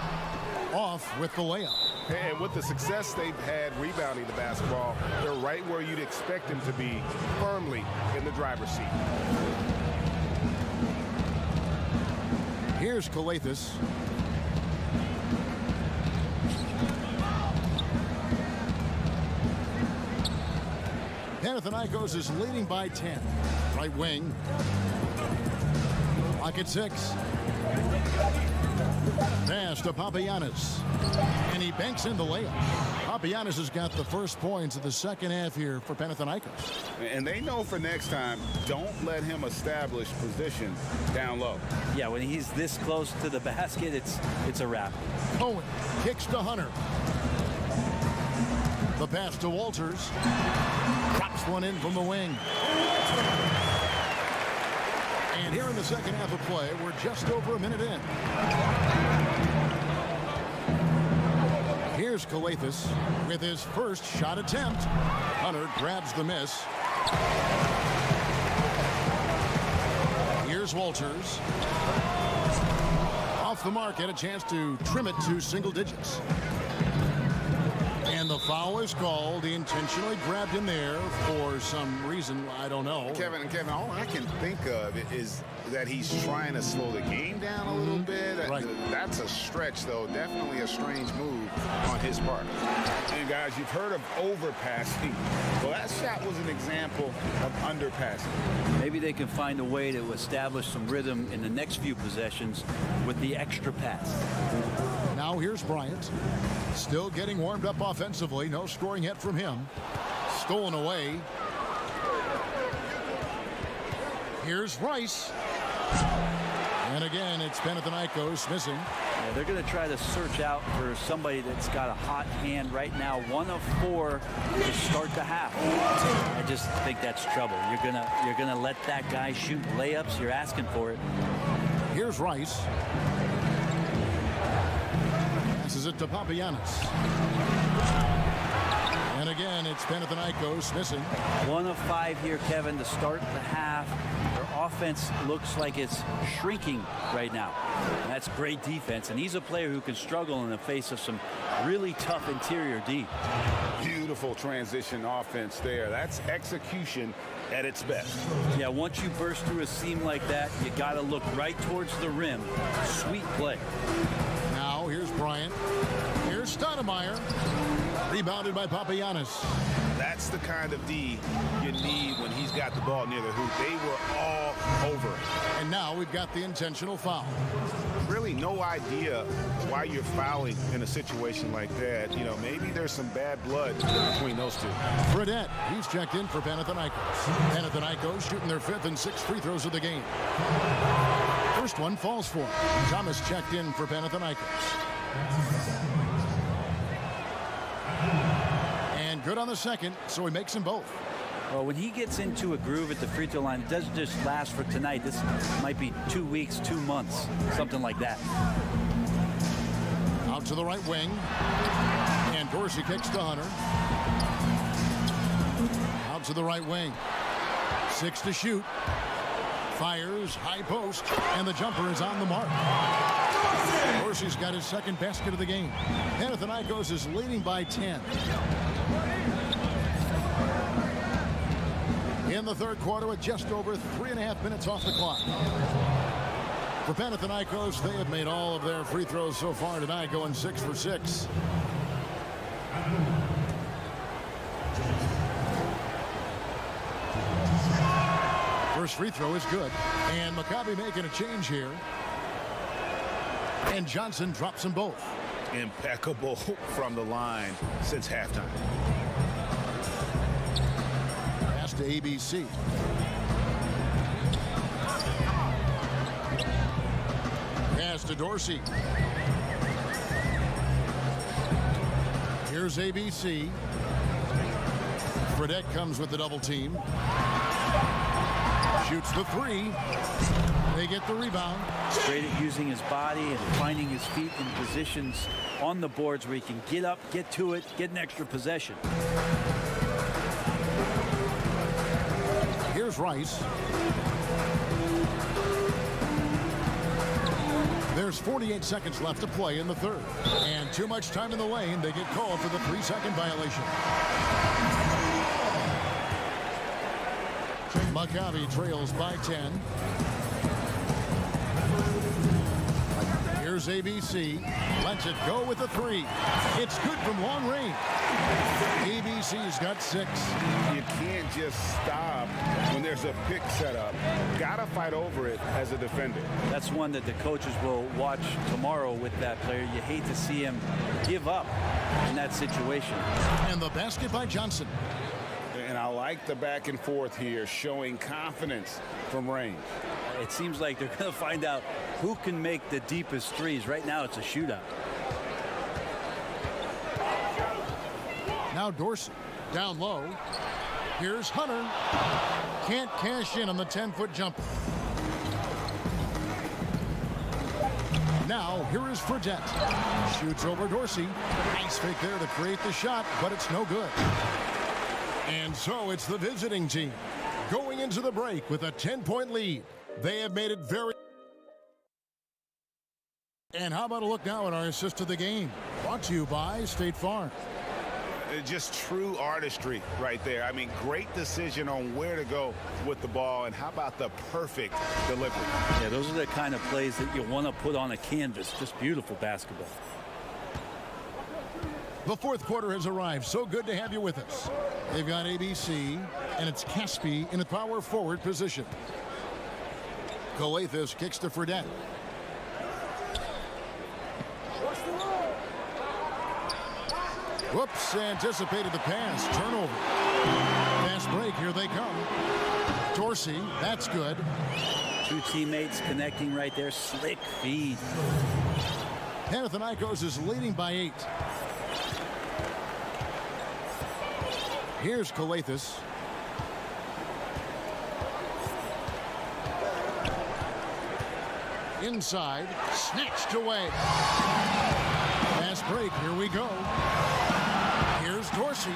Off with the layup. And with the success they've had rebounding the basketball, they're right where you'd expect them to be, firmly in the driver's seat. Here's Coathis. Panathinaikos is leading by 10. Right wing. Clock at 6. Pass to Papagiannis. And he banks in the layup. Papagiannis has got the first points of the second half here for Panathinaikos. And they know for next time, don't let him establish position down low. Yeah, when he's this close to the basket, it's a wrap. Owen kicks to Hunter. The pass to Walters. Drops one in from the wing. And here in the second half of play, we're just over a minute in. Here's Calathis with his first shot attempt. Hunter grabs the miss. Here's Walters. Off the mark, had a chance to trim it to single digits. And the foul is called. He intentionally grabbed him there for some reason. I don't know. Kevin, all I can think of is that he's trying to slow the game down a little bit. Right. That's a stretch, though. Definitely a strange move on his part. And, guys, you've heard of overpassing. Well, that shot was an example of underpassing. Maybe they can find a way to establish some rhythm in the next few possessions with the extra pass. Now here's Bryant. Still getting warmed up offensively. No scoring yet from him. Stolen away. Here's Rice. And again, it's Panathinaikos missing. Yeah, they're going to try to search out for somebody that's got a hot hand right now. 1 of 4 to start the half. I just think that's trouble. You're gonna let that guy shoot layups. You're asking for it. Here's Rice. Passes it to Papagiannis. And again, it's Panathinaikos missing. 1 of 5 here, Kevin, to start the half. Their offense looks like it's shrinking right now. And that's great defense. And he's a player who can struggle in the face of some really tough interior D. Beautiful transition offense there. That's execution at its best. Yeah, once you burst through a seam like that, you got to look right towards the rim. Sweet play. Now here's Bryant. Here's Stoudemire. Rebounded by Papagiannis. That's the kind of D you need when he's got the ball near the hoop. They were all over it. And now we've got the intentional foul. Really no idea why you're fouling in a situation like that. You know, maybe there's some bad blood between those two. Fredette, he's checked in for Panathinaikos. Panathinaikos shooting their 5th and 6th free throws of the game. First one falls for him. Thomas checked in for Panathinaikos. And good on the second, so he makes them both. Well, when he gets into a groove at the free throw line, it doesn't just last for tonight. This might be 2 weeks, 2 months, something like that. Out to the right wing. And Dorsey kicks to Hunter. Out to the right wing. 6 to shoot. Fires, high post, and the jumper is on the mark. Dorsey's got his second basket of the game. Panathinaikos is leading by 10. In the third quarter with just over 3.5 minutes off the clock. For Panathinaikos, they have made all of their free throws so far tonight, going 6 for 6. First free throw is good. And Maccabi making a change here. And Johnson drops them both. Impeccable from the line since halftime. Pass to ABC. Pass to Dorsey. Here's ABC. Fredette comes with the double team. Shoots the 3. They get the rebound. He's great at using his body and finding his feet in positions on the boards where he can get up, get to it, get an extra possession. Here's Rice. There's 48 seconds left to play in the third. And too much time in the lane. They get called for the 3-second violation. Maccabi trails by 10. Here's ABC. Lets it go with the 3. It's good from long range. ABC's got 6. You can't just stop when there's a pick set up. Gotta fight over it as a defender. That's one that the coaches will watch tomorrow with that player. You hate to see him give up in that situation. And the basket by Johnson. And I like the back and forth here, showing confidence from range. It seems like they're going to find out who can make the deepest threes. Right now, it's a shootout. Now Dorsey down low. Here's Hunter. Can't cash in on the 10-foot jumper. Now here is Fredette. Shoots over Dorsey. Nice fake there to create the shot, but it's no good. And so it's the visiting team going into the break with a 10-point lead. They have made it very... And how about a look now at our assist of the game? Brought to you by State Farm. Just true artistry right there. I mean, great decision on where to go with the ball, and how about the perfect delivery? Yeah, those are the kind of plays that you want to put on a canvas. Just beautiful basketball. The fourth quarter has arrived. So good to have you with us. They've got ABC, and it's Caspi in a power forward position. Coathis kicks to Fredette. Whoops, anticipated the pass. Turnover. Fast break, here they come. Dorsey, that's good. Two teammates connecting right there. Slick feed. Panathinaikos is leading by 8. Here's Coathis. Inside, snatched away. Fast break, here we go. Here's Dorsey.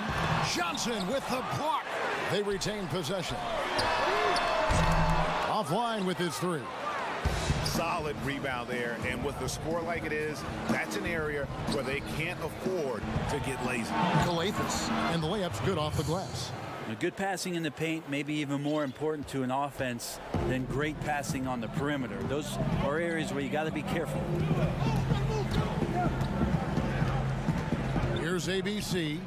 Johnson with the block. They retain possession. Offline with his 3. Solid rebound there, and with the score like it is, that's an area where they can't afford to get lazy. Coathis, and the layup's good off the glass. Good passing in the paint may be even more important to an offense than great passing on the perimeter. Those are areas where you got to be careful. Here's ABC.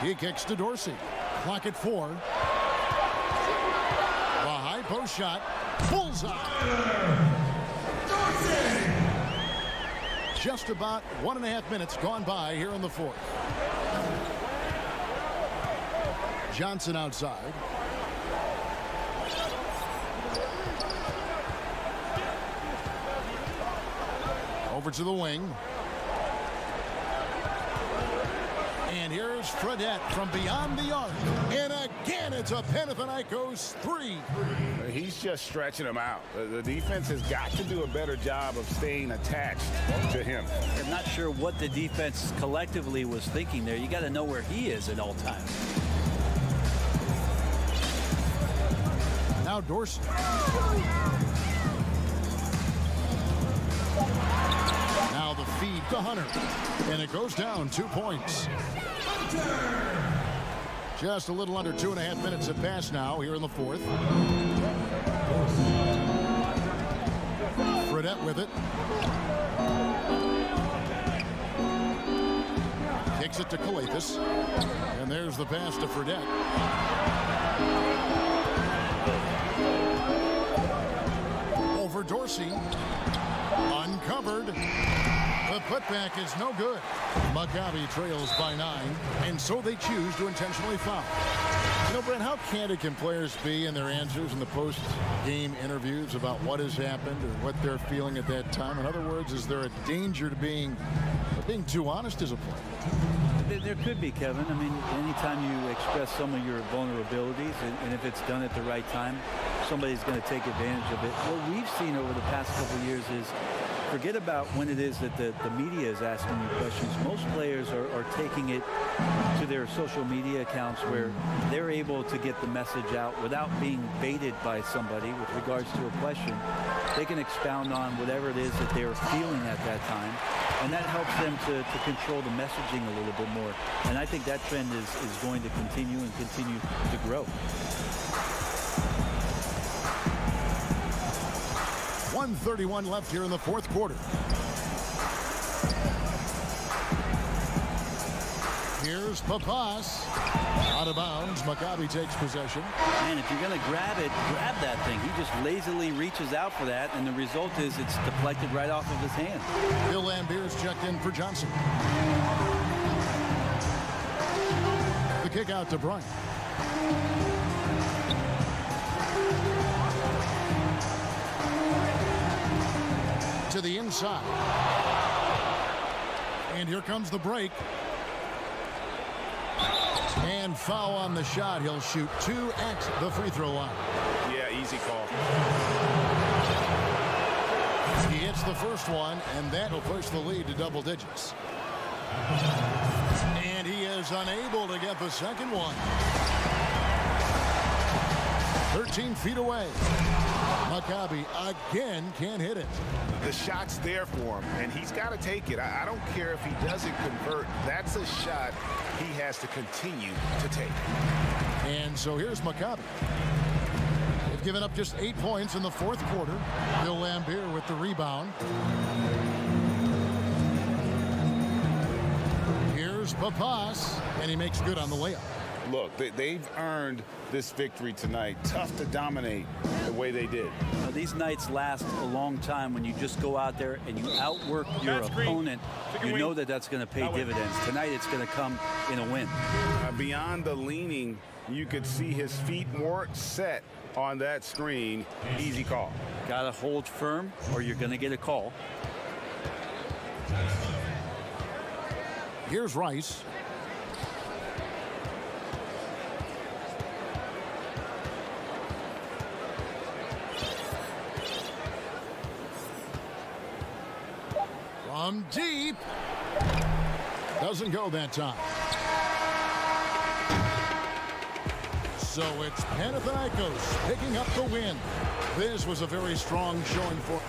He kicks to Dorsey. Clock at 4. The high post shot. Bullseye. Just about 1.5 minutes gone by here in the fourth. Johnson outside. Over to the wing. And here's Fredette from beyond the arc. And again, it's a Panathinaikos 3. He's just stretching him out. The defense has got to do a better job of staying attached to him. I'm not sure what the defense collectively was thinking there. You got to know where he is at all times. Now Dorsey. Now the feed to Hunter. And it goes down 2 points. Just a little under 2.5 minutes have passed now here in the fourth. Fredette with it. Kicks it to Coathis. And there's the pass to Fredette. Over Dorsey. Uncovered. The putback is no good. Maccabi trails by 9, and so they choose to intentionally foul. You know, Brent, how candid can players be in their answers in the post-game interviews about what has happened or what they're feeling at that time? In other words, is there a danger to being too honest as a player? There could be, Kevin. I mean, anytime you express some of your vulnerabilities, and if it's done at the right time, somebody's going to take advantage of it. What we've seen over the past couple of years is, forget about when it is that the media is asking you questions. Most players are taking it to their social media accounts where they're able to get the message out without being baited by somebody with regards to a question. They can expound on whatever it is that they're feeling at that time, and that helps them to control the messaging a little bit more. And I think that trend is going to continue and continue to grow. 1:31 left here in the fourth quarter. Here's Papas. Out of bounds. Maccabi takes possession. And if you're going to grab it, grab that thing. He just lazily reaches out for that, and the result is it's deflected right off of his hand. Bill Lambeer's checked in for Johnson. The kick out to Bryant. to the inside. And here comes the break. And foul on the shot. He'll shoot 2 at the free throw line. Yeah, easy call. He hits the first one, and that will push the lead to double digits. And he is unable to get the second one. 13 feet away. Maccabi again can't hit it. The shot's there for him, and he's got to take it. I don't care if he doesn't convert. That's a shot he has to continue to take. And so here's Maccabi. They've given up just 8 points in the fourth quarter. Bill Laimbeer with the rebound. Here's Papas, and he makes good on the layup. Look, they've earned this victory tonight. Tough to dominate the way they did. Now, these nights last a long time when you just go out there and you outwork your opponent. You know that that's going to pay dividends. Tonight it's going to come in a win. Beyond the leaning, you could see his feet more set on that screen. Easy call. Got to hold firm or you're going to get a call. Here's Rice. From deep. Doesn't go that time. So it's Panathinaikos picking up the win. This was a very strong showing for...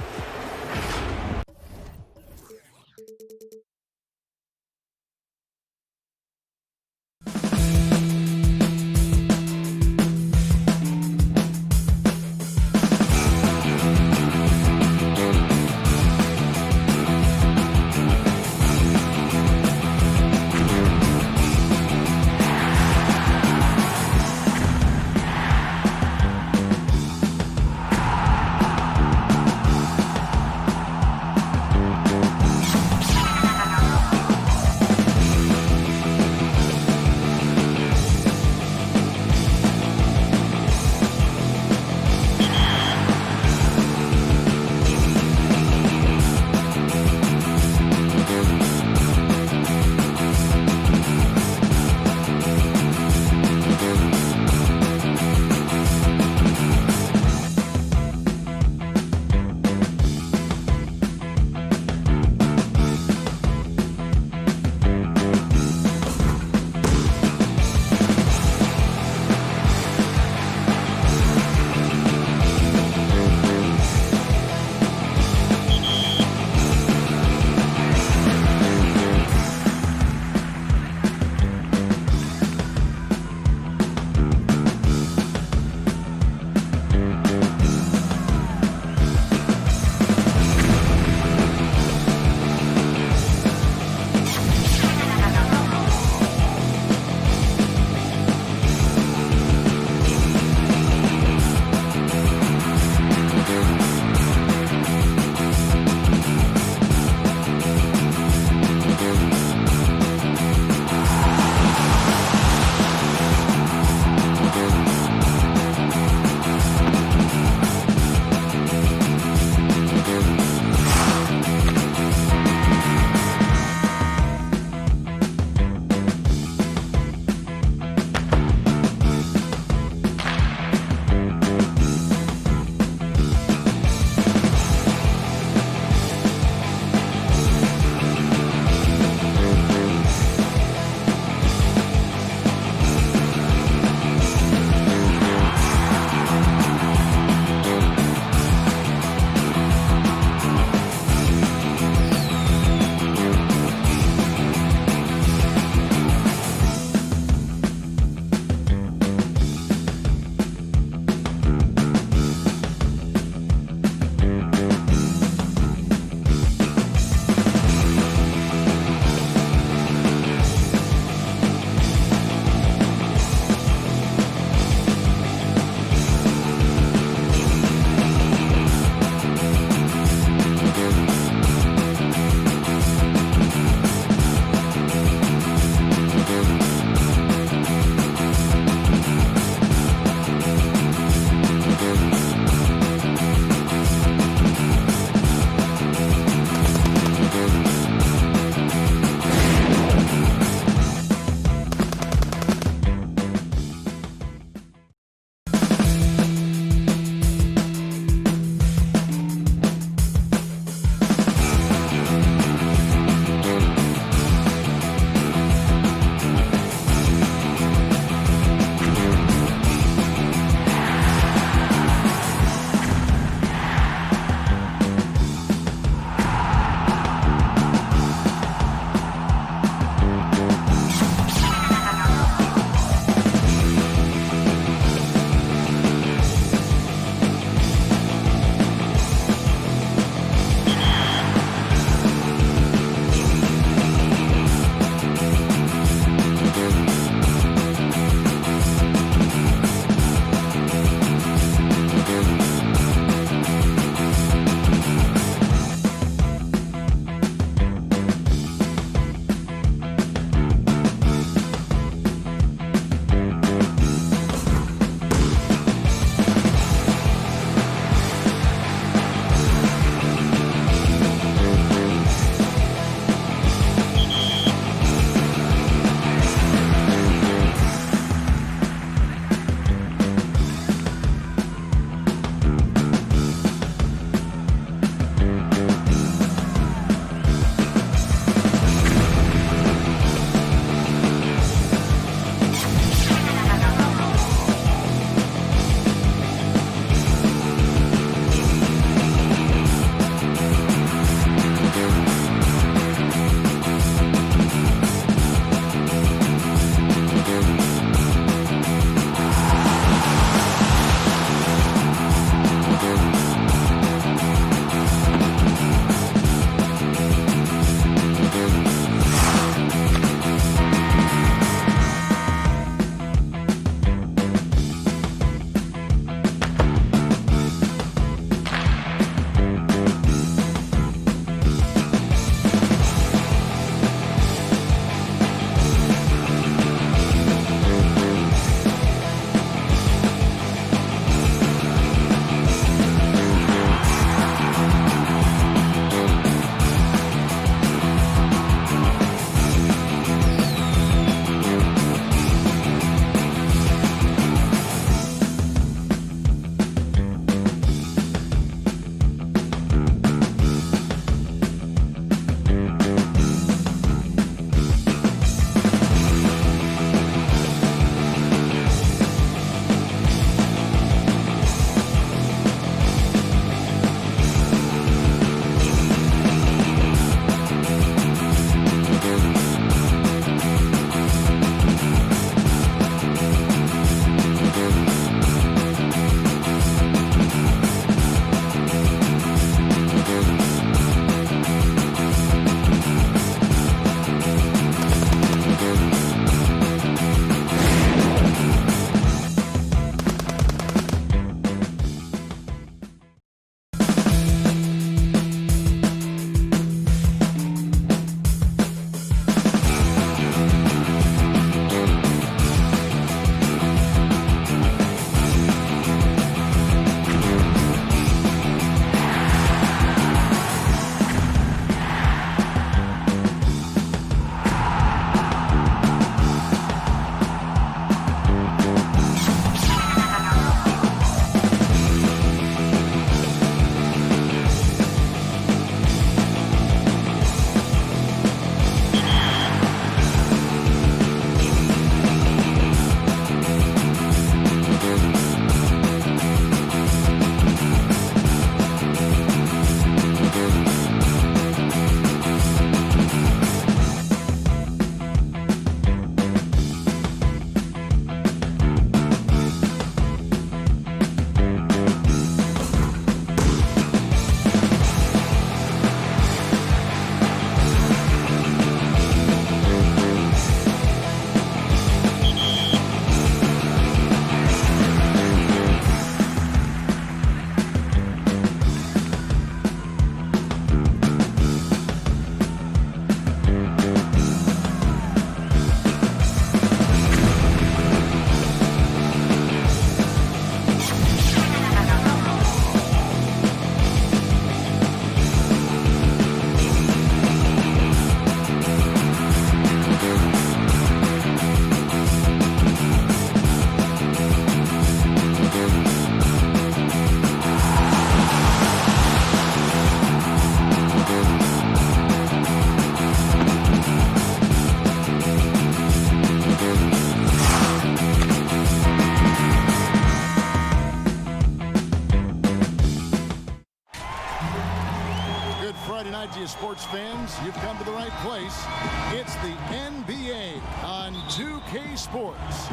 fans, you've come to the right place. It's the NBA on 2K Sports.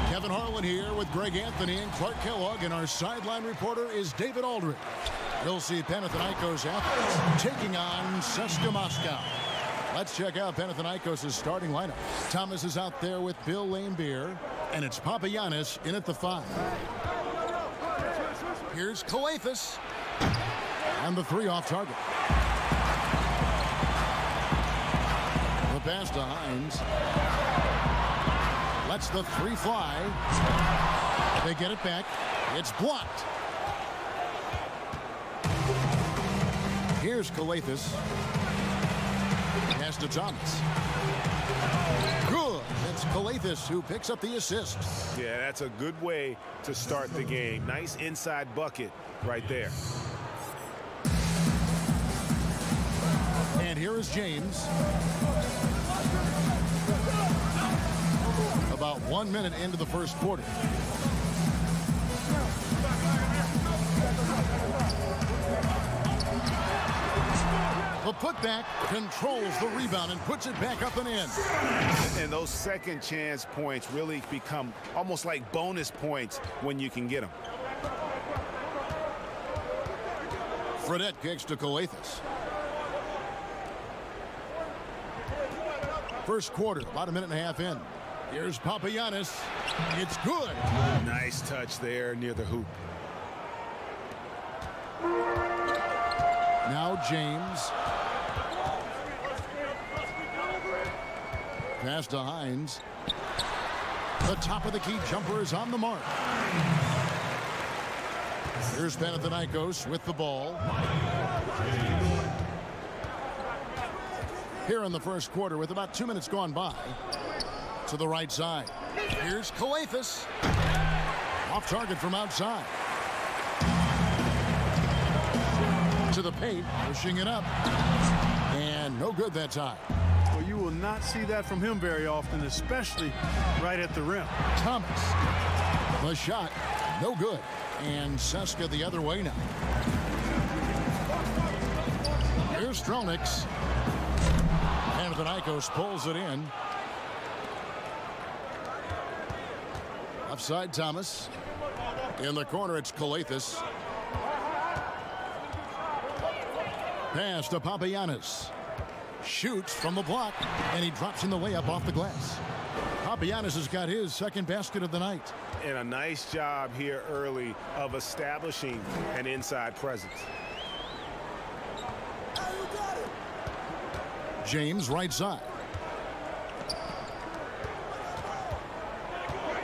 Kevin Harlan here with Greg Anthony and Clark Kellogg, and our sideline reporter is David Aldridge. We'll see Panathinaikos athletes taking on CSKA Moscow. Let's check out Panathinaikos' starting lineup. Thomas is out there with Bill Laimbeer, and it's Papagiannis in at the 5. Here's Calathes, and the 3 off target. The pass to Hines. Lets the 3 fly. They get it back. It's blocked. Here's Calathes. Pass to Thomas. Good. It's Calathes who picks up the assist. Yeah, that's a good way to start the game. Nice inside bucket right there. And here is James. About 1 minute into the first quarter. The putback controls the rebound and puts it back up and in. And those second chance points really become almost like bonus points when you can get them. Fredette kicks to Calathes. First quarter, about a minute and a half in. Here's Papagiannis. It's good. Nice touch there near the hoop. Now James. Pass to Hines. The top of the key jumper is on the mark. Here's Panathinaikos with the ball. Here in the first quarter with about 2 minutes gone by. To the right side. Here's Calathes. Off target from outside. To the paint, pushing it up. And no good that time. Well, you will not see that from him very often, especially right at the rim. Thomas. The shot, no good. And CSKA the other way now. Here's Stronix. Panathinaikos pulls it in. Offside Thomas. In the corner, it's Calathes. Pass to Papagiannis. Shoots from the block, and he drops in the layup off the glass. Papagiannis has got his second basket of the night. And a nice job here early of establishing an inside presence. James right side.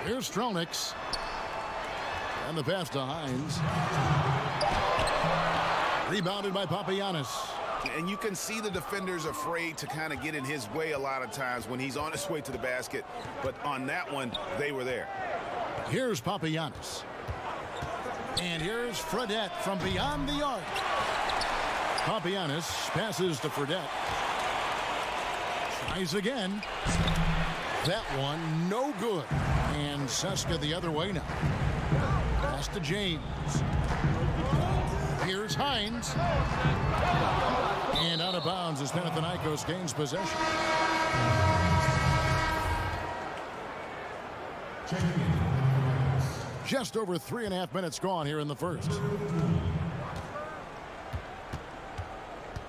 Here's Stronix. And the pass to Hines. Rebounded by Papagiannis. And you can see the defenders afraid to kind of get in his way a lot of times when he's on his way to the basket. But on that one, they were there. Here's Papagiannis. And here's Fredette from beyond the arc. Papagiannis passes to Fredette. Tries again. That one no good. And CSKA the other way now. Pass to James. Here's Hines. And out of bounds as Panathinaikos gains possession. Just over 3.5 minutes gone here in the first.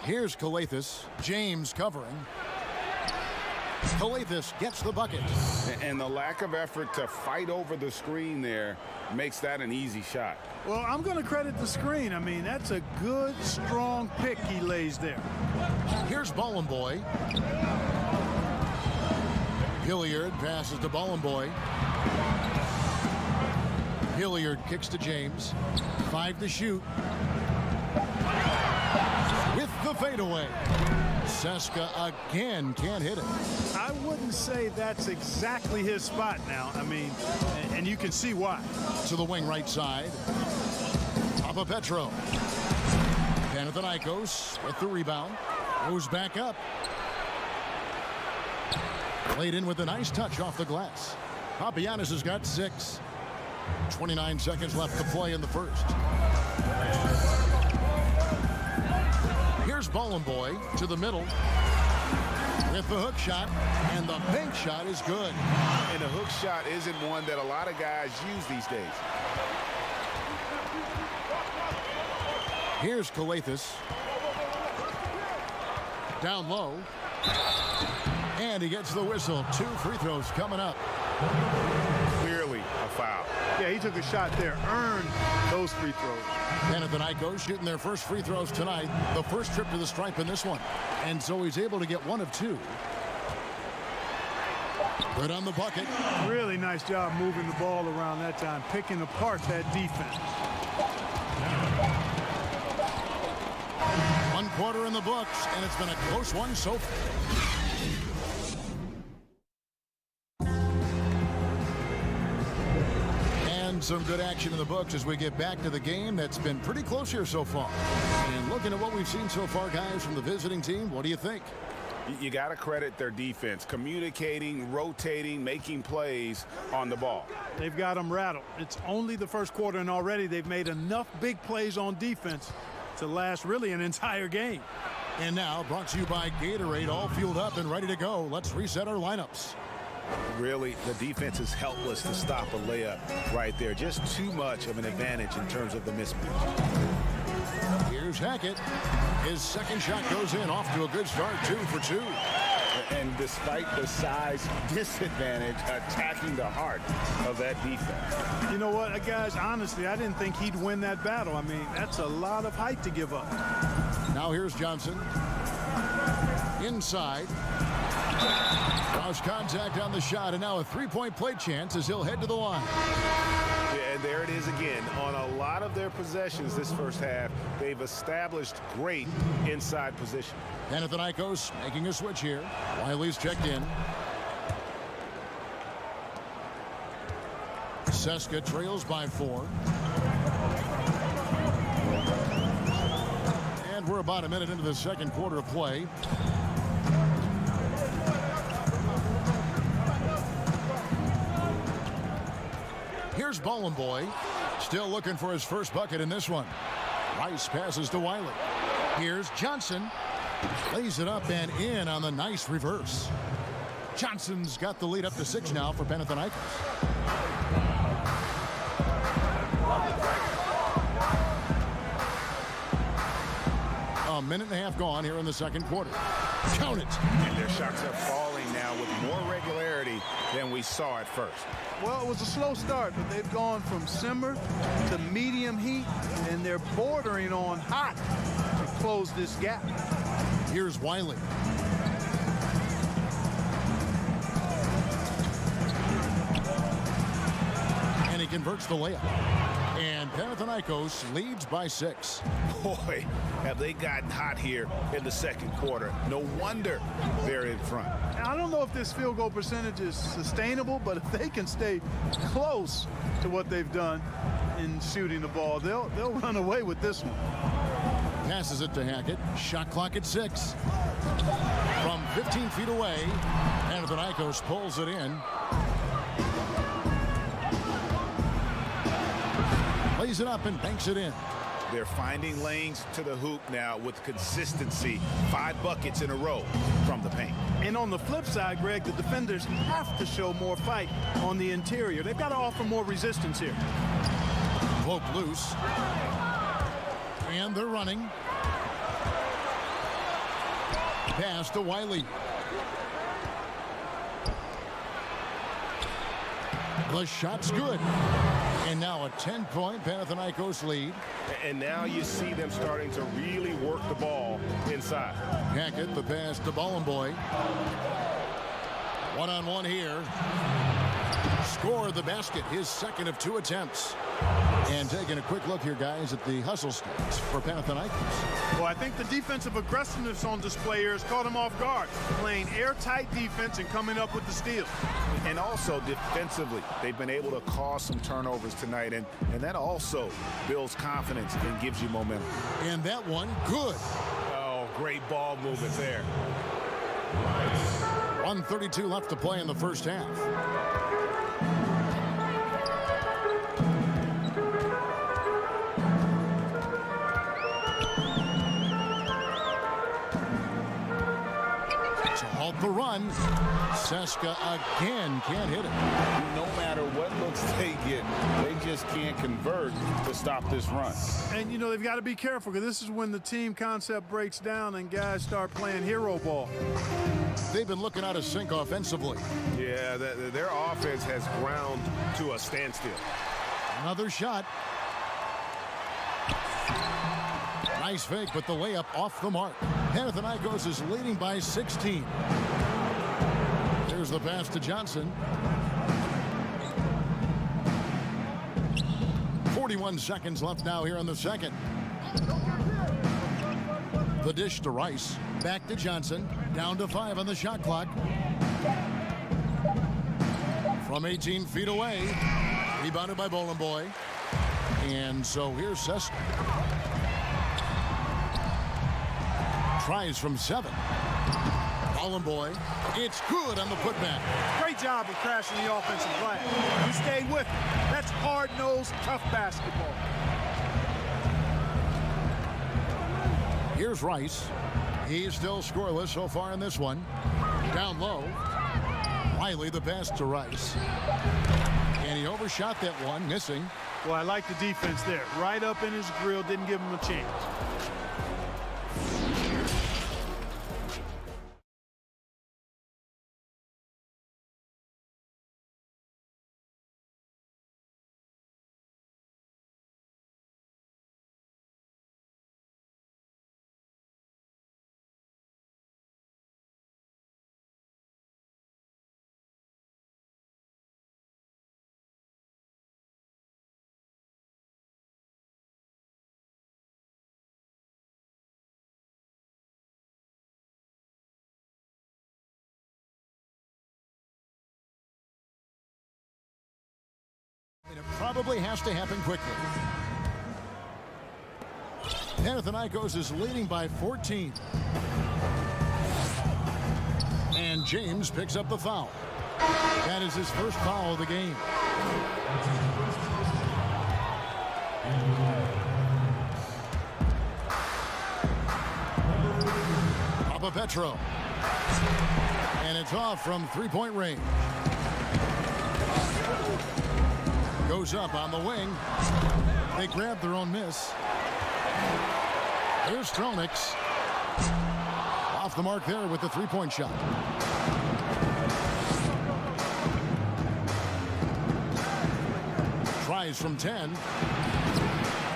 Here's Calathes. James covering. Calathes gets the bucket. And the lack of effort to fight over the screen there makes that an easy shot. Well, I'm going to credit the screen. I mean, that's a good, strong pick he lays there. Here's Bollenboy. Hilliard passes to Bollenboy. Hilliard kicks to James. 5 to shoot. With the fadeaway. CSKA again can't hit it. I wouldn't say that's exactly his spot now. I mean, and you can see why. To the wing right side. Papa Petro. Panathinaikos with the rebound. Goes back up. Played in with a nice touch off the glass. Papagiannis has got 6. 29 seconds left to play in the first. Here's Here's Boy to the middle with the hook shot, and the bank shot is good. And the hook shot isn't one that a lot of guys use these days. Here's Calathis. Down low. And he gets the whistle. 2 free throws coming up. Clearly a foul. Yeah, he took a shot there, earned those free throws. Panathinaikos shooting their first free throws tonight. The first trip to the stripe in this one. And so he's able to get 1 of 2. Good on the bucket. Really nice job moving the ball around that time, picking apart that defense. 1 quarter in the books, and it's been a close one so far. And some good action in the books as we get back to the game that's been pretty close here so far. And looking at what we've seen so far, guys, from the visiting team, what do you think? You got to credit their defense, communicating, rotating, making plays on the ball. They've got them rattled. It's only the first quarter, and already they've made enough big plays on defense to last really an entire game. And now, brought to you by Gatorade, all fueled up and ready to go. Let's reset our lineups. Really, the defense is helpless to stop a layup right there. Just too much of an advantage in terms of the mismatch. Here's Hackett. His second shot goes in, off to a good start, 2 for 2. And despite the size disadvantage, attacking the heart of that defense. You know what, guys, honestly, I didn't think he'd win that battle. I mean, that's a lot of height to give up. Now here's Johnson. Inside. Cross contact on the shot, and now a three-point play chance as he'll head to the line. Yeah, and there it is again. On a lot of their possessions this first half, they've established great inside position. Panathinaikos making a switch here. Wiley's checked in. Seska trails by 4. And we're about a minute into the second quarter of play. Here's Boy, still looking for his first bucket in this one. Rice passes to Wiley. Here's Johnson. Lays it up and in on the nice reverse. Johnson's got the lead up to 6 now for Panathinaikos. A minute and a half gone here in the second quarter. Count it. And their shots are falling now with more regularity than we saw at first. Well, it was a slow start, but they've gone from simmer to medium heat, and they're bordering on hot to close this gap. Here's Wiley. And he converts the layup. And Panathinaikos leads by 6. Boy, have they gotten hot here in the second quarter. No wonder they're in front. I don't know if this field goal percentage is sustainable, but if they can stay close to what they've done in shooting the ball, they'll run away with this one. Passes it to Hackett. Shot clock at 6. From 15 feet away, Panathinaikos pulls it in. Lays it up and banks it in. They're finding lanes to the hoop now with consistency. 5 buckets in a row from the paint. And on the flip side, Greg, the defenders have to show more fight on the interior. They've got to offer more resistance here. Poke loose. And they're running. Pass to Wiley. The shot's good. And now a 10-point Panathinaikos lead. And now you see them starting to really work the ball inside. Hackett, the pass to Boy. One-on-one here. Score the basket, his second of 2 attempts. And taking a quick look here, guys, at the hustle stats for Panathinaikos. Well, I think the defensive aggressiveness on display here has caught them off guard. Playing airtight defense and coming up with the steal. And also defensively, they've been able to cause some turnovers tonight, and that also builds confidence and gives you momentum. And that one, good. Oh, great ball movement there. 1:32 left to play in the first half. To halt the run, Seska again can't hit it. No matter what looks they get, they just can't convert to stop this run. And, you know, they've got to be careful because this is when the team concept breaks down and guys start playing hero ball. They've been looking out of sync offensively. Yeah, their offense has ground to a standstill. Another shot. Nice fake, but the layup off the mark. Panathinaikos is leading by 16. Here's the pass to Johnson. 41 seconds left now here in the second. The dish to Rice. Back to Johnson. Down to 5 on the shot clock. From 18 feet away. Rebounded by Boy. And so here's Seska. Tries from 7. Boy. It's good on the putback. Great job of crashing the offensive glass. He stayed with it. That's hard-nosed, tough basketball. Here's Rice. He's still scoreless so far in this one. Down low. Wiley the pass to Rice. And he overshot that one, missing. Well, I like the defense there. Right up in his grill, didn't give him a chance. It probably has to happen quickly. Panathinaikos is leading by 14. And James picks up the foul. That is his first foul of the game. Papa Petro. And it's off from three-point range. Goes up on the wing. They grab their own miss. Here's Stronix. Off the mark there with the three-point shot. Tries from 10.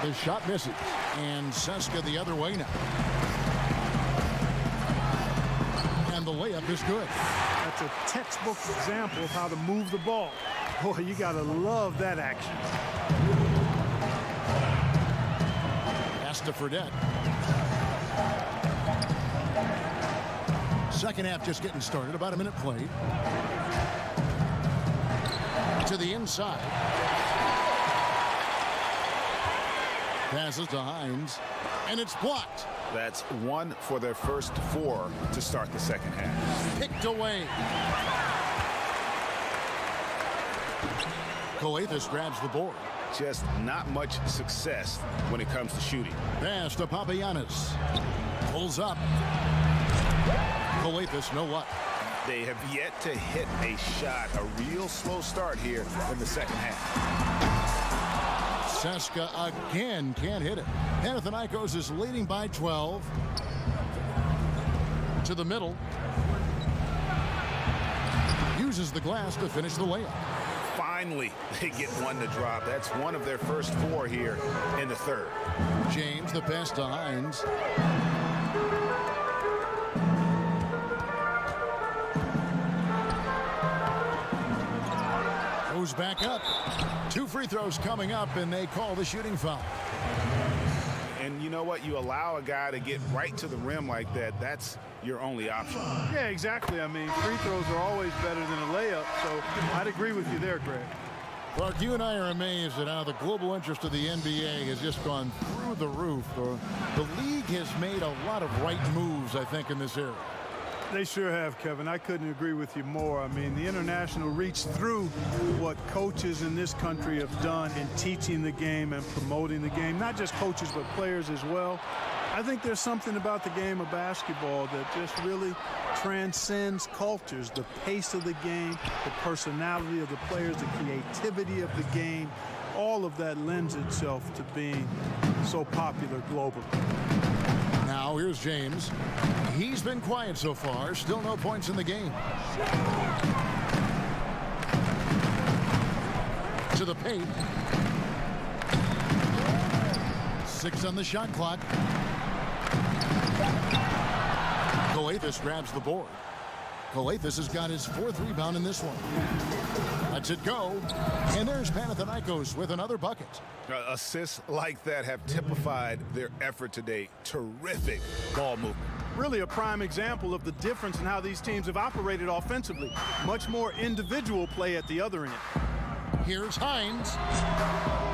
The shot misses. And Seska the other way now. And the layup is good. That's a textbook example of how to move the ball. Boy, you got to love that action. Pass to Fredette. Second half just getting started. About a minute played. To the inside. Passes to Hines. And it's blocked. That's 1 for their first 4 to start the second half. Picked away. Coathis grabs the board. Just not much success when it comes to shooting. Pass to Papagiannis. Pulls up. Coathis, no luck. They have yet to hit a shot. A real slow start here in the second half. Seska again can't hit it. Panathinaikos is leading by 12. To the middle. Uses the glass to finish the layup. Finally, they get one to drop. That's 1 of their first 4 here in the third. James, the pass to Hines. Goes back up. 2 free throws coming up, and they call the shooting foul. And you know what? You allow a guy to get right to the rim like that. That's your only option. Yeah, exactly. I mean, free throws are always better than a layup, so I'd agree with you there, Greg. Clark, you and I are amazed at how the global interest of the NBA has just gone through the roof. The league has made a lot of right moves, I think, in this area. They sure have, Kevin. I couldn't agree with you more. I mean, the international reached through what coaches in this country have done in teaching the game and promoting the game. Not just coaches, but players as well. I think there's something about the game of basketball that just really transcends cultures. The pace of the game, the personality of the players, the creativity of the game, all of that lends itself to being so popular globally. Now here's James. He's been quiet so far. Still no points in the game. To the paint. 6 on the shot clock. Coathis grabs the board. Coathis has got his 4th rebound in this one. Lets it go. And there's Panathinaikos with another bucket. Assists like that have typified their effort today. Terrific ball movement. Really a prime example of the difference in how these teams have operated offensively. Much more individual play at the other end. Here's Hines.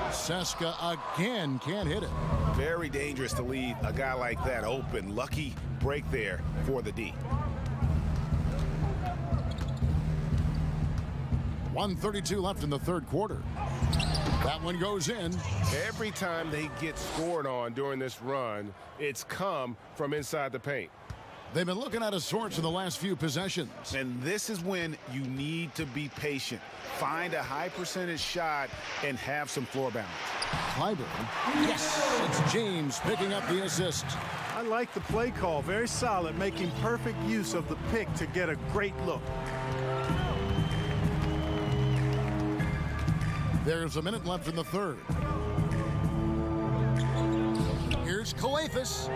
Seska again can't hit it. Very dangerous to leave a guy like that open. Lucky break there for the D. 1:32 left in the 3rd quarter. That one goes in. Every time they get scored on during this run, it's come from inside the paint. They've been looking at a source in the last few possessions. And this is when you need to be patient. Find a high percentage shot and have some floor balance. Clyburn. Yes, it's James picking up the assist. I like the play call. Very solid, making perfect use of the pick to get a great look. There's a minute left in the 3rd. Here's Coathis.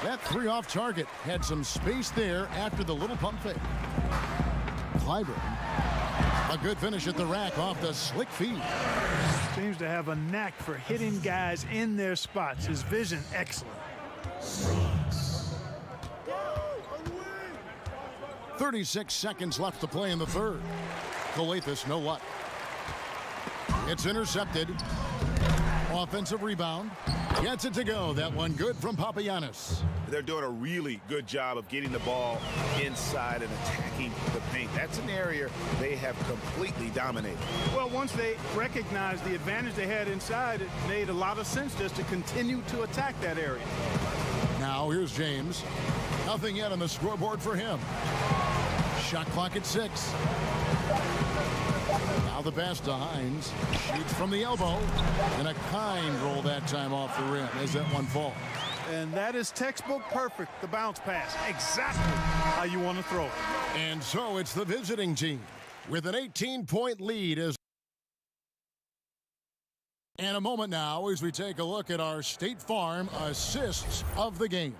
That 3 off target had some space there after the little pump fake. Clyburn. A good finish at the rack off the slick feed. Seems to have a knack for hitting guys in their spots. His vision, excellent. 36 seconds left to play in the 3rd. Coathis, no luck. It's intercepted. Offensive rebound. Gets it to go. That one good from Papagiannis. They're doing a really good job of getting the ball inside and attacking the paint. That's an area they have completely dominated. Well, once they recognized the advantage they had inside, it made a lot of sense just to continue to attack that area. Now here's James. Nothing yet on the scoreboard for him. Shot clock at 6. Now the pass to Hines. Shoots from the elbow. And a kind roll that time off the rim as that one falls. And that is textbook perfect, the bounce pass. Exactly how you want to throw it. And so it's the visiting team with an 18-point lead. And a moment now as we take a look at our State Farm assists of the game.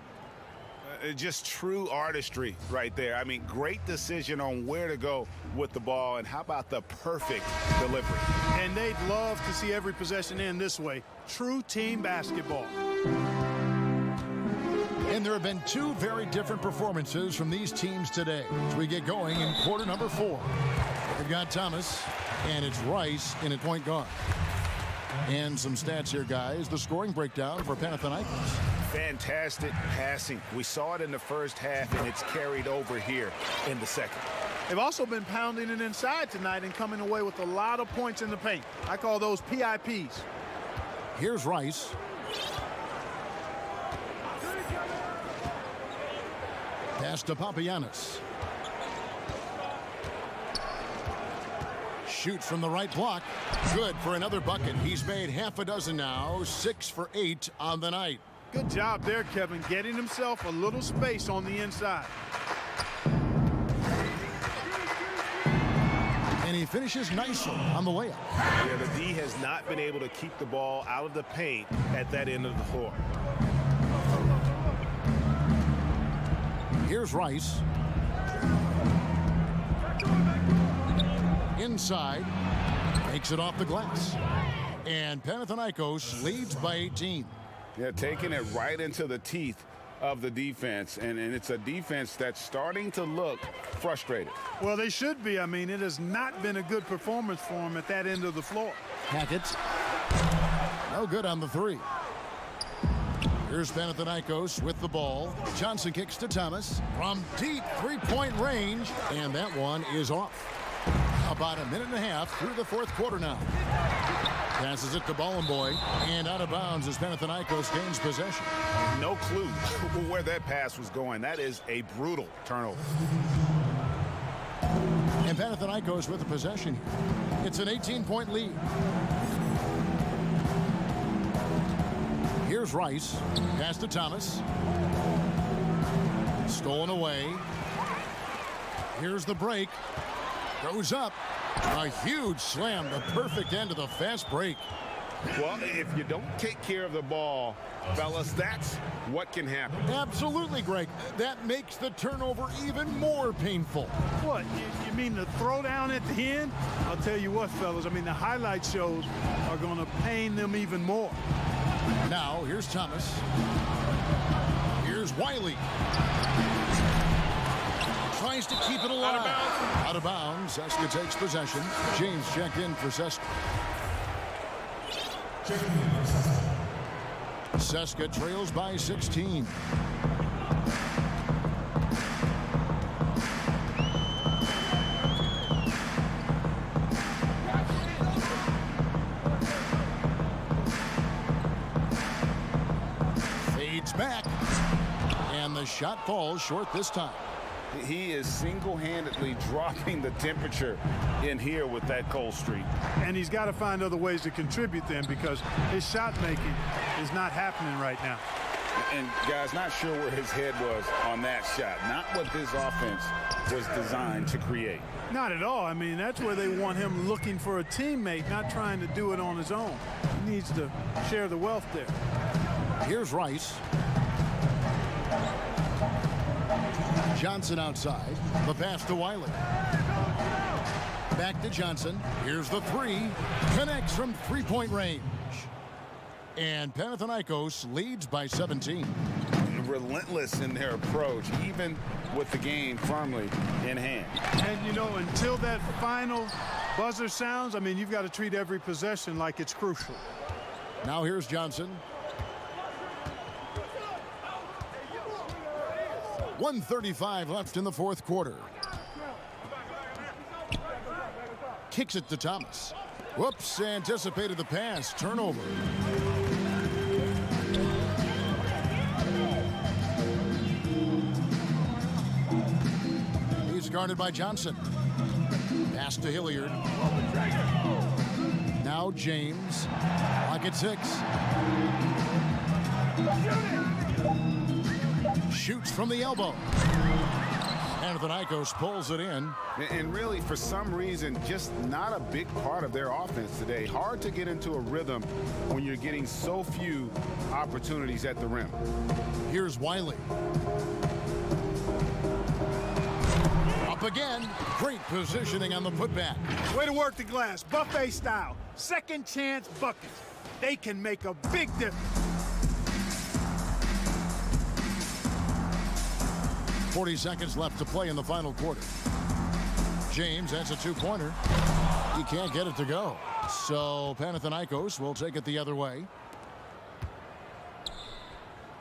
Just true artistry right there. I mean, great decision on where to go with the ball, and how about the perfect delivery? And they'd love to see every possession end this way. True team basketball. And there have been 2 very different performances from these teams today as we get going in quarter number 4. We've got Thomas, and it's Rice in at point guard. And some stats here, guys. The scoring breakdown for Panathinaikos. Fantastic passing. We saw it in the first half, and it's carried over here in the second. They've also been pounding it inside tonight and coming away with a lot of points in the paint. I call those PIPs. Here's Rice. Pass to Papagiannis. Shoots from the right block. Good for another bucket. He's made half a dozen now. 6 for 8 on the night. Good job there, Kevin, getting himself a little space on the inside. And he finishes nicely on the layup. Yeah, the D has not been able to keep the ball out of the paint at that end of the floor. Here's Rice. Inside. Takes it off the glass. And Panathinaikos leads by 18. Yeah, taking it right into the teeth of the defense. And it's a defense that's starting to look frustrated. Well, they should be. I mean, it has not been a good performance for them at that end of the floor. Hackett. No good on the 3. Here's Panathinaikos with the ball. Johnson kicks to Thomas from deep 3-point range. And that one is off. About a minute and a half through the 4th quarter now. Passes it to Bollenboy, and out of bounds as Panathinaikos gains possession. No clue where that pass was going. That is a brutal turnover. And Panathinaikos with the possession. It's an 18-point lead. Here's Rice. Pass to Thomas. Stolen away. Here's the break. Goes up. A huge slam. The perfect end of the fast break. Well, if you don't take care of the ball, fellas, that's what can happen. Absolutely, Greg. That makes the turnover even more painful. What, you mean the throwdown at the end? I'll tell you what, fellas, I mean, the highlight shows are going to pain them even more. Now, here's Thomas. Here's Wiley. Tries to keep it alive. Out of bounds. Seska takes possession. James checked in for Seska. Seska trails by 16. Fades back. And the shot falls short this time. He is single-handedly dropping the temperature in here with that cold streak. And he's got to find other ways to contribute then, because his shot making is not happening right now. And guys, not sure where his head was on that shot. Not what this offense was designed to create. Not at all. I mean, that's where they want him looking for a teammate, not trying to do it on his own. He needs to share the wealth there. Here's Rice. Johnson outside. The pass to Wiley. Back to Johnson. Here's the three. Connects from three-point range. And Panathinaikos leads by 17. Relentless in their approach, even with the game firmly in hand. And, you know, until that final buzzer sounds, I mean, you've got to treat every possession like it's crucial. Now here's Johnson. 1:35 left in the fourth quarter. Kicks it to Thomas. Whoops, anticipated the pass. Turnover. He's guarded by Johnson. Pass to Hilliard. Now James. Clock at 6. Shoots from the elbow. Panathinaikos pulls it in. And really, for some reason, just not a big part of their offense today. Hard to get into a rhythm when you're getting so few opportunities at the rim. Here's Wiley. Up again. Great positioning on the putback. Way to work the glass. Buffet style. Second chance buckets. They can make a big difference. 40 seconds left to play in the final quarter. James has a two-pointer. He can't get it to go. So Panathinaikos will take it the other way.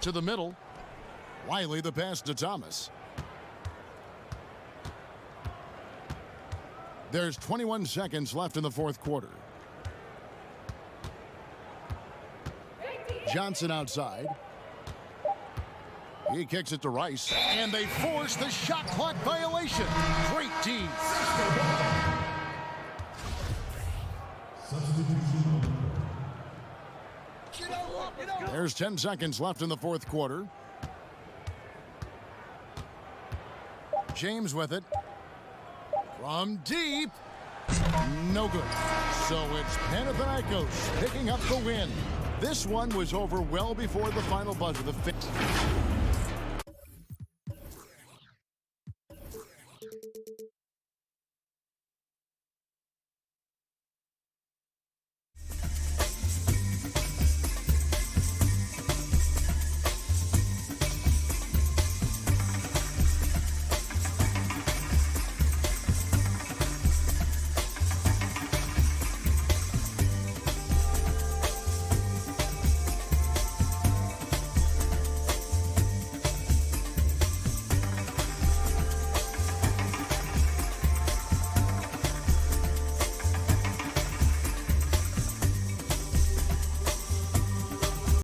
To the middle. Wiley the pass to Thomas. There's 21 seconds left in the fourth quarter. Johnson outside. He kicks it to Rice, and they force the shot clock violation. Great D. There's 10 seconds left in the fourth quarter. James with it. From deep. No good. So it's Panathinaikos picking up the win. This one was over well before the final buzzer. The fifth.